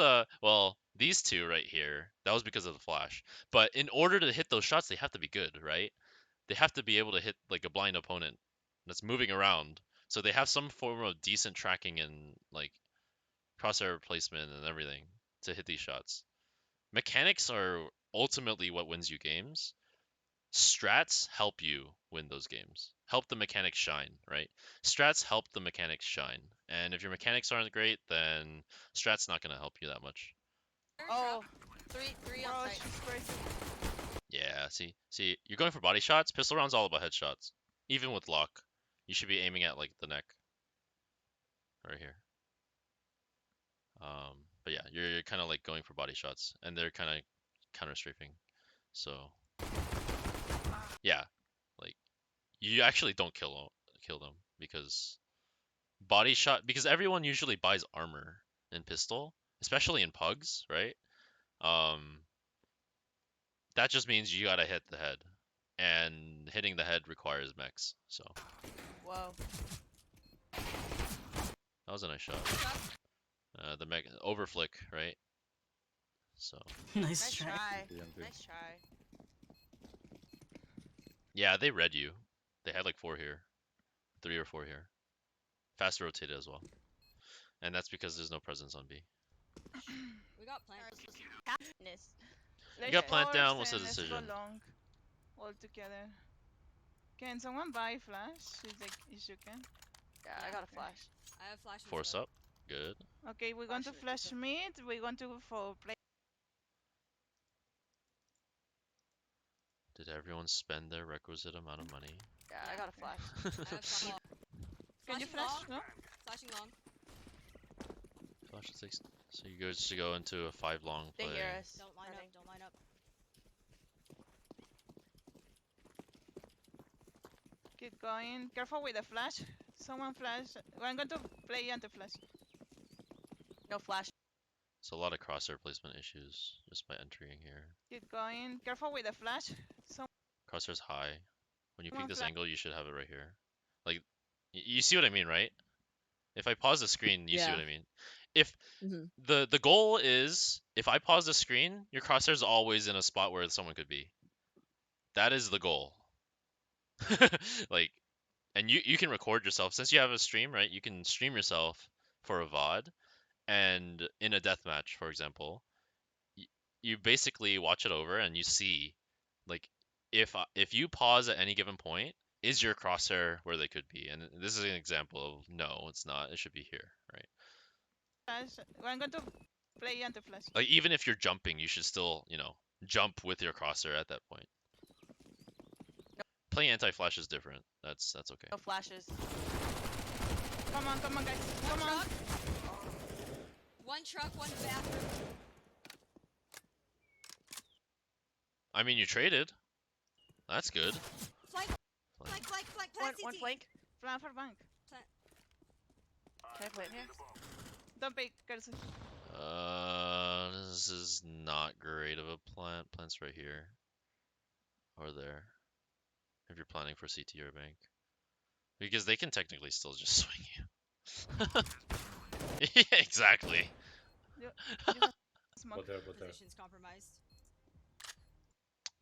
S4: these two right here, that was because of the flash. But in order to hit those shots, they have to be good, right? They have to be able to hit like a blind opponent that's moving around. So they have some form of decent tracking and like crosshair placement and everything to hit these shots. Mechanics are ultimately what wins you games. Strats help you win those games. Help the mechanics shine, right? Strats help the mechanics shine. And if your mechanics aren't great, then strats not going to help you that much.
S6: Oh, three on
S7: Bro,
S6: site.
S7: she's crazy.
S4: Yeah, see, you're going for body shots. Pistol round's all about headshots. Even with lock, you should be aiming at like the neck, right here. But yeah, you're kind of like going for body shots, and they're kind of counter strafing. So yeah, like you actually don't kill them because body shot, because everyone usually buys armor in pistol, especially in pugs, right? That just means you gotta hit the head, and hitting the head requires mechs. So
S6: Whoa.
S4: that was a nice shot. The mech over flick, right? So
S9: Nice
S6: Nice
S9: try.
S6: try.
S12: Siguiente.
S6: Nice try.
S4: yeah, they read you. They had like 4 here, 3 or 4 here. Fast rotated as well, and that's because there's no presence on B.
S2: We got plans.
S6: Happiness.
S4: You got plant down. What's the
S7: Let's go
S4: decision?
S7: long. All together. Can someone buy flash? If you can.
S6: Yeah, I got a flash.
S2: I have flashes.
S4: Force up. Good.
S7: Okay, we're going to flash mid. We're going to go for play.
S4: Did everyone spend their requisite amount of money?
S6: Yeah, I got a flash.
S2: I have flash.
S7: Can you
S2: Flashing
S7: flash?
S2: long.
S7: No?
S2: Flashing long.
S4: Flash 6. So you guys should go into a 5 long
S6: They
S4: play.
S6: hear us.
S2: Don't line up. Don't line up.
S7: Keep going. Careful with the flash. Someone flash. I'm going to play anti-flash.
S6: No flash.
S4: So a lot of crosshair placement issues just by entering here.
S7: Keep going. Careful with the flash.
S4: Crosshair's high. When you
S7: Come
S4: pick
S7: on,
S4: this
S7: flash.
S4: angle, you should have it right here. Like, you see what I mean, right? If I pause the screen, you see
S2: Yeah.
S4: what I mean. If
S2: Mhm.
S4: the goal is, if I pause the screen, your crosshair's always in a spot where someone could be. That is the goal. Like, and you can record yourself. Since you have a stream, right? You can stream yourself for a VOD, and in a deathmatch, for example, you basically watch it over and you see, like, if you pause at any given point, is your crosshair where they could be? And this is an example of no, it's not. It should be here, right?
S7: Flash. I'm going to play anti-flash.
S4: Like, even if you're jumping, you should still, jump with your crosshair at that point. Playing anti-flash is different. That's okay.
S6: No flashes.
S7: Come on, guys. Come on.
S2: One truck, one bathroom.
S4: I mean, you traded. That's good.
S2: Flank.
S4: Flank.
S2: Plant
S6: One
S2: CT.
S6: flank.
S7: Plan for bank.
S6: Can I play it here?
S7: Don't pick, Kelsey.
S4: This is not great of a plant. Plant's right here. Or there. If you're planning for CT or bank. Because they can technically still just swing you. Yeah, exactly.
S7: Smoke.
S12: But there.
S2: Position's compromised.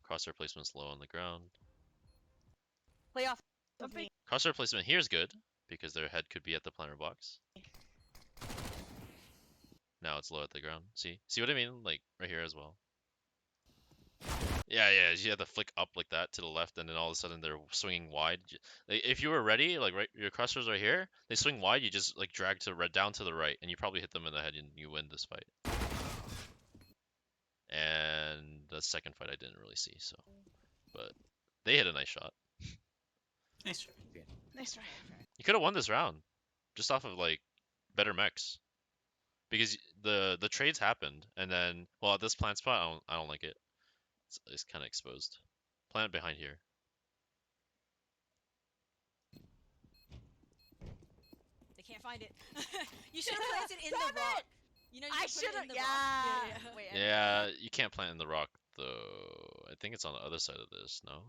S4: Crosshair placement's low on the ground.
S6: Play off.
S7: Don't pick.
S4: Crosshair placement here is good, because their head could be at the planter box. Now it's low at the ground. See what I mean? Like, right here as well. Yeah, you have to flick up like that to the left, and then all of a sudden they're swinging wide. Like, if you were ready, like your crosshair's right here, they swing wide, you just like drag down to the right, and you probably hit them in the head and you win this fight. And the second fight I didn't really see, so. But they hit a nice shot.
S9: Nice try.
S7: Nice try.
S4: You could have won this round, just off of like better mechs, because the trades happened, and then at this plant spot I don't like it. It's kind of exposed. Plant behind here.
S2: They can't find it. You should have planted in the rock. You know, you
S6: I
S2: should
S6: should
S2: have.
S6: have. Yeah.
S2: Yeah.
S6: Wait.
S4: Yeah, you can't plant in the rock though. I think it's on the other side of this. No,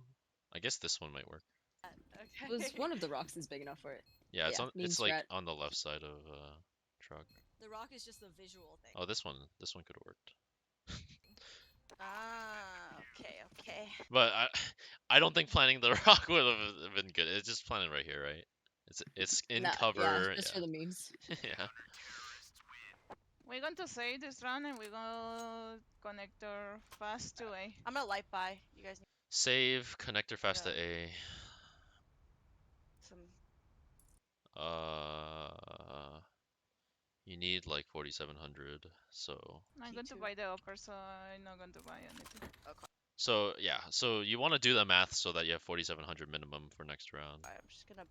S4: I guess this one might work.
S6: Okay.
S2: Was one of the rocks is big enough for it.
S4: Yeah, it's
S2: Yeah,
S4: on.
S2: mean
S4: It's like
S2: strat.
S4: on the left side of truck.
S2: The rock is just the visual thing.
S4: Oh, this one could have worked.
S6: Ah, okay.
S4: But I don't think planting the rock would have been good. It's just planted right here, right? It's in
S2: Nah, yeah,
S4: cover.
S2: just for the memes.
S4: Yeah.
S7: We're going to save this round and we're going to connector fast to A.
S6: I'm gonna light by. You guys need
S4: Save connector fast
S6: Yeah.
S4: to A.
S6: some.
S4: You need like 4,700. So
S7: I'm going to
S6: P2.
S7: buy the upper, so I'm not going to buy anything.
S6: Okay.
S4: so yeah. So you want to do the math so that you have 4,700 minimum for next round.
S6: I'm just gonna.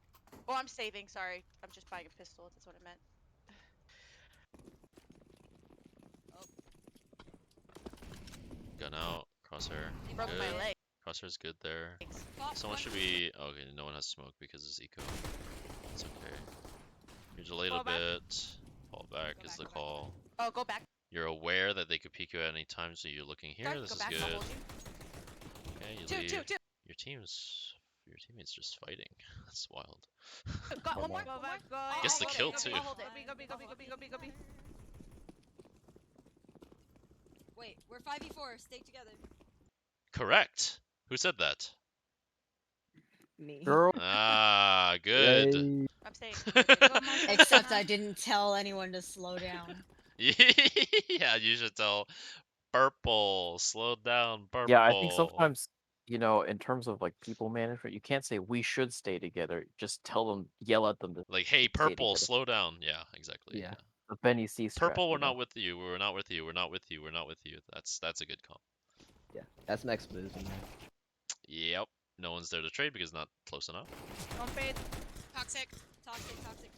S6: Oh, I'm saving. Sorry, I'm just buying a pistol. That's what I meant.
S4: Gun out. Crosshair.
S6: He broke
S4: Good.
S6: my leg.
S4: Crosshair's good there.
S6: Thanks.
S4: Someone should be. Oh, okay, no one has smoke because it's eco. It's okay. You're delayed
S7: Fall
S4: a
S7: back.
S4: bit. Fall back
S2: Go
S4: is
S2: back,
S4: the
S2: go back.
S4: call.
S6: Oh, go back.
S4: You're aware that they could peek you at any time, so you're looking here.
S6: Guys,
S4: This
S6: go
S4: is
S6: back. I'll
S4: good.
S6: hold you.
S4: Okay, you
S6: Two.
S4: leave. Your teammate's just fighting. That's wild.
S6: Got one more.
S7: Go
S6: One
S7: back,
S6: more.
S7: go.
S4: Gets the
S6: I'll
S4: kill
S6: hold
S4: too.
S6: it. I'll hold it.
S7: Go.
S2: Wait, we're 5v4. Stay together.
S4: Correct. Who said that?
S2: Me.
S1: Girl.
S4: Ah, good.
S6: I'm staying.
S2: Except I didn't tell anyone to slow down.
S4: Yeah, you should tell Purple. Slow down, Purple.
S1: Yeah, I think sometimes, in terms of like people management, you can't say we should stay together. Just tell them, yell at them to
S4: Like, hey,
S1: stay
S4: Purple,
S1: together.
S4: slow down. Yeah, exactly.
S10: Yeah.
S1: The Benny C strat.
S4: Purple, we're not with you. We're not with you. We're not with you. We're not with you. That's a good comp.
S10: Yeah. That's an expletives in there.
S4: Yep. No one's there to trade because not close enough.
S7: Don't fade.
S8: Toxic.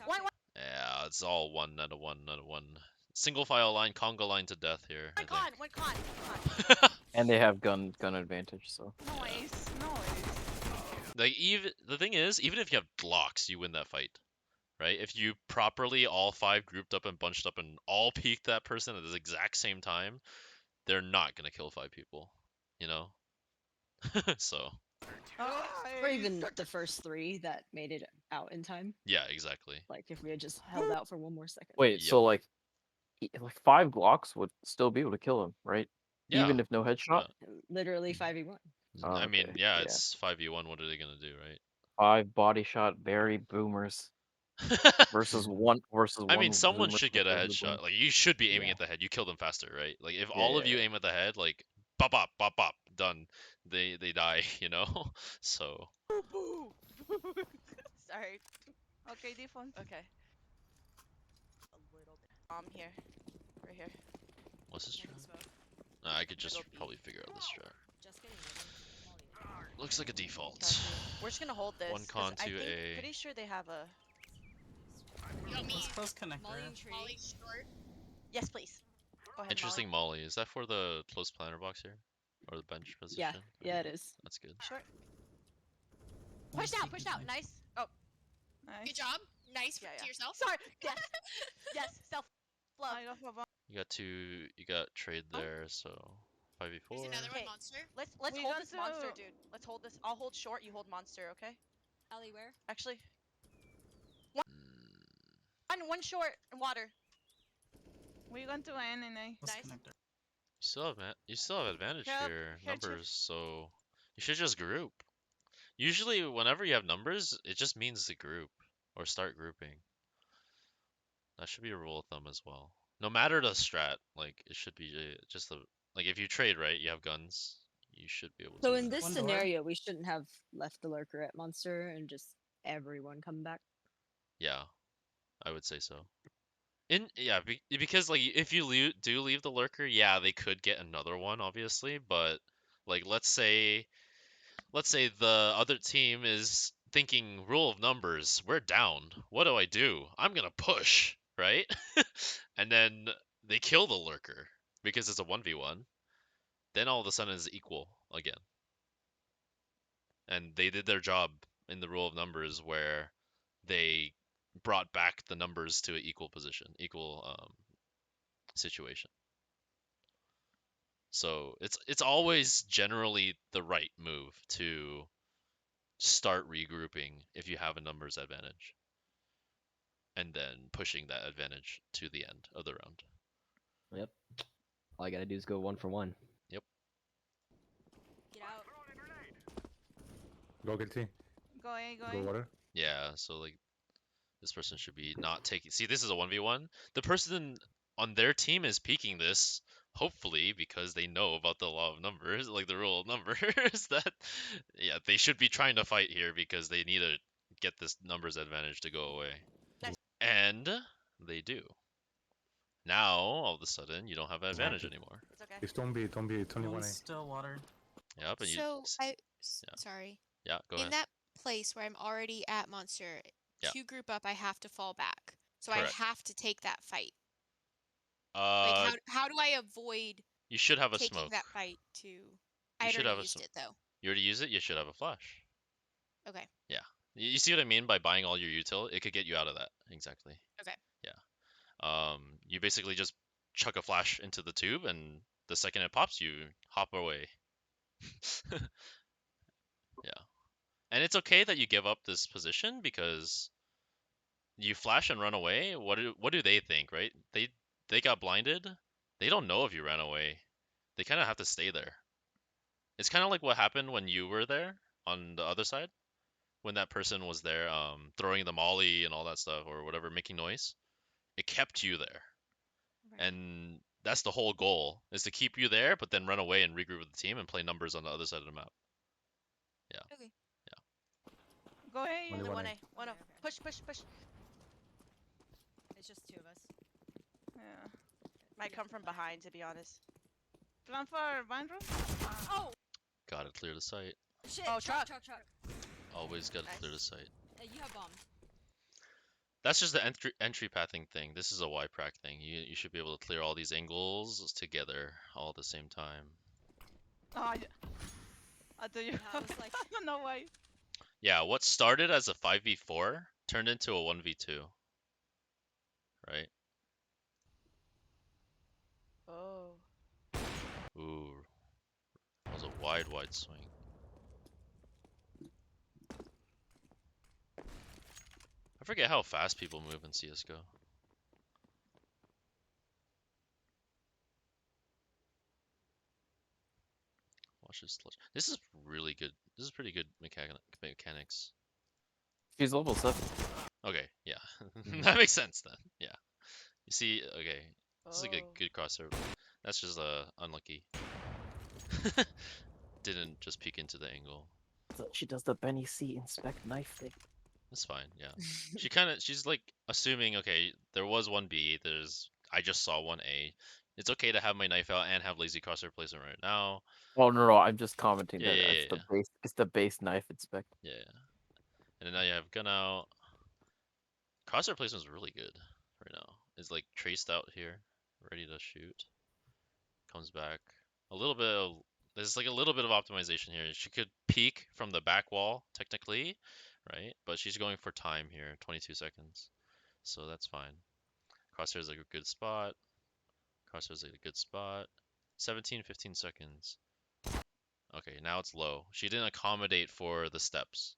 S6: One.
S4: Yeah, it's all one, not a one, not a one. Single file line, conga line to death here. I think.
S6: One con.
S1: And they have gun advantage, so.
S7: Noise.
S4: Like, even the thing is, even if you have Glocks, you win that fight, right? If you properly all 5 grouped up and bunched up and all peeked that person at the exact same time, they're not gonna kill 5 people, you know. So.
S2: Or even the first 3 that made it out in time.
S4: Yeah, exactly.
S2: Like if we had just held out for one more second.
S1: Wait,
S4: Yep.
S1: so like 5 Glocks would still be able to kill him, right?
S4: Yeah.
S1: Even if no headshot?
S2: Literally 5v1.
S1: Oh,
S4: I mean,
S1: okay,
S4: yeah, it's 5v1. What are they gonna do, right?
S1: 5 body shot berry boomers versus one
S4: I mean, someone
S1: zoomer
S4: should get a
S1: versus
S4: headshot.
S1: boom.
S4: Like, you should be aiming
S10: Yeah.
S4: at the head. You kill them faster, right? Like, if
S1: Yeah,
S4: all of
S1: yeah,
S4: you
S1: yeah.
S4: aim at the head, like, bop, bop, bop, bop, done. They die, you know. So.
S6: Boo. Sorry.
S7: Okay, default.
S6: Okay. A little bit. Here. Right here.
S4: What's this
S2: Middle
S4: strat?
S2: smoke.
S4: I could just
S6: Middle B.
S4: probably figure out this strat.
S2: Just getting ready.
S4: Looks like a default.
S6: We're just gonna hold this.
S4: One
S6: 'cause
S4: con,
S6: I
S4: two
S6: think,
S4: A.
S6: pretty sure they have a.
S8: You got me.
S9: Let's close connector.
S2: Molly and tree.
S8: Molly short.
S6: Yes, please. Go ahead,
S4: Interesting Molly. Is that for the close planner box here? Or the bench position?
S2: Yeah, it is.
S4: That's good.
S6: Molly. Short. Push out. Nice. Oh,
S7: Nice.
S8: Good job. Nice
S6: yeah.
S8: to yourself.
S6: Sorry. Yes. Self love.
S7: I go for bomb.
S4: You got trade there, so 5v4.
S8: There's another
S6: Okay.
S8: one, monster.
S6: Let's
S7: We
S6: hold
S7: got
S6: this monster,
S7: to-
S6: dude. Let's hold this. I'll hold short. You hold monster. Okay.
S2: Ellie, where?
S6: Actually,
S4: Mm,
S6: one short and water.
S7: We're going to end in A.
S9: Close
S6: Nice.
S9: connector.
S4: you still have advantage
S7: Help,
S4: here,
S7: here, chief.
S4: numbers. So you should just group. Usually, whenever you have numbers, it just means to group or start grouping. That should be a rule of thumb as well. No matter the strat, like it should be just the like if you trade right, you have guns, you should be able to.
S2: So in this
S9: One door.
S2: scenario, we shouldn't have left the lurker at monster and just everyone come back.
S4: Yeah, I would say so. Because like if you do leave the lurker, yeah, they could get another one, obviously. But like let's say the other team is thinking rule of numbers. We're down. What do? I'm gonna push, right? And then they kill the lurker because it's a 1v1. Then all of a sudden it's equal again. And they did their job in the rule of numbers where they brought back the numbers to an equal position, equal situation. So it's always generally the right move to start regrouping if you have a numbers advantage, and then pushing that advantage to the end of the round.
S10: Yep. All I gotta do is go 1 for 1.
S4: Yep.
S12: Go guilty.
S7: Go A, go
S12: Go
S7: A.
S12: water.
S4: Yeah, so like this person should be not taking. See, this is a 1v1. The person on their team is peeking this, hopefully, because they know about the law of numbers, like the rule of numbers, that, yeah, they should be trying to fight here because they need to get this numbers advantage to go away.
S6: Nice.
S4: And they do. Now, all of a sudden, you don't have an advantage anymore.
S6: It's okay.
S12: It's don't be. It's only one
S9: One's
S12: A.
S9: still water.
S4: Yep, and
S8: So
S4: yeah.
S8: sorry.
S4: Yeah, go
S8: In
S4: ahead.
S8: that place where I'm already at monster,
S4: Yeah.
S8: to group up, I have to fall back. So
S4: Correct.
S8: I have to take that fight. Like how do I avoid
S4: You should have a
S8: taking
S4: smoke.
S8: that fight to? I
S4: should
S8: already
S4: have a
S8: used it though.
S4: You already use it. You should have a flash.
S8: Okay.
S4: Yeah. You see what I mean by buying all your util? It could get you out of that. Exactly.
S8: Okay.
S4: Yeah. You basically just chuck a flash into the tube, and the second it pops, you hop away. Yeah. And it's okay that you give up this position because you flash and run away. What do they think, right? They got blinded. They don't know if you ran away. They kind of have to stay there. It's kind of like what happened when you were there on the other side, when that person was there, throwing the molly and all that stuff or whatever, making noise. It kept you there, and that's the whole goal, is to keep you there, but then run away and regroup with the team and play numbers on the other side of the map. Yeah.
S8: Okay.
S7: Go A.
S12: Only
S6: The
S12: one
S6: 1A.
S12: A.
S6: Oh no.
S2: Okay.
S6: Push.
S2: It's just two of us.
S7: Yeah.
S6: Might come from behind, to be honest.
S7: Plan for vine room.
S2: Oh
S4: Gotta clear the site.
S2: shit!
S6: Oh, truck.
S2: Truck.
S4: Always gotta
S6: Nice.
S4: clear the site.
S2: You have bomb.
S4: That's just the entry pathing thing. This is a Y-prac thing. You should be able to clear all these angles together all at the same time.
S7: Oh, yeah. I thought you.
S2: I was like,
S7: I don't know why.
S4: Yeah, what started as a 5v4 turned into a 1v2. Right?
S6: Oh.
S4: Ooh. That was a wide swing. I forget how fast people move in CSGO. Watch this. This is really good. This is pretty good mechanics.
S1: She's level 7.
S4: Okay, yeah. That makes sense then. Yeah. You see, okay. This is like a
S6: Oh.
S4: good crossover. That's just unlucky. Didn't just peek into the angle.
S1: So she does the Benny C inspect knife thing.
S4: That's fine, yeah. She's like assuming, okay, there was one B, I just saw one A. It's okay to have my knife out and have lazy crosshair placement right now.
S1: Well, no, I'm just commenting that
S4: Yeah,
S1: it's the base. It's the base knife inspect.
S4: Yeah. And then now you have gun out. Crosshair placement is really good right now. It's like traced out here, ready to shoot. Comes back. There's like a little bit of optimization here. She could peek from the back wall, technically, right? But she's going for time here, 22 seconds. So that's fine. Crosshair's like a good spot. Crosshair's like a good spot. 15 seconds. Okay, now it's low. She didn't accommodate for the steps,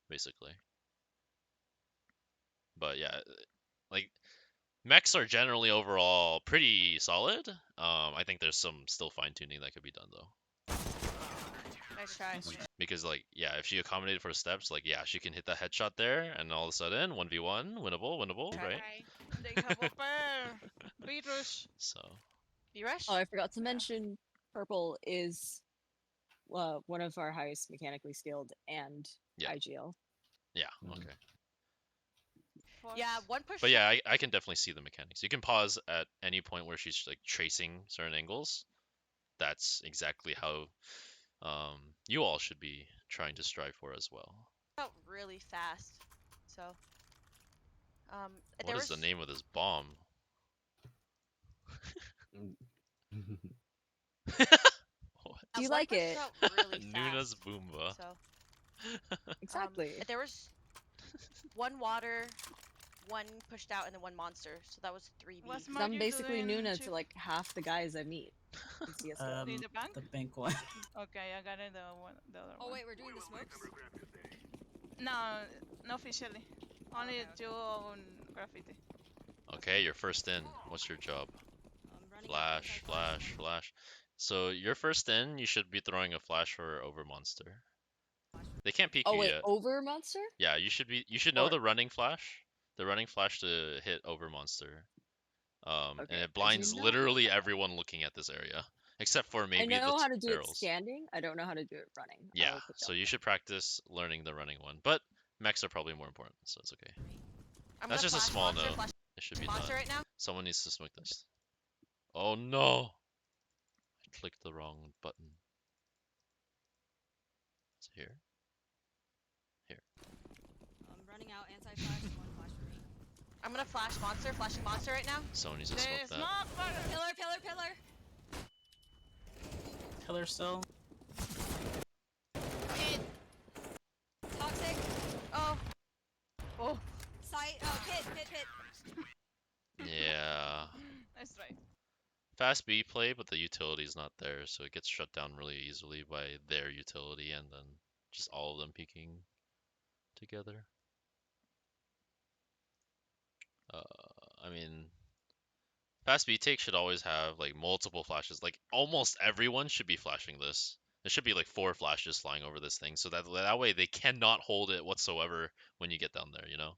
S4: basically. But yeah, like mechs are generally overall pretty solid. I think there's some still fine tuning that could be done though.
S6: Nice try.
S4: Because like, yeah, if she accommodated for steps, like, yeah, she can hit that headshot there, and all of a sudden 1v1, winnable, right?
S7: They have a pair. Beat rush.
S4: So
S6: B-Rush?
S2: oh, I forgot to mention, purple is one of our highest mechanically skilled and
S4: Yeah.
S2: IGL.
S4: yeah, okay.
S6: Yeah, one push.
S4: But yeah, I can definitely see the mechanics. You can pause at any point where she's like tracing certain angles. That's exactly how you all should be trying to strive for as well.
S6: Out really fast. So.
S4: What is the name of this bomb?
S2: Do you like it?
S6: Really
S4: Nuna's
S6: fast,
S4: Boomba.
S6: so.
S2: Exactly.
S6: There was one water, one pushed out, and then one monster. So that was 3B.
S7: What's
S2: 'Cause I'm
S7: Margie
S2: basically
S7: doing,
S2: Nuna
S7: Chief?
S2: to like half the guys I meet in CS:GO.
S7: In the bank?
S9: The bank one.
S7: Okay, I got it. The other one.
S2: Oh wait, we're doing the smokes.
S7: No, not officially. Only
S2: okay.
S7: two on graffiti.
S4: Okay, you're first in. What's your job? Flash. So you're first in, you should be throwing a flash for over monster. They can't peek
S2: Oh
S4: you
S2: wait,
S4: yet.
S2: over monster?
S4: Yeah, you should know
S2: Or-
S4: the running flash. The running flash to hit over monster. And
S2: Okay,
S4: it
S2: I
S4: blinds
S2: do not
S4: literally
S2: know that.
S4: everyone looking at this area, except for
S2: I
S4: maybe
S2: know how to do it
S4: barrels.
S2: standing. I don't know how to do it running. I
S4: Yeah,
S2: will put
S4: so
S2: down
S4: you should practice learning the running one. But mechs are probably more important, so it's okay.
S6: I'm
S4: That's
S6: gonna
S4: just a
S6: flash
S4: small
S6: monster,
S4: note.
S6: flash
S4: It should be
S6: monster
S4: done.
S6: right now.
S4: Someone needs to smoke this. Oh no! I clicked the wrong button. Is it here? Here.
S2: I'm running out anti-flash. One flash for me.
S6: I'm gonna flash monster, flashing monster right now.
S4: Someone needs to smoke that.
S2: Pillar.
S9: Pillar still.
S8: Pit.
S2: Toxic.
S6: Oh. Oh.
S2: Sight. Oh, pit.
S4: Yeah.
S7: That's right.
S4: Fast B play, but the utility is not there, so it gets shut down really easily by their utility and then just all of them peeking together. I mean, fast B take should always have like multiple flashes. Like almost everyone should be flashing this. There should be like 4 flashes flying over this thing, so that way they cannot hold it whatsoever when you get down there, you know.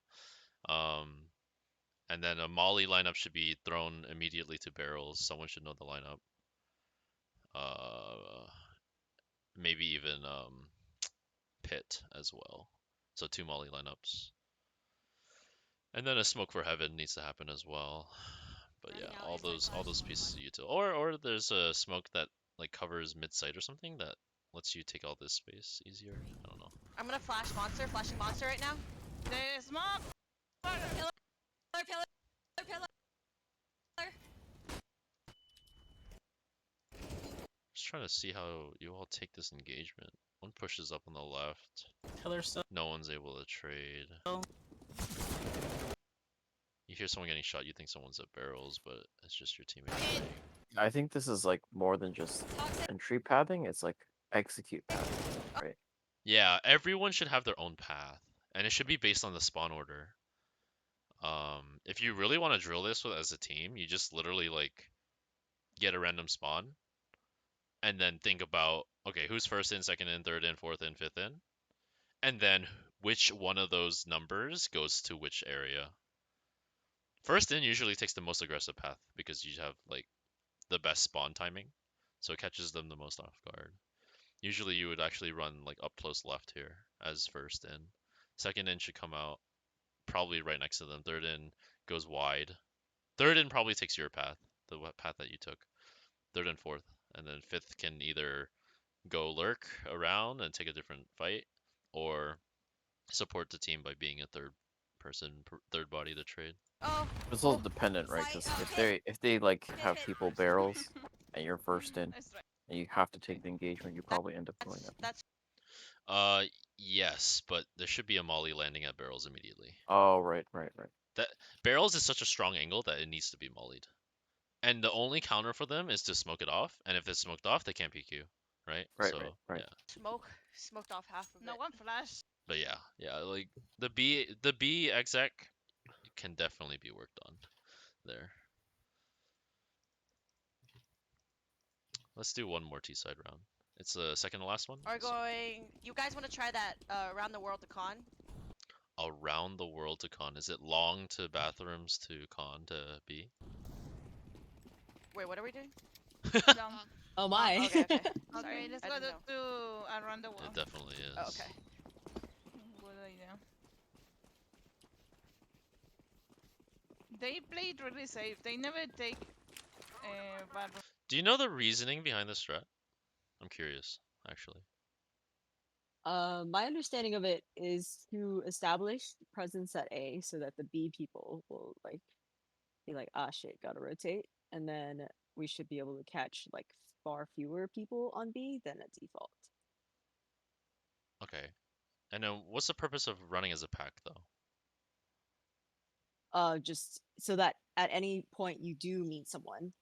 S4: And then a molly lineup should be thrown immediately to barrels. Someone should know the lineup. Maybe even pit as well. So 2 molly lineups. And then a smoke for heaven needs to happen as well. But
S2: Running
S4: yeah,
S2: out
S4: all those
S2: anti-flash,
S4: pieces of util. Or there's a smoke that like covers mid site or something that lets you take all this space easier. I don't know.
S6: I'm gonna flash monster, flashing monster right now.
S7: The smoke.
S2: Pillar.
S4: Just trying to see how you all take this engagement. One pushes up on the left.
S9: Pillar still.
S4: No one's able to trade.
S9: Oh.
S4: You hear someone getting shot, you think someone's at barrels, but it's just your teammate.
S8: Pit.
S1: I think this is like more than just entry pathing. It's like execute pathing, right?
S4: Yeah, everyone should have their own path, and it should be based on the spawn order. If you really want to drill this as a team, you just literally like get a random spawn, and then think about, okay, who's first in, second in, third in, fourth in, fifth in, and then which one of those numbers goes to which area. First in usually takes the most aggressive path because you have like the best spawn timing, so it catches them the most off guard. Usually you would actually run like up close left here as first in. Second in should come out probably right next to them. Third in goes wide. Third in probably takes your path, the path that you took. Third and fourth, and then fifth can either go lurk around and take a different fight, or support the team by being a third person, third body to trade.
S6: Oh.
S1: It's all dependent, right? Because if they like have people barrels and you're first in,
S7: That's right.
S1: and you have to take the engagement, you probably end up going up.
S6: That's
S4: Yes, but there should be a molly landing at barrels immediately.
S1: Oh, right.
S4: That barrels is such a strong angle that it needs to be mollied. And the only counter for them is to smoke it off, and if it's smoked off, they can't PQ, right?
S1: Right,
S4: So,
S1: right.
S4: yeah.
S6: smoked off half of
S7: No
S6: it.
S7: one flash.
S4: But yeah, like the B exec can definitely be worked on there. Let's do one more T side round. It's the second to last one.
S6: Are going. You guys want to try that around the world to con?
S4: Around the world to con. Is it long to bathrooms to con to B?
S6: Wait, what are we doing?
S7: Down.
S2: Oh my.
S6: Okay.
S7: Okay,
S6: Sorry,
S7: let's
S6: I
S7: go
S6: didn't know.
S7: to around the world.
S4: It definitely is.
S6: Oh, okay.
S7: Good idea. They played really safe. They never take bad.
S4: Do you know the reasoning behind this strat? I'm curious, actually.
S2: My understanding of it is to establish presence at A so that the B people will like be like, ah shit, gotta rotate, and then we should be able to catch like far fewer people on B than at default.
S4: Okay. And then what's the purpose of running as a pack, though?
S2: Just so that at any point you do meet someone,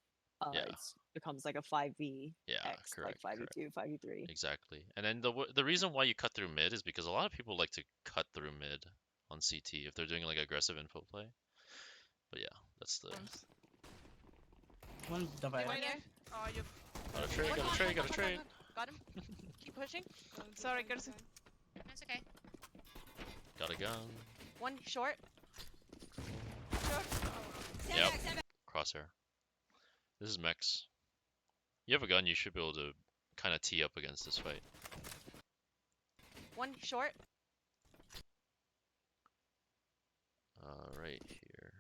S4: Yeah.
S2: it becomes like a 5v
S4: Yeah,
S2: X,
S4: correct,
S2: like 5v2, 5v3.
S4: Exactly. And then the reason why you cut through mid is because a lot of people like to cut through mid on CT if they're doing like aggressive info play. But yeah, that's the...
S9: One divider.
S6: Right here.
S7: Oh, you.
S4: Gotta trade, gotta trade, gotta trade.
S6: Got him. Keep pushing.
S7: Sorry, Kirsten.
S8: That's okay.
S4: Got a gun.
S6: One short.
S4: Yep. Crosshair. This is Mex. You have a gun, you should be able to kind of tee up against this fight.
S6: One short.
S4: Right here.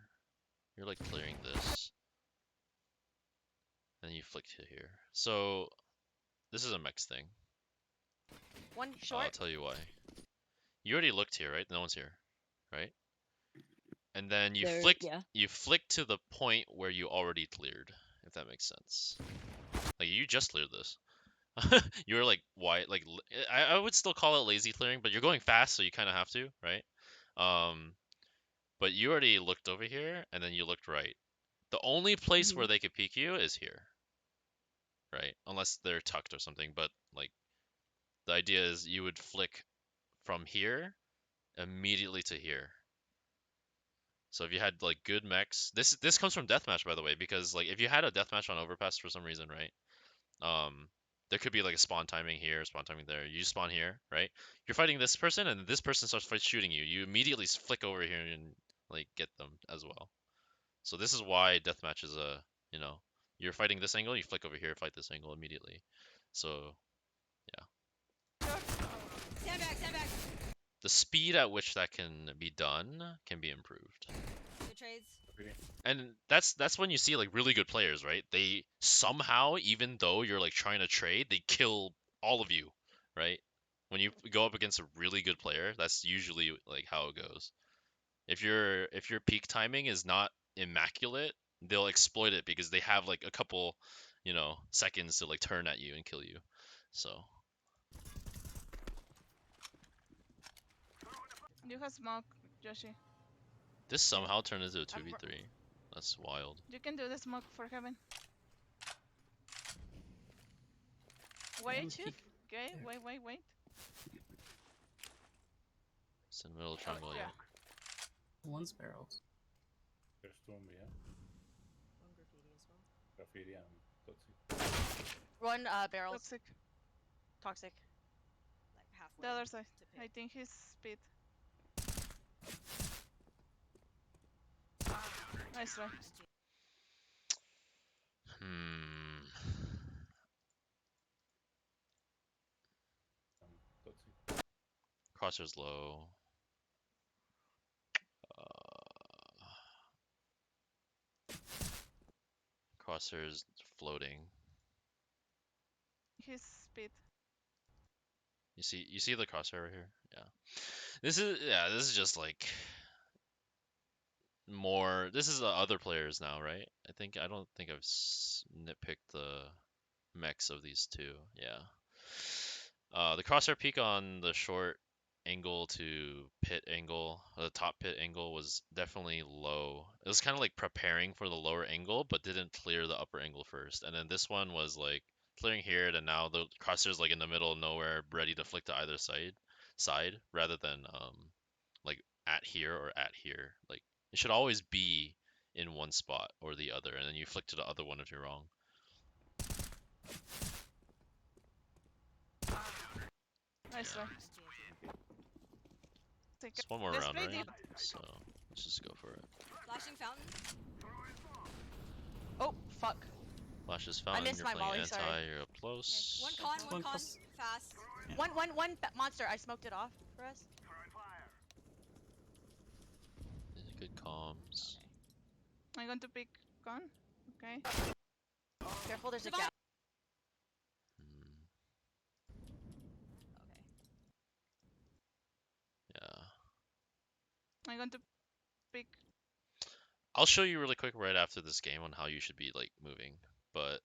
S4: You're like clearing this. And you flick to here. So, this is a Mex thing.
S6: One
S4: I'll
S6: short.
S4: tell you why. You already looked here, right? No one's here, right? And then you flick to the point where you already cleared, if that makes sense. Like you just cleared this. You were like, why? Like I would still call it lazy clearing, but you're going fast, so you kind of have to, right? But you already looked over here, and then you looked right. The only place where they could peek you is here, right? Unless they're tucked or something. But like, the idea is you would flick from here immediately to here. So if you had like good mechs, this comes from deathmatch, by the way, because like if you had a deathmatch on overpass for some reason, right? There could be like a spawn timing here, spawn timing there. You spawn here, right? You're fighting this person, and this person starts shooting you. You immediately flick over here and like get them as well. So this is why deathmatch is a, you know, you're fighting this angle, you flick over here, fight this angle immediately. So yeah.
S2: Stand back.
S4: The speed at which that can be done can be improved.
S2: Good trades.
S4: And that's when you see like really good players, right? They somehow, even though you're like trying to trade, they kill all of you, right? When you go up against a really good player, that's usually like how it goes. If your peak timing is not immaculate, they'll exploit it because they have like a couple, you know, seconds to like turn at you and kill you. So
S7: You have smoke, Yoshi.
S4: this somehow turned into a 2v3. That's wild.
S7: You can do the smoke for heaven. Wait, Chief. Okay, wait.
S4: It's in the middle of triangle, yeah.
S9: One's barrels.
S12: There's two on me, yeah.
S2: One graffiti as well.
S12: Graffiti and toxic.
S6: One barrels.
S7: Toxic.
S2: Like halfway.
S7: The other side.
S2: to pit.
S7: I think he's speed. Nice try.
S12: Toxic.
S4: Crosshair's low. Crosshair's floating.
S7: He's speed.
S4: You see the crosshair right here? Yeah. This is just like more. This is other players now, right? I don't think I've nitpicked the mechs of these two. Yeah. The crosshair peak on the short angle to pit angle, the top pit angle was definitely low. It was kind of like preparing for the lower angle, but didn't clear the upper angle first. And then this one was like clearing here, and now the crosshair's like in the middle of nowhere, ready to flick to either side rather than like at here or at here. Like it should always be in one spot or the other, and then you flick to the other one if you're wrong.
S7: Nice try.
S4: It's one more
S7: Let's
S4: round,
S7: play
S4: right?
S7: deep.
S4: So let's just go for it.
S2: Flashing fountain.
S6: Oh fuck.
S4: Flash is fountain,
S6: missed
S4: you're
S6: my
S4: playing
S6: volley,
S4: anti,
S6: sorry.
S4: you're up close.
S2: One con,
S9: close.
S2: fast.
S6: One monster. I smoked it off for us.
S4: Good comms.
S7: I'm going to pick gun. Okay.
S6: Careful, there's a
S2: Divide.
S6: gap.
S4: Yeah.
S7: I'm going to pick.
S4: I'll show you really quick right after this game on how you should be like moving, but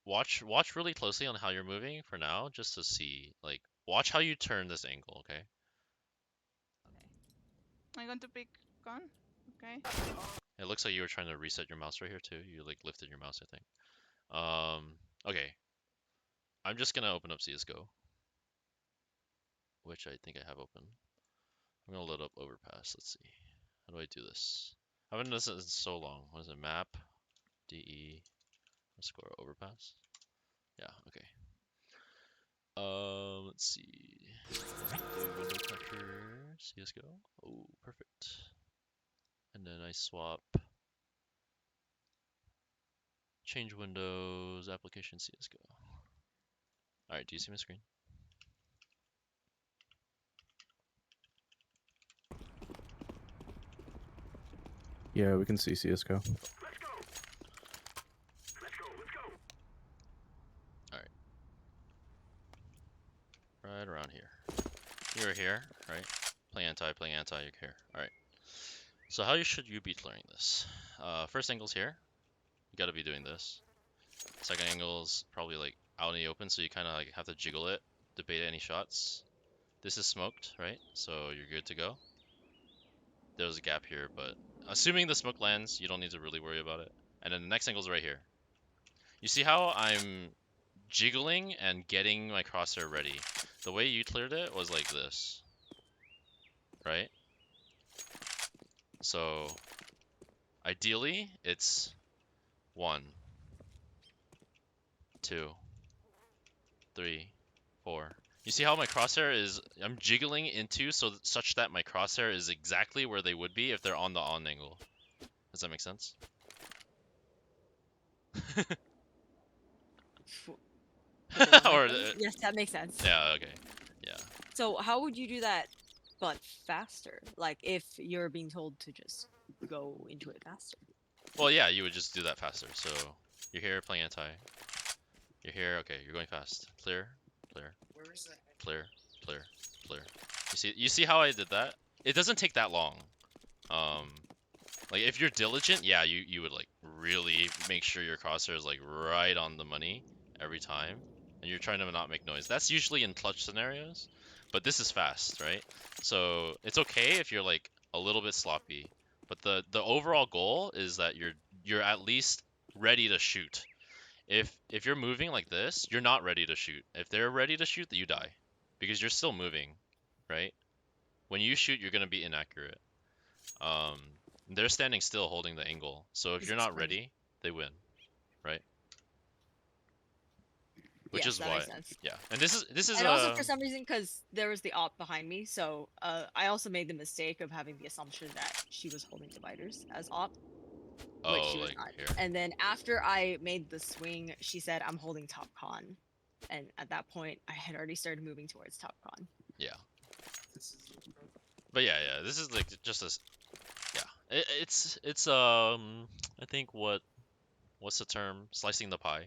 S4: watch really closely on how you're moving for now, just to see like watch how you turn this angle, okay?
S7: I'm going to pick gun. Okay.
S4: It looks like you were trying to reset your mouse right here too. You like lifted your mouse, I think. Okay. I'm just gonna open up CS:GO, which I think I have open. I'm gonna load up Overpass. Let's see. How do I do this? I haven't done this in so long. What is it? Map, DE, score Overpass. Yeah. Okay. Let's see. Do window capture, CS:GO. Oh, perfect. And then I swap. Change windows, application CS:GO. All right, do you see my screen?
S3: Yeah, we can see CS:GO.
S4: Right around here. You're here, right? Play anti, you're here. Alright. So how should you be clearing this? First angle's here. You gotta be doing this. Second angle's probably like out in the open, so you kinda like have to jiggle it, debate any shots. This is smoked, right? So you're good to go. There's a gap here, but assuming the smoke lands, you don't need to really worry about it. And then the next angle's right here. You see how I'm jiggling and getting my crosshair ready? The way you cleared it was like this. Right? So ideally it's 1, 2, 3, 4. You see how my crosshair is, I'm jiggling into such that my crosshair is exactly where they would be if they're on the on angle. Does that make sense? Or
S2: yes, that makes sense.
S4: yeah, okay. Yeah.
S2: So how would you do that, but faster? Like if you're being told to just go into it faster.
S4: Well, yeah, you would just do that faster. So you're here playing anti. You're here, okay, you're going fast. Clear, clear.
S8: Where is that?
S4: Clear, clear, clear. You see how I did that? It doesn't take that long. Like if you're diligent, yeah, you would like really make sure your crosshair is like right on the money every time, and you're trying to not make noise. That's usually in clutch scenarios, but this is fast, right? So it's okay if you're like a little bit sloppy, but the overall goal is that you're at least ready to shoot. If you're moving like this, you're not ready to shoot. If they're ready to shoot, you die, because you're still moving, right? When you shoot, you're gonna be inaccurate. They're standing still holding the angle. So if you're not ready, they win, right? Which
S2: Yes,
S4: is
S2: that
S4: why,
S2: makes sense.
S4: yeah. And this is
S2: And also for some reason, because there was the op behind me, so I also made the mistake of having the assumption that she was holding dividers as op, which she was
S4: like
S2: not.
S4: here.
S2: And then after I made the swing, she said, "I'm holding top con," and at that point, I had already started moving towards top con.
S4: Yeah. But yeah, this is like just a, yeah. It's I think what's the term? Slicing the pie,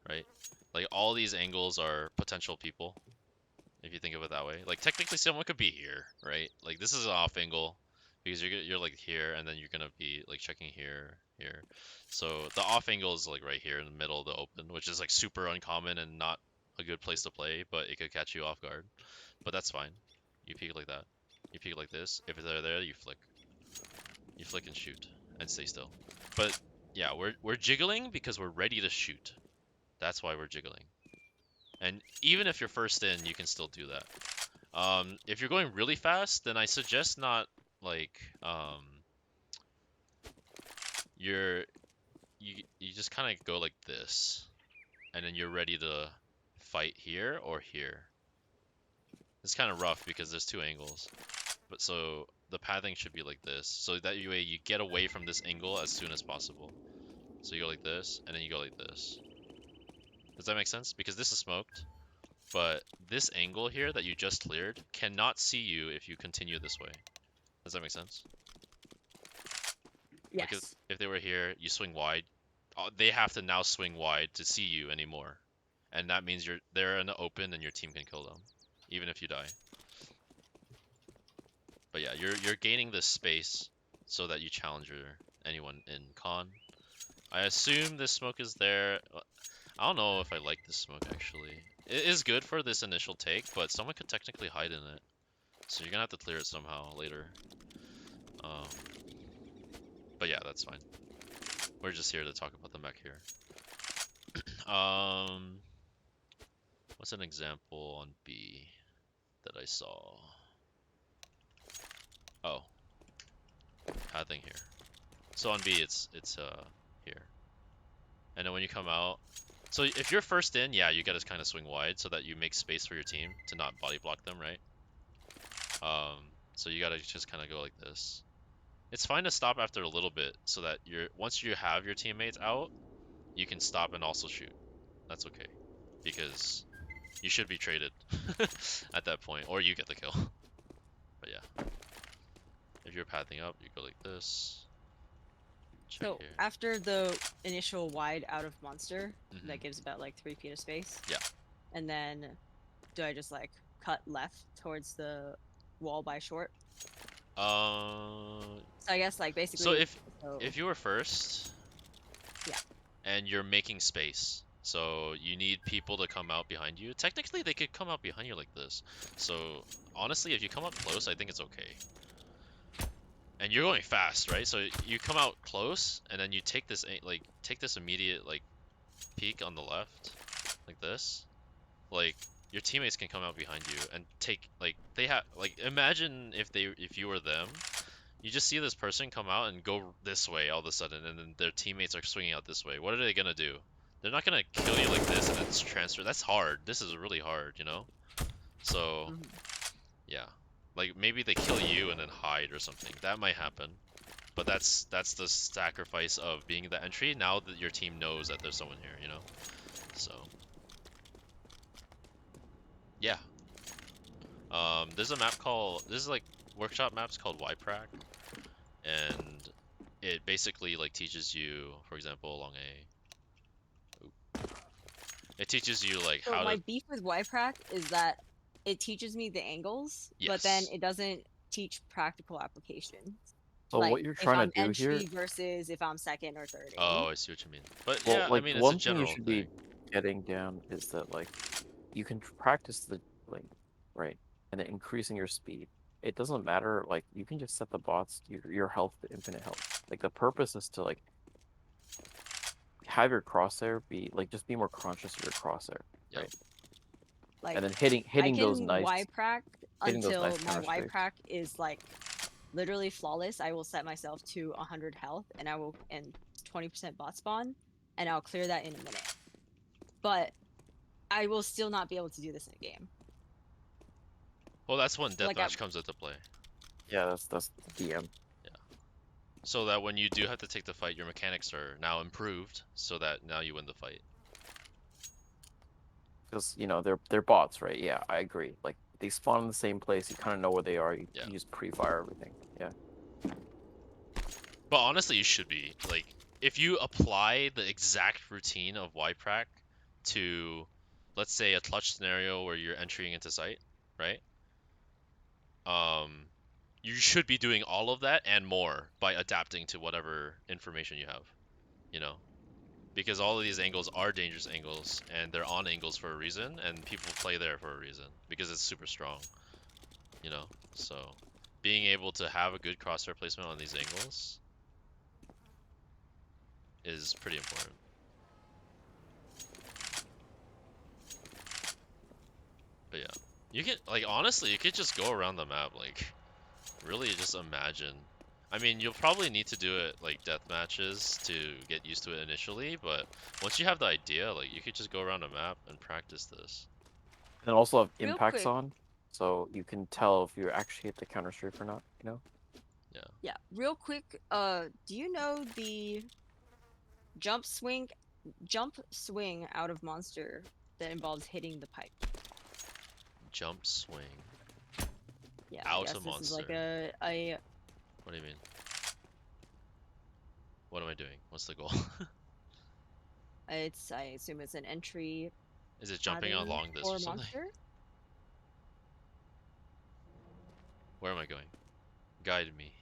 S4: right? Like all these angles are potential people, if you think of it that way. Like technically someone could be here, right? Like this is an off angle because you're like here, and then you're gonna be like checking here. So the off angle is like right here in the middle of the open, which is like super uncommon and not a good place to play, but it could catch you off guard. But that's fine. You peek like that. You peek like this. If they're there, you flick. You flick and shoot and stay still. But yeah, we're jiggling because we're ready to shoot. That's why we're jiggling. And even if you're first in, you can still do that. If you're going really fast, then I suggest not like you just kind of go like this, and then you're ready to fight here or here. It's kind of rough because there's two angles, but so the pathing should be like this, so that way you get away from this angle as soon as possible. So you go like this, and then you go like this. Does that make sense? Because this is smoked, but this angle here that you just cleared cannot see you if you continue this way. Does that make sense?
S2: Yes.
S4: Like if they were here, you swing wide, they have to now swing wide to see you anymore, and that means they're in the open and your team can kill them, even if you die. But yeah, you're gaining this space so that you challenge anyone in con. I assume this smoke is there. I don't know if I like this smoke actually. It is good for this initial take, but someone could technically hide in it, so you're gonna have to clear it somehow later. But yeah, that's fine. We're just here to talk about the mech here. What's an example on B that I saw? Oh, pathing here. So on B, it's here, and then when you come out, So if you're first in, yeah, you gotta kind of swing wide so that you make space for your team to not body block them, right? So you gotta just kind of go like this. It's fine to stop after a little bit so that once you have your teammates out, you can stop and also shoot. That's okay, because you should be traded at that point, or you get the kill. But yeah, if you're pathing up, you go like this. Check
S2: So
S4: here.
S2: after the initial wide out of monster,
S4: Mhm.
S2: that gives about like 3 feet of space.
S4: Yeah.
S2: And then do I just like cut left towards the wall by short? So I guess like basically.
S4: So if you were first,
S2: yeah,
S4: and you're making space, so you need people to come out behind you. Technically, they could come out behind you like this. So honestly, if you come up close, I think it's okay. And you're going fast, right? So you come out close, and then you take this immediate peek on the left, like this. Like your teammates can come out behind you and take imagine if you were them. You just see this person come out and go this way all of a sudden, and then their teammates are swinging out this way. What are they gonna do? They're not gonna kill you like this and then transfer. That's hard. This is really hard, you know? So, yeah. Like, maybe they kill you and then hide or something. That might happen. But that's the sacrifice of being the entry, now that your team knows that there's someone here, you know? So, yeah. There's a map called... This is like workshop maps called YPrac. And it basically teaches you, for example, along it teaches you
S2: so
S4: how
S2: my
S4: to...
S2: beef with YPrac is that it teaches me the angles, but then
S4: Yes.
S2: it doesn't teach practical application.
S1: So
S2: like,
S1: what you're
S2: if
S1: trying
S2: I'm
S1: to do
S2: entry
S1: here?
S2: versus if I'm second or third.
S4: Oh, I see what you mean. But
S1: Well,
S4: yeah, I
S1: like
S4: mean,
S1: the
S4: it's a
S1: one thing you
S4: general
S1: should
S4: thing.
S1: be getting down is that you can practice the right, and then increasing your speed. It doesn't matter. Like you can just set the bots your health to infinite health. Like the purpose is to have your crosshair be just be more conscious of your crosshair,
S4: Yep.
S1: right?
S2: Like,
S1: And then hitting those nice
S2: YPrac
S1: hitting those
S2: until
S1: nice
S2: my
S1: counter strikes.
S2: YPrac is literally flawless. I will set myself to 100 health and 20% bot spawn, and I'll clear that in a minute. But I will still not be able to do this in a game.
S4: Well, that's when
S2: Like,
S4: deathmatch comes into play.
S1: Yeah, that's the DM.
S4: Yeah. So that when you do have to take the fight, your mechanics are now improved, so that now you win the fight.
S1: Because they're bots, right? Yeah, I agree. Like they spawn in the same place. You kind of know where they are. You just pre-fire everything. Yeah.
S4: But honestly, you should be if you apply the exact routine of YPrac to, let's say, a clutch scenario where you're entering into site, right? You should be doing all of that and more by adapting to whatever information you have, you know? Because all of these angles are dangerous angles, and they're on angles for a reason, and people play there for a reason, because it's super strong, you know? So, being able to have a good crosshair placement on these angles is pretty important. But yeah, you can honestly, you could just go around the map, really just imagine. I mean, you'll probably need to do it death matches to get used to it initially, but once you have the idea, you could just go around a map and practice this.
S1: And also have
S2: Real
S1: impacts
S2: quick.
S1: on, so you can tell if you actually hit the counter strike or not. You know.
S4: Yeah.
S2: Yeah. Real quick. Do you know the jump swing out of monster that involves hitting the pipe?
S4: Jump swing.
S2: Yeah.
S4: Out
S2: of
S4: of
S2: monster. This is
S4: monster.
S2: a.
S4: What do you mean? What am I doing? What's the goal?
S2: I assume it's an entry.
S4: Is it jumping
S2: pattern
S4: along this
S2: for
S4: or something?
S2: monster?
S4: Where am I going? Guide me.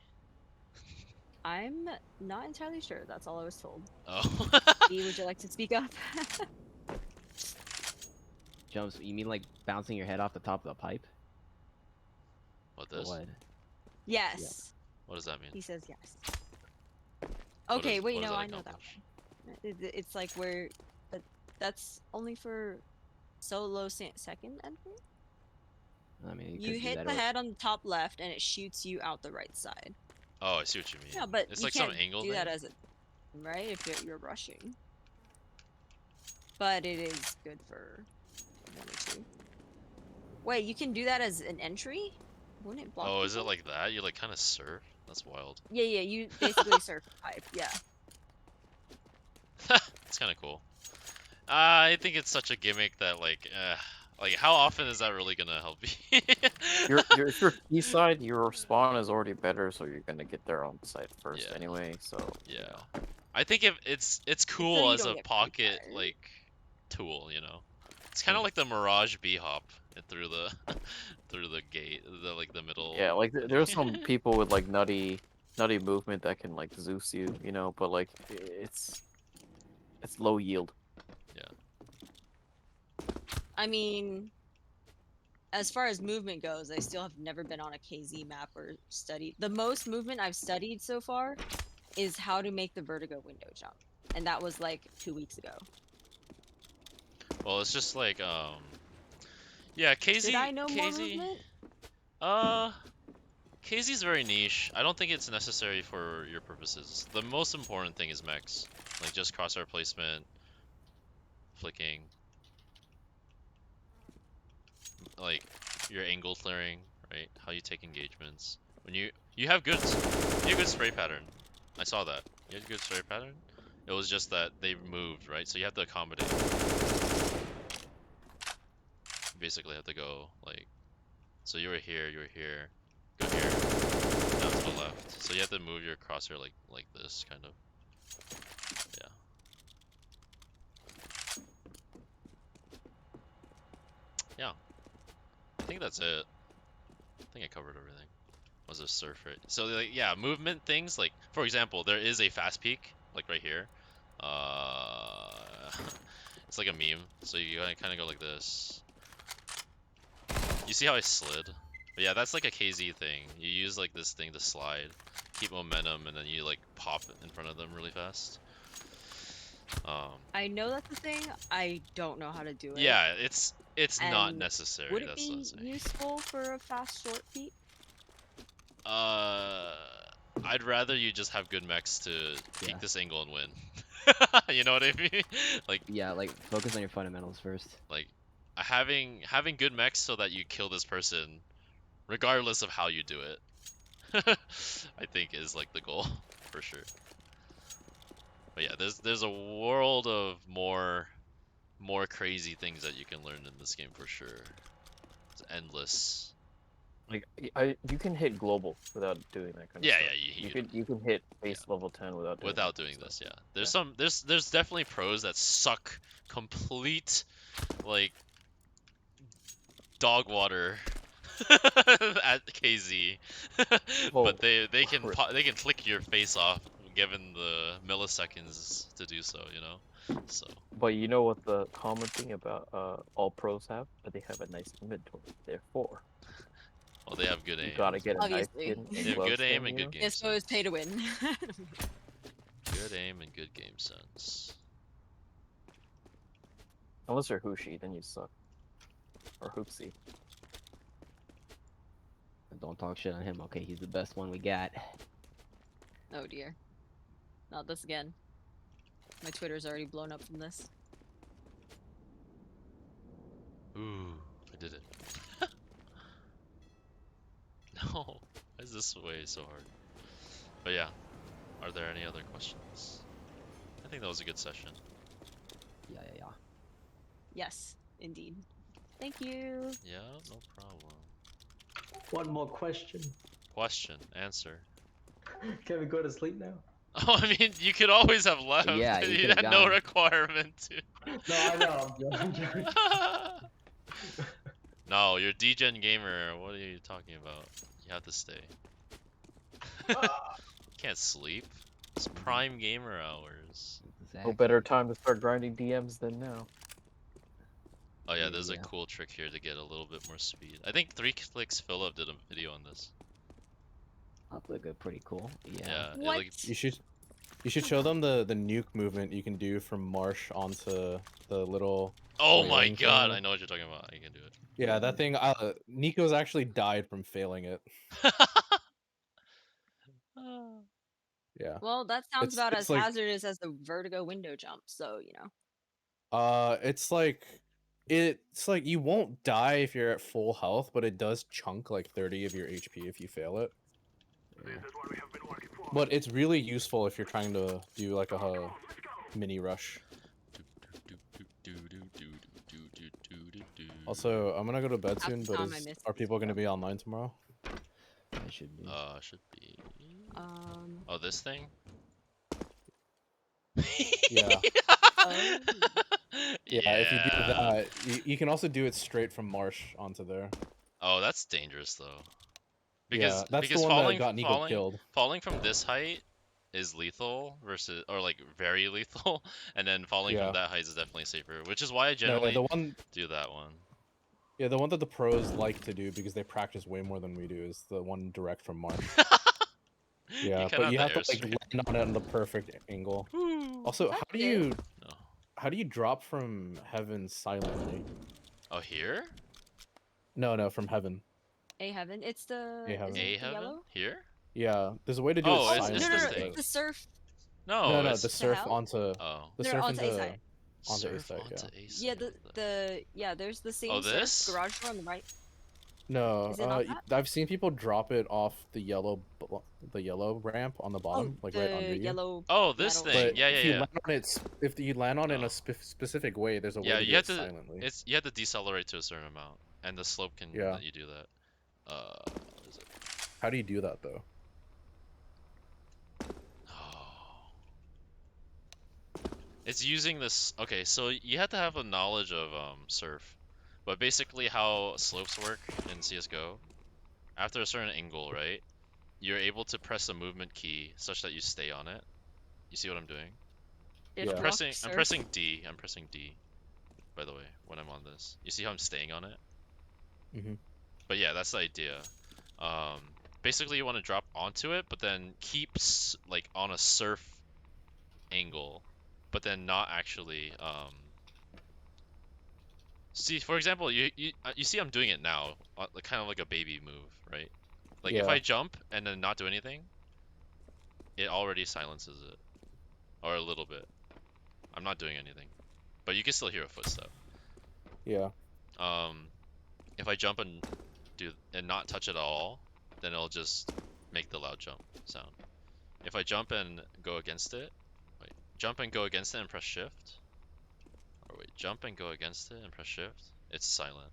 S2: I'm not entirely sure. That's all I was told.
S4: Oh.
S2: Would you like to speak up?
S10: Jumps? You mean bouncing your head off the top of the pipe?
S4: What, this?
S10: What?
S2: Yes.
S10: Yeah.
S4: What does that mean?
S2: He says yes.
S4: What
S2: Okay,
S4: does-
S2: wait,
S4: what does
S2: no,
S4: that
S2: I know that
S4: accomplish?
S2: one. It's where that's only for solo second entry.
S10: I mean,
S2: You hit the head on the top left, and it shoots you out the right side.
S4: Oh, I see what you mean.
S2: Yeah, but
S4: it's
S2: you
S4: some
S2: can't
S4: angle
S2: do
S4: thing.
S2: that as a right if you're rushing. but it is good for 1 or 2. Wait, you can do that as an entry? Wouldn't it block
S4: Oh, is it
S2: people?
S4: like that? You like kind of surf? That's wild.
S2: Yeah, you basically surf pipe, yeah.
S4: It's kind of cool. I think it's such a gimmick that like how often is that really gonna help you?
S1: If you're T-side, your spawn is already better, so you're gonna get there on site first
S4: Yeah.
S1: anyway. So you
S4: Yeah.
S1: know.
S4: I think if it's cool
S2: you
S4: as
S2: don't
S4: a
S2: get
S4: pocket
S2: pre-fired.
S4: like tool, you know. It's kind of like the Mirage B hop through the through the gate, the middle.
S1: Yeah, like there's some people with like nutty movement that can like Zeus you, you know, but like it's low yield.
S4: Yeah.
S2: I mean, as far as movement goes, I still have never been on a KZ map or studied. The most movement I've studied so far is how to make the vertigo window jump, and that was like 2 weeks ago.
S4: Well, it's just like yeah, KZ
S2: Should I know more movement?
S4: KZ's very niche. I don't think it's necessary for your purposes. The most important thing is mechs. Like just crosshair placement, flicking, like your angle clearing, right? How you take engagements. When you have good spray pattern. I saw that. You had good spray pattern. It was just that they moved, right? So you have to accommodate. You basically have to go like, so you were here, go here, down to the left. So you have to move your crosshair like this, kind of. Yeah. Yeah. I think that's it. I think I covered everything. Was a surf rate. So like, yeah, movement things, like for example, there is a fast peak, like right here. It's like a meme. So you kind of go like this. You see how I slid? But yeah, that's like a KZ thing. You use like this thing to slide, keep momentum, and then you like pop in front of them really fast.
S2: I know that's the thing. I don't know how to do it.
S4: Yeah, it's not
S2: And
S4: necessary.
S2: would it
S4: That's what I'm
S2: be
S4: saying.
S2: useful for a fast short peak?
S4: I'd rather you just have good mechs to peek
S10: Yeah.
S4: this angle and win. You know what I mean? Like
S10: Yeah, like focus on your fundamentals first.
S4: like having good mechs so that you kill this person regardless of how you do it. I think is like the goal for sure. But yeah, there's a world of more crazy things that you can learn in this game for sure. It's endless.
S1: Like you can hit global without doing that kind of
S4: Yeah,
S1: stuff.
S4: yeah,
S1: You can hit base level 10 without doing
S4: this. Yeah, there's definitely pros that suck complete like dog water at KZ, but they can flick your face off given the milliseconds to do so, you know. So.
S1: But you know what the common thing about all pros have? That they have a nice inventory. Therefore,
S4: well, they have good aim.
S1: You gotta get a knife
S2: Obviously.
S1: skin
S4: They
S1: and
S4: have
S1: glove
S4: good aim
S1: skin,
S4: and
S1: you
S4: good
S1: know?
S4: game
S2: Yes, so it's
S4: sense.
S2: pay to win.
S4: Good aim and good game sense.
S1: Unless you're Hushi, then you suck. Or Hoopsie.
S10: Don't talk shit on him. Okay, he's the best one we got.
S2: Oh dear. Not this again. My Twitter's already blown up from this.
S4: Ooh, I did it. No, why is this way so hard? But yeah, are there any other questions? I think that was a good session.
S10: Yeah.
S2: Yes, indeed. Thank you.
S4: Yeah, no problem.
S11: One more question.
S4: Question, answer.
S11: Can we go to sleep now?
S4: Oh, I mean, you could always have left.
S10: Yeah, you
S4: you
S10: could've
S4: had no
S10: gone.
S4: requirement to.
S11: No, I know. I'm joking.
S4: No, you're DGen gamer. What are you talking about? You have to stay. You can't sleep. It's prime gamer hours.
S1: No better time to start grinding DMs than now.
S4: Oh yeah, there's a cool trick here to get a little bit more speed. I think 3 Clicks Philip did a video on this.
S10: That looked pretty cool. Yeah.
S2: What?
S3: You should show them the nuke movement you can do from Marsh onto the little.
S4: Oh my
S3: railing
S4: god,
S3: thing.
S4: I know what you're talking about. I can do it.
S3: Yeah, that thing. Nico's actually died from failing it. Yeah.
S2: Well, that sounds about as
S3: like,
S2: hazardous as the vertigo window jump, so, you know.
S3: It's like you won't die if you're at full health, but it does chunk like 30 of your HP if you fail it.
S10: Yeah.
S3: But it's really useful if you're trying to do like a mini rush. Also, I'm gonna go to bed
S2: Half
S3: soon,
S2: the
S3: but
S2: time I miss
S3: are
S2: this
S3: people gonna
S2: stuff.
S3: be online tomorrow?
S10: I should be.
S4: Should be.
S2: Oh,
S4: this thing?
S3: Yeah.
S2: Oh.
S3: Yeah, if you do
S4: Yeah.
S3: that, you can also do it straight from Marsh onto there.
S4: Oh, that's dangerous though.
S3: Yeah, that's the
S4: Because
S3: one that got Nico killed.
S4: falling from this height is lethal versus, or like very lethal, and then falling
S3: Yeah.
S4: from that height is definitely safer, which is why I
S3: No,
S4: generally
S3: the one,
S4: do that one.
S3: yeah, the one that the pros like to do because they practice way more than we do is the one direct from Marsh. Yeah,
S4: You
S3: but you
S4: have
S3: have
S4: the
S3: to like land on it on the perfect angle.
S4: Woo.
S3: Also,
S2: That's
S3: how do
S2: good.
S3: you drop from heaven silently?
S4: Oh, here?
S3: No, from heaven.
S2: A heaven. It's the.
S3: A heaven.
S2: Is it
S4: A
S2: the
S4: heaven?
S2: yellow?
S4: Here?
S3: Yeah, there's a way to do
S4: Oh,
S3: it
S4: it's
S3: silently.
S4: this
S2: No,
S4: thing.
S2: the surf.
S4: No,
S3: No,
S4: it's
S3: the surf
S2: hell?
S3: onto
S4: Oh.
S3: the
S2: No,
S3: surf
S2: onto A
S3: into
S2: side.
S3: onto A
S4: Surf
S3: side,
S4: onto
S3: yeah.
S4: A side.
S2: There's the same
S4: Oh, this?
S2: surf garage door on the right.
S3: No,
S2: Is it not that?
S3: I've seen people drop it off the yellow ramp on the bottom, like right under
S2: The
S3: you.
S2: yellow.
S4: Oh, this
S2: metal
S4: thing.
S3: But
S4: Yeah,
S3: if
S4: yeah,
S3: you
S4: yeah.
S3: land on it, if you land on it in
S4: Oh.
S3: a specific way, there's a way
S4: Yeah,
S3: to
S4: you
S3: do
S4: have
S3: it
S4: to.
S3: silently.
S4: You have to decelerate to a certain amount, and the slope can
S3: Yeah.
S4: let you do that. What is it?
S3: How do you do that though?
S4: Oh. It's using this. Okay, so you have to have a knowledge of surf, but basically how slopes work in CS:GO, after a certain angle, right? You're able to press a movement key such that you stay on it. You see what I'm doing?
S2: Yeah.
S4: I'm pressing D. I'm pressing D. By the way, when I'm on this, you see how I'm staying on it?
S3: Mhm.
S4: But yeah, that's the idea. Basically you want to drop onto it, but then keeps like on a surf angle, but then not actually. See, for example, you see I'm doing it now, kind of like a baby move, right? Like if
S3: Yeah.
S4: I jump and then not do anything, it already silences it, or a little bit. I'm not doing anything, but you can still hear a footstep.
S3: Yeah.
S4: If I jump and not touch it at all, then it'll just make the loud jump sound. If I jump and go against it, jump and go against it and press shift, or jump and go against it and press shift, it's silent.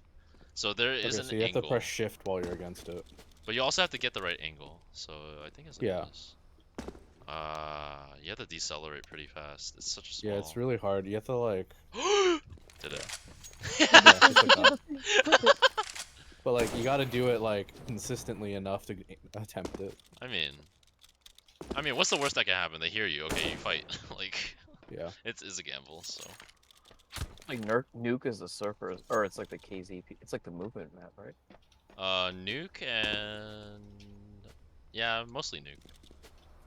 S4: So there is an
S3: so you have
S4: angle.
S3: to press shift while you're against it.
S4: But you also have to get the right angle. So I think it's like
S3: Yeah.
S4: this. You have to decelerate pretty fast. It's such a small.
S3: Yeah, it's really hard. You have to like.
S4: Did it?
S3: Yeah, just like that. But like you got to do it like consistently enough to attempt it.
S4: I mean, what's the worst that can happen? They hear you. Okay, you fight. Like.
S3: Yeah.
S4: It's a gamble. So.
S1: Like Nuke is the surfer, or it's like the KZP. It's like the movement map, right?
S4: Nuke and yeah, mostly Nuke.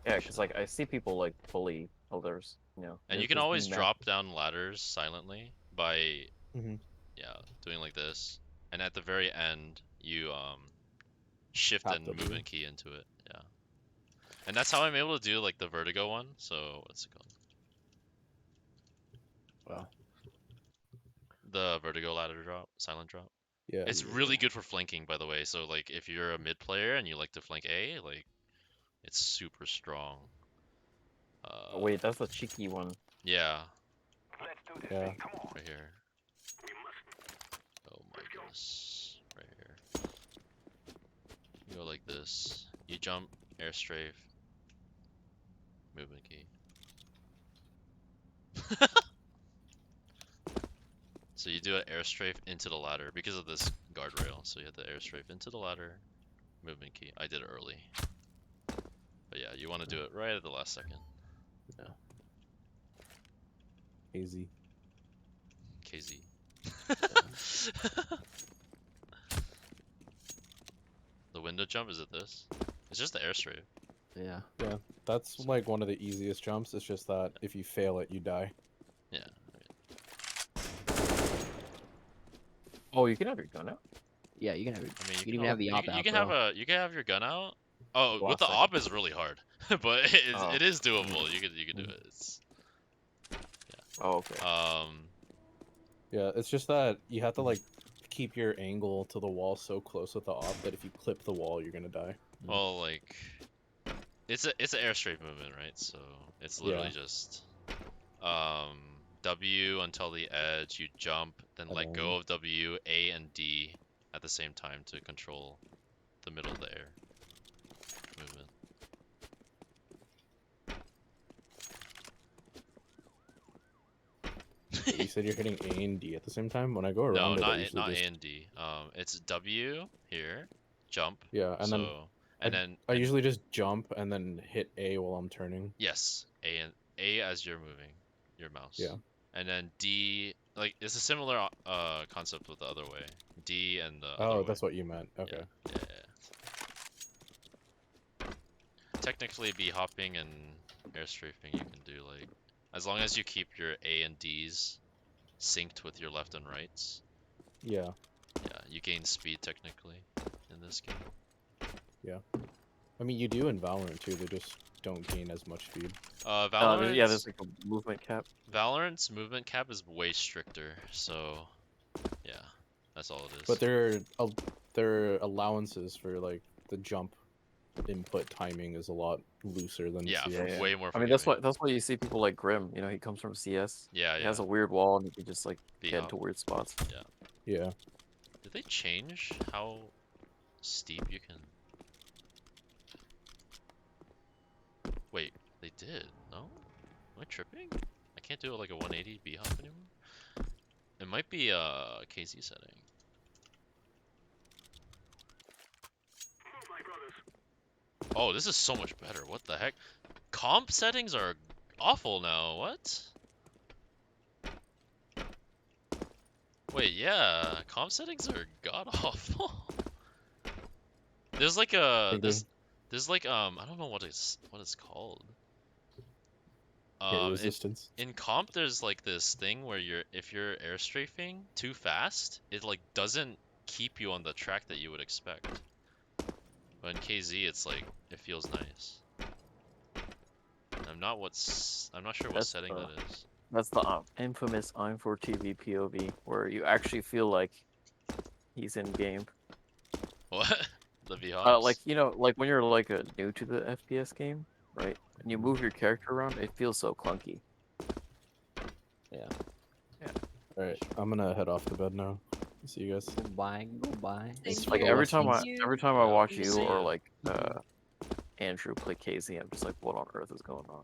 S1: Yeah, because like I see people like bully others, you know.
S4: And you can always drop down ladders silently by doing like this, and at the very end you shift and movement key into it. Yeah, and that's how I'm able to do like the vertigo one. So what's it called?
S3: Wow.
S4: The vertigo ladder drop, silent drop.
S3: Yeah.
S4: It's really good for flanking, by the way. So like if you're a mid player and you like to flank A, like it's super strong.
S1: Oh, wait, that's the cheeky one.
S4: Yeah.
S3: Yeah.
S4: Right here. Oh my goodness. Right here. You go like this. You jump, air strafe, movement key. So you do an air strafe into the ladder because of this guardrail. So you have the air strafe into the ladder, movement key. I did it early. But yeah, you want to do it right at the last second.
S3: Yeah. KZ.
S4: KZ. The window jump, is it this? It's just the air strafe.
S10: Yeah.
S3: Yeah, that's like one of the easiest jumps. It's just that if you fail it, you die.
S4: Yeah.
S1: Oh, you can have your gun out?
S10: Yeah, you can have.
S4: I mean,
S10: you can even have the op out.
S4: You can have your gun out. Oh,
S1: Last
S4: with the
S1: second.
S4: op is really hard, but it is doable. You can do it. It's,
S1: Oh, okay.
S3: Yeah, it's just that you have to like keep your angle to the wall so close with the op that if you clip the wall, you're gonna die.
S4: Well, like, it's an airstraight movement, right? So it's literally just W until the edge, you jump, then
S3: And
S4: let
S3: then-
S4: go of W, A, and D at the same time to control the middle of the air movement.
S3: You said you're hitting A and D at the same time. When I go around
S4: No,
S3: it, I usually
S4: not
S3: just
S4: A and D. It's W here, jump.
S3: yeah, and then I
S4: and
S3: usually just jump and then hit A while I'm turning.
S4: yes, A as you're moving your mouse.
S3: Yeah.
S4: And then D, like it's a similar concept with the other way. D and the other
S3: Oh,
S4: way.
S3: that's what you meant. Okay.
S4: Yeah. Technically, be hopping and airstrafing you can do like as long as you keep your A and D's synced with your left and rights.
S3: Yeah.
S4: Yeah, you gain speed technically in this game.
S3: Yeah. I mean, you do in Valorant too. They just don't gain as much speed.
S4: Valorant.
S1: Yeah, there's like a movement cap.
S4: Valorant's movement cap is way stricter, so yeah, that's all it is.
S3: But their allowances for like the jump input timing is a lot looser than
S4: yeah,
S3: CS.
S4: way more.
S1: I mean, that's why you see people like Grim. You know, he comes from CS.
S4: Yeah,
S1: He
S4: yeah.
S1: has a weird wall, and he can just like get
S4: B-hop.
S1: into weird spots.
S4: Yeah.
S3: Yeah.
S4: Did they change how steep you can? Wait, they did? No? Am I tripping? I can't do like a 180 B-hop anymore? It might be a KZ setting. Oh, this is so much better. What the heck? Comp settings are awful now. What? Wait, yeah. Comp settings are god awful. There's like a there's like I don't know what it's called.
S3: Hit resistance.
S4: In comp there's like this thing where if you're air strafing too fast, it like doesn't keep you on the track that you would expect. But in KZ it's like it feels nice. I'm not sure what setting that is.
S1: That's the infamous I'm for TV POV, where you actually feel like he's in game.
S4: What? The V-hops?
S1: Like, you know, like when you're like new to the FPS game, right? And you move your character around, it feels so clunky.
S10: Yeah.
S1: Yeah.
S3: All right, I'm gonna head off to bed now. See you guys.
S10: Goodbye. Goodbye.
S1: It's like every time I watch you
S4: See
S1: or
S4: ya.
S1: like Andrew play KZ, I'm just like, what on earth is going on?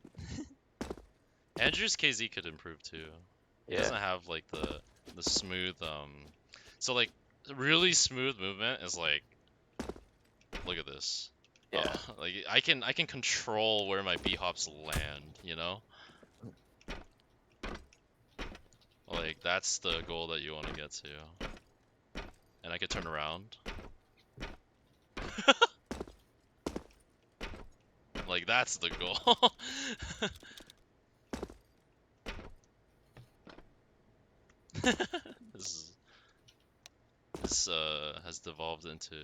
S4: Andrew's KZ could improve too. He
S1: Yeah.
S4: doesn't have like the smooth so like really smooth movement is like look at this.
S1: Yeah.
S4: Like I can control where my B-hops land, you know? Like that's the goal that you want to get to. And I could turn around. Like that's the goal. This has devolved into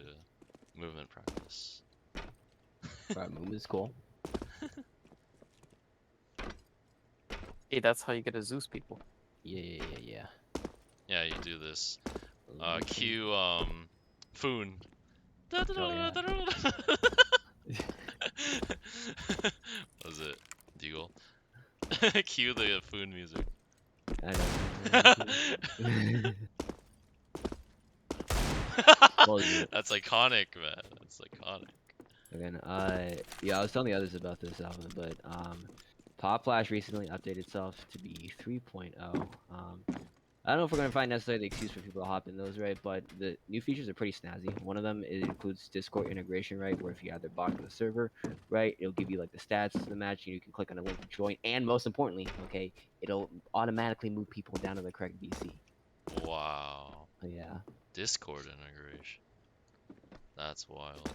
S4: movement practice.
S10: Right, movement's cool.
S1: Hey, that's how you get a Zeus people.
S10: Yeah.
S4: Yeah, you do this. Cue Foon. What was it? Deagle. Cue the Foon music.
S10: I know. Well, yeah.
S4: That's iconic, man. That's iconic.
S10: Again, yeah, I was telling the others about this, Alvin, but Pop Flash recently updated itself to be 3.0. I don't know if we're gonna find necessarily the excuse for people to hop in those, right? But the new features are pretty snazzy. One of them includes Discord integration, right? Where if you either bot the server, right, it'll give you like the stats of the match, and you can click on a link to join. And most importantly, okay, it'll automatically move people down to the correct VC.
S4: Wow.
S10: Yeah.
S4: Discord integration. That's wild.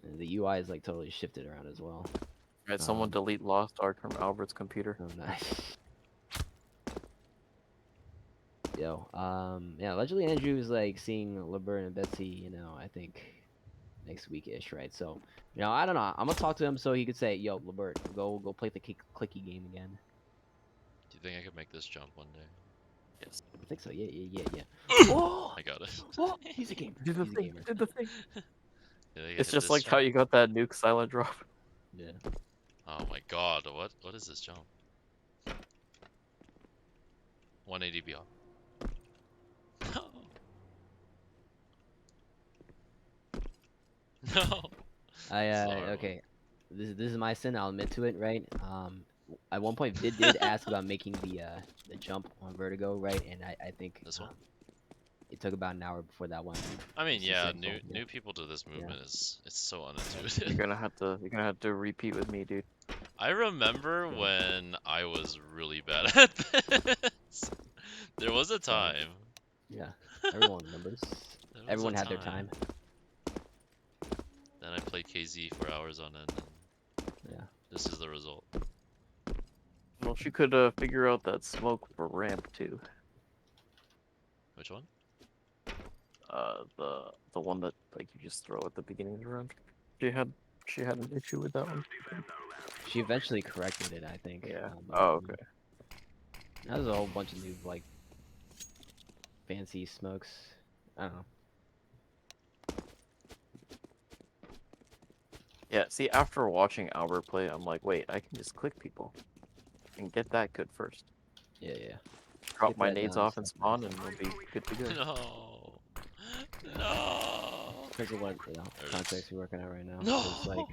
S10: And the UI is like totally shifted around as well.
S1: Right, someone delete Lost Ark from Albert's computer.
S10: Oh, nice. Yo, yeah, allegedly Andrew is like seeing Labert and Betsy, you know, I think next week-ish, right? So, you know, I don't know. I'm gonna talk to him so he could say, yo, Labert, go play the clicky game again.
S4: Do you think I could make this jump one day?
S1: Yes.
S10: I think so. Yeah.
S4: I got it.
S10: Oh, he's a gamer.
S1: Do the
S10: He's a
S1: thing.
S10: gamer.
S1: Do the thing.
S4: Did I
S1: It's
S4: hit
S1: just
S4: this
S1: like how
S4: jump?
S1: you got that nuke silent drop.
S10: Yeah.
S4: Oh my god, what is this jump? 180 beyond. No. No. Sorry.
S10: Okay. This is my sin. I'll admit to it. Right. At one point, Vid did ask about making the jump on Vertigo. Right. And I think
S4: This one?
S10: it took about an hour before that one.
S4: I mean,
S10: It's
S4: yeah,
S10: successful, yeah.
S4: new people to this
S10: Yeah.
S4: movement it's so unintuitive.
S1: You're gonna have to repeat with me, dude.
S4: I remember
S10: Yeah.
S4: when I was really bad at this. There was a time.
S10: Yeah. Everyone remembers.
S4: There was
S10: Everyone
S4: a
S10: had their time.
S4: Then I played KZ for hours on end. And
S10: Yeah.
S4: this is the result.
S1: Well, you could figure out that smoke for ramp too.
S4: Which one?
S1: The one that like you just throw at the beginning of the round. She had an issue with that one.
S10: She eventually corrected it, I think.
S1: Yeah.
S10: But,
S1: Oh, okay.
S10: That was a whole bunch of new like fancy smokes. I don't know.
S1: Yeah. See, after watching Albert play, I'm like, wait, I can just click people and get that good first.
S10: Yeah.
S1: Drop
S10: Get
S1: my
S10: that
S1: nades
S10: down
S1: off and
S10: stuff
S1: spawn,
S10: first.
S1: and we'll be good to go.
S4: No. No.
S10: Depends on what
S4: There it
S10: context
S4: is.
S10: you're working on right now.
S4: No.
S10: 'Cause, like,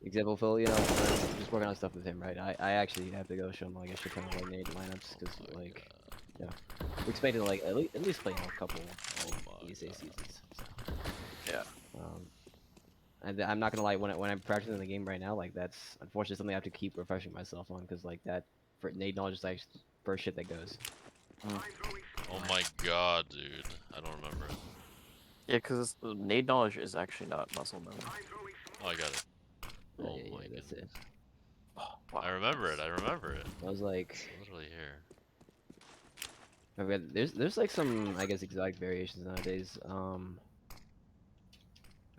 S10: example, Phil, when I'm just working on stuff with him, right? I actually have to go show him like a shit ton of like nade lineups because like, yeah, we're expecting to like at least play a couple ESA seasons. So.
S1: Yeah.
S10: And I'm not gonna lie, when I'm practicing the game right now, like that's unfortunately something I have to keep refreshing myself on because like that for nade knowledge is like first shit that goes.
S4: Oh my god, dude. I don't remember it.
S1: Yeah, because nade knowledge is actually not muscle memory.
S4: Oh, I got it. Oh
S10: Yeah,
S4: my
S10: that's
S4: goodness.
S10: it.
S1: Oh, wow.
S4: I remember it. I remember it.
S10: I was like,
S4: It's literally here.
S10: there's like some I guess exotic variations nowadays.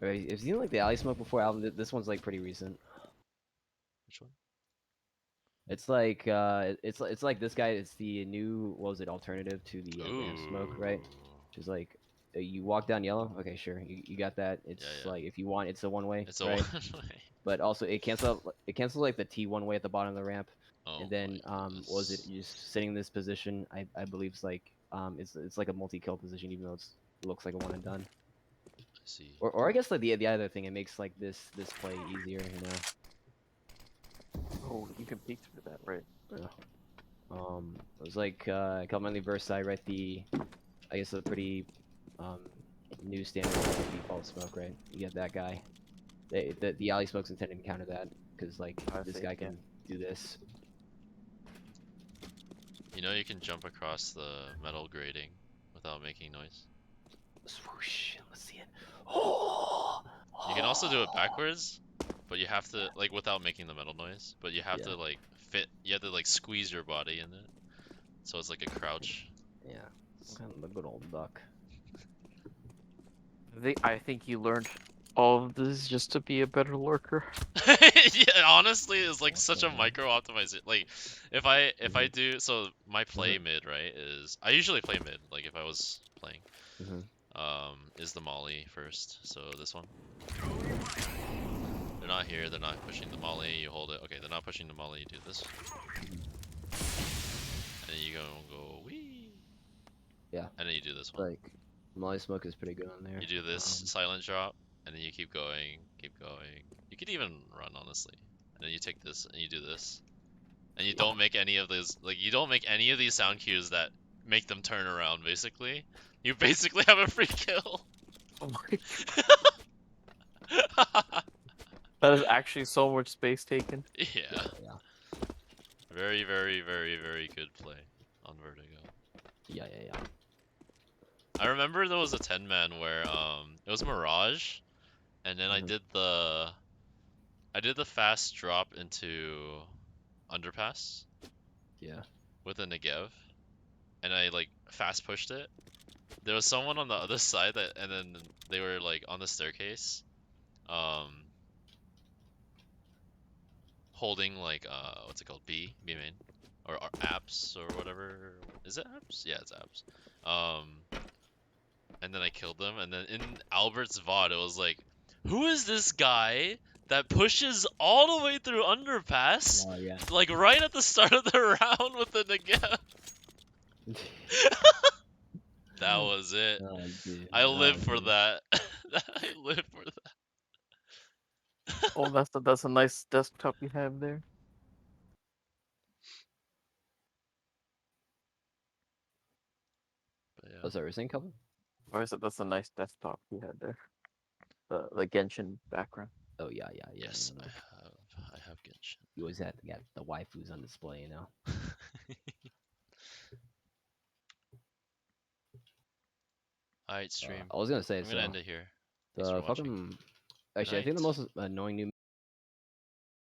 S10: Have you seen like the alley smoke before album? This one's like pretty recent.
S4: Which one?
S10: It's like it's like this guy. It's the new what was it alternative to the ramp smoke, right? Just like you walk down yellow. Okay, sure, you got that. It's
S4: Yeah.
S10: like if you want, it's a one way,
S4: It's a
S10: right?
S4: one way.
S10: But also it cancels like the T one way at the bottom of the ramp.
S4: Oh
S10: And then
S4: my
S10: what was it?
S4: goodness.
S10: You just sitting in this position. I believe it's like it's like a multi-kill position, even though it looks like a one and done.
S4: I see.
S10: Or I guess like the other thing, it makes like this play easier, you know.
S1: Oh, you can peek through that, right?
S10: Yeah. It was like coming on the verse side, right? I guess a pretty new standard default smoke, right? You get that guy. The alley smoke's intended to counter that because like this guy can do this.
S4: You know you can jump across the metal grating without making noise.
S10: Swoosh. Let's see it. Oh.
S4: You can also do it backwards, but you have to like without making the metal noise. But you have to like fit. You have to like squeeze your body in it, so it's like a crouch.
S10: Yeah, kind of the good old duck.
S1: I think you learned all of this just to be a better lurker.
S4: Yeah, honestly, it's like such a micro optimization. Like, if I do so, my play mid right is I usually play mid. Like if I was playing, is the molly first. So this one. They're not here. They're not pushing the molly. You hold it. Okay, they're not pushing the molly. You do this, and then you go wee.
S10: Yeah.
S4: And then you do this one.
S10: Like molly smoke is pretty good on there.
S4: You do this silent drop, and then you keep going, keep going. You could even run, honestly. And then you take this, and you do this. And you don't make any of those, like, you don't make any of these sound cues that make them turn around, basically. You basically have a free kill.
S1: Oh my god. That is actually so much space taken.
S4: Yeah. Very, very, very, very good play on Vertigo.
S10: Yeah.
S4: I remember there was a 10-man where it was Mirage, and then I did the fast drop into underpass.
S10: Yeah.
S4: With a Negev, and I like fast pushed it. There was someone on the other side and then they were like on the staircase, holding like what's it called? B main. or apps or whatever. Is it apps? Yeah, it's apps. And then I killed them, and then in Albert's VOD, it was like, who is this guy that pushes all the way through underpass,
S10: Oh yeah.
S4: like right at the start of the round with the Negev? That was it.
S10: Oh, dude.
S4: I live
S10: Oh,
S4: for
S10: dude.
S4: that. I live for that.
S1: Oh, that's a nice desktop you have there.
S4: But yeah.
S10: What's that, saying, couple?
S1: Or is it that's a nice desktop you had there? The Genshin background.
S10: Oh yeah, yeah, yeah.
S4: Yes,
S10: You know,
S4: I have Genshin.
S10: you always have to get the waifus on display, you know.
S4: Alright, stream.
S10: I was gonna say,
S4: I'm
S10: so
S4: gonna end it here. Thanks
S10: the
S4: for watching.
S10: fucking. Actually, I think the
S4: night.
S10: most annoying new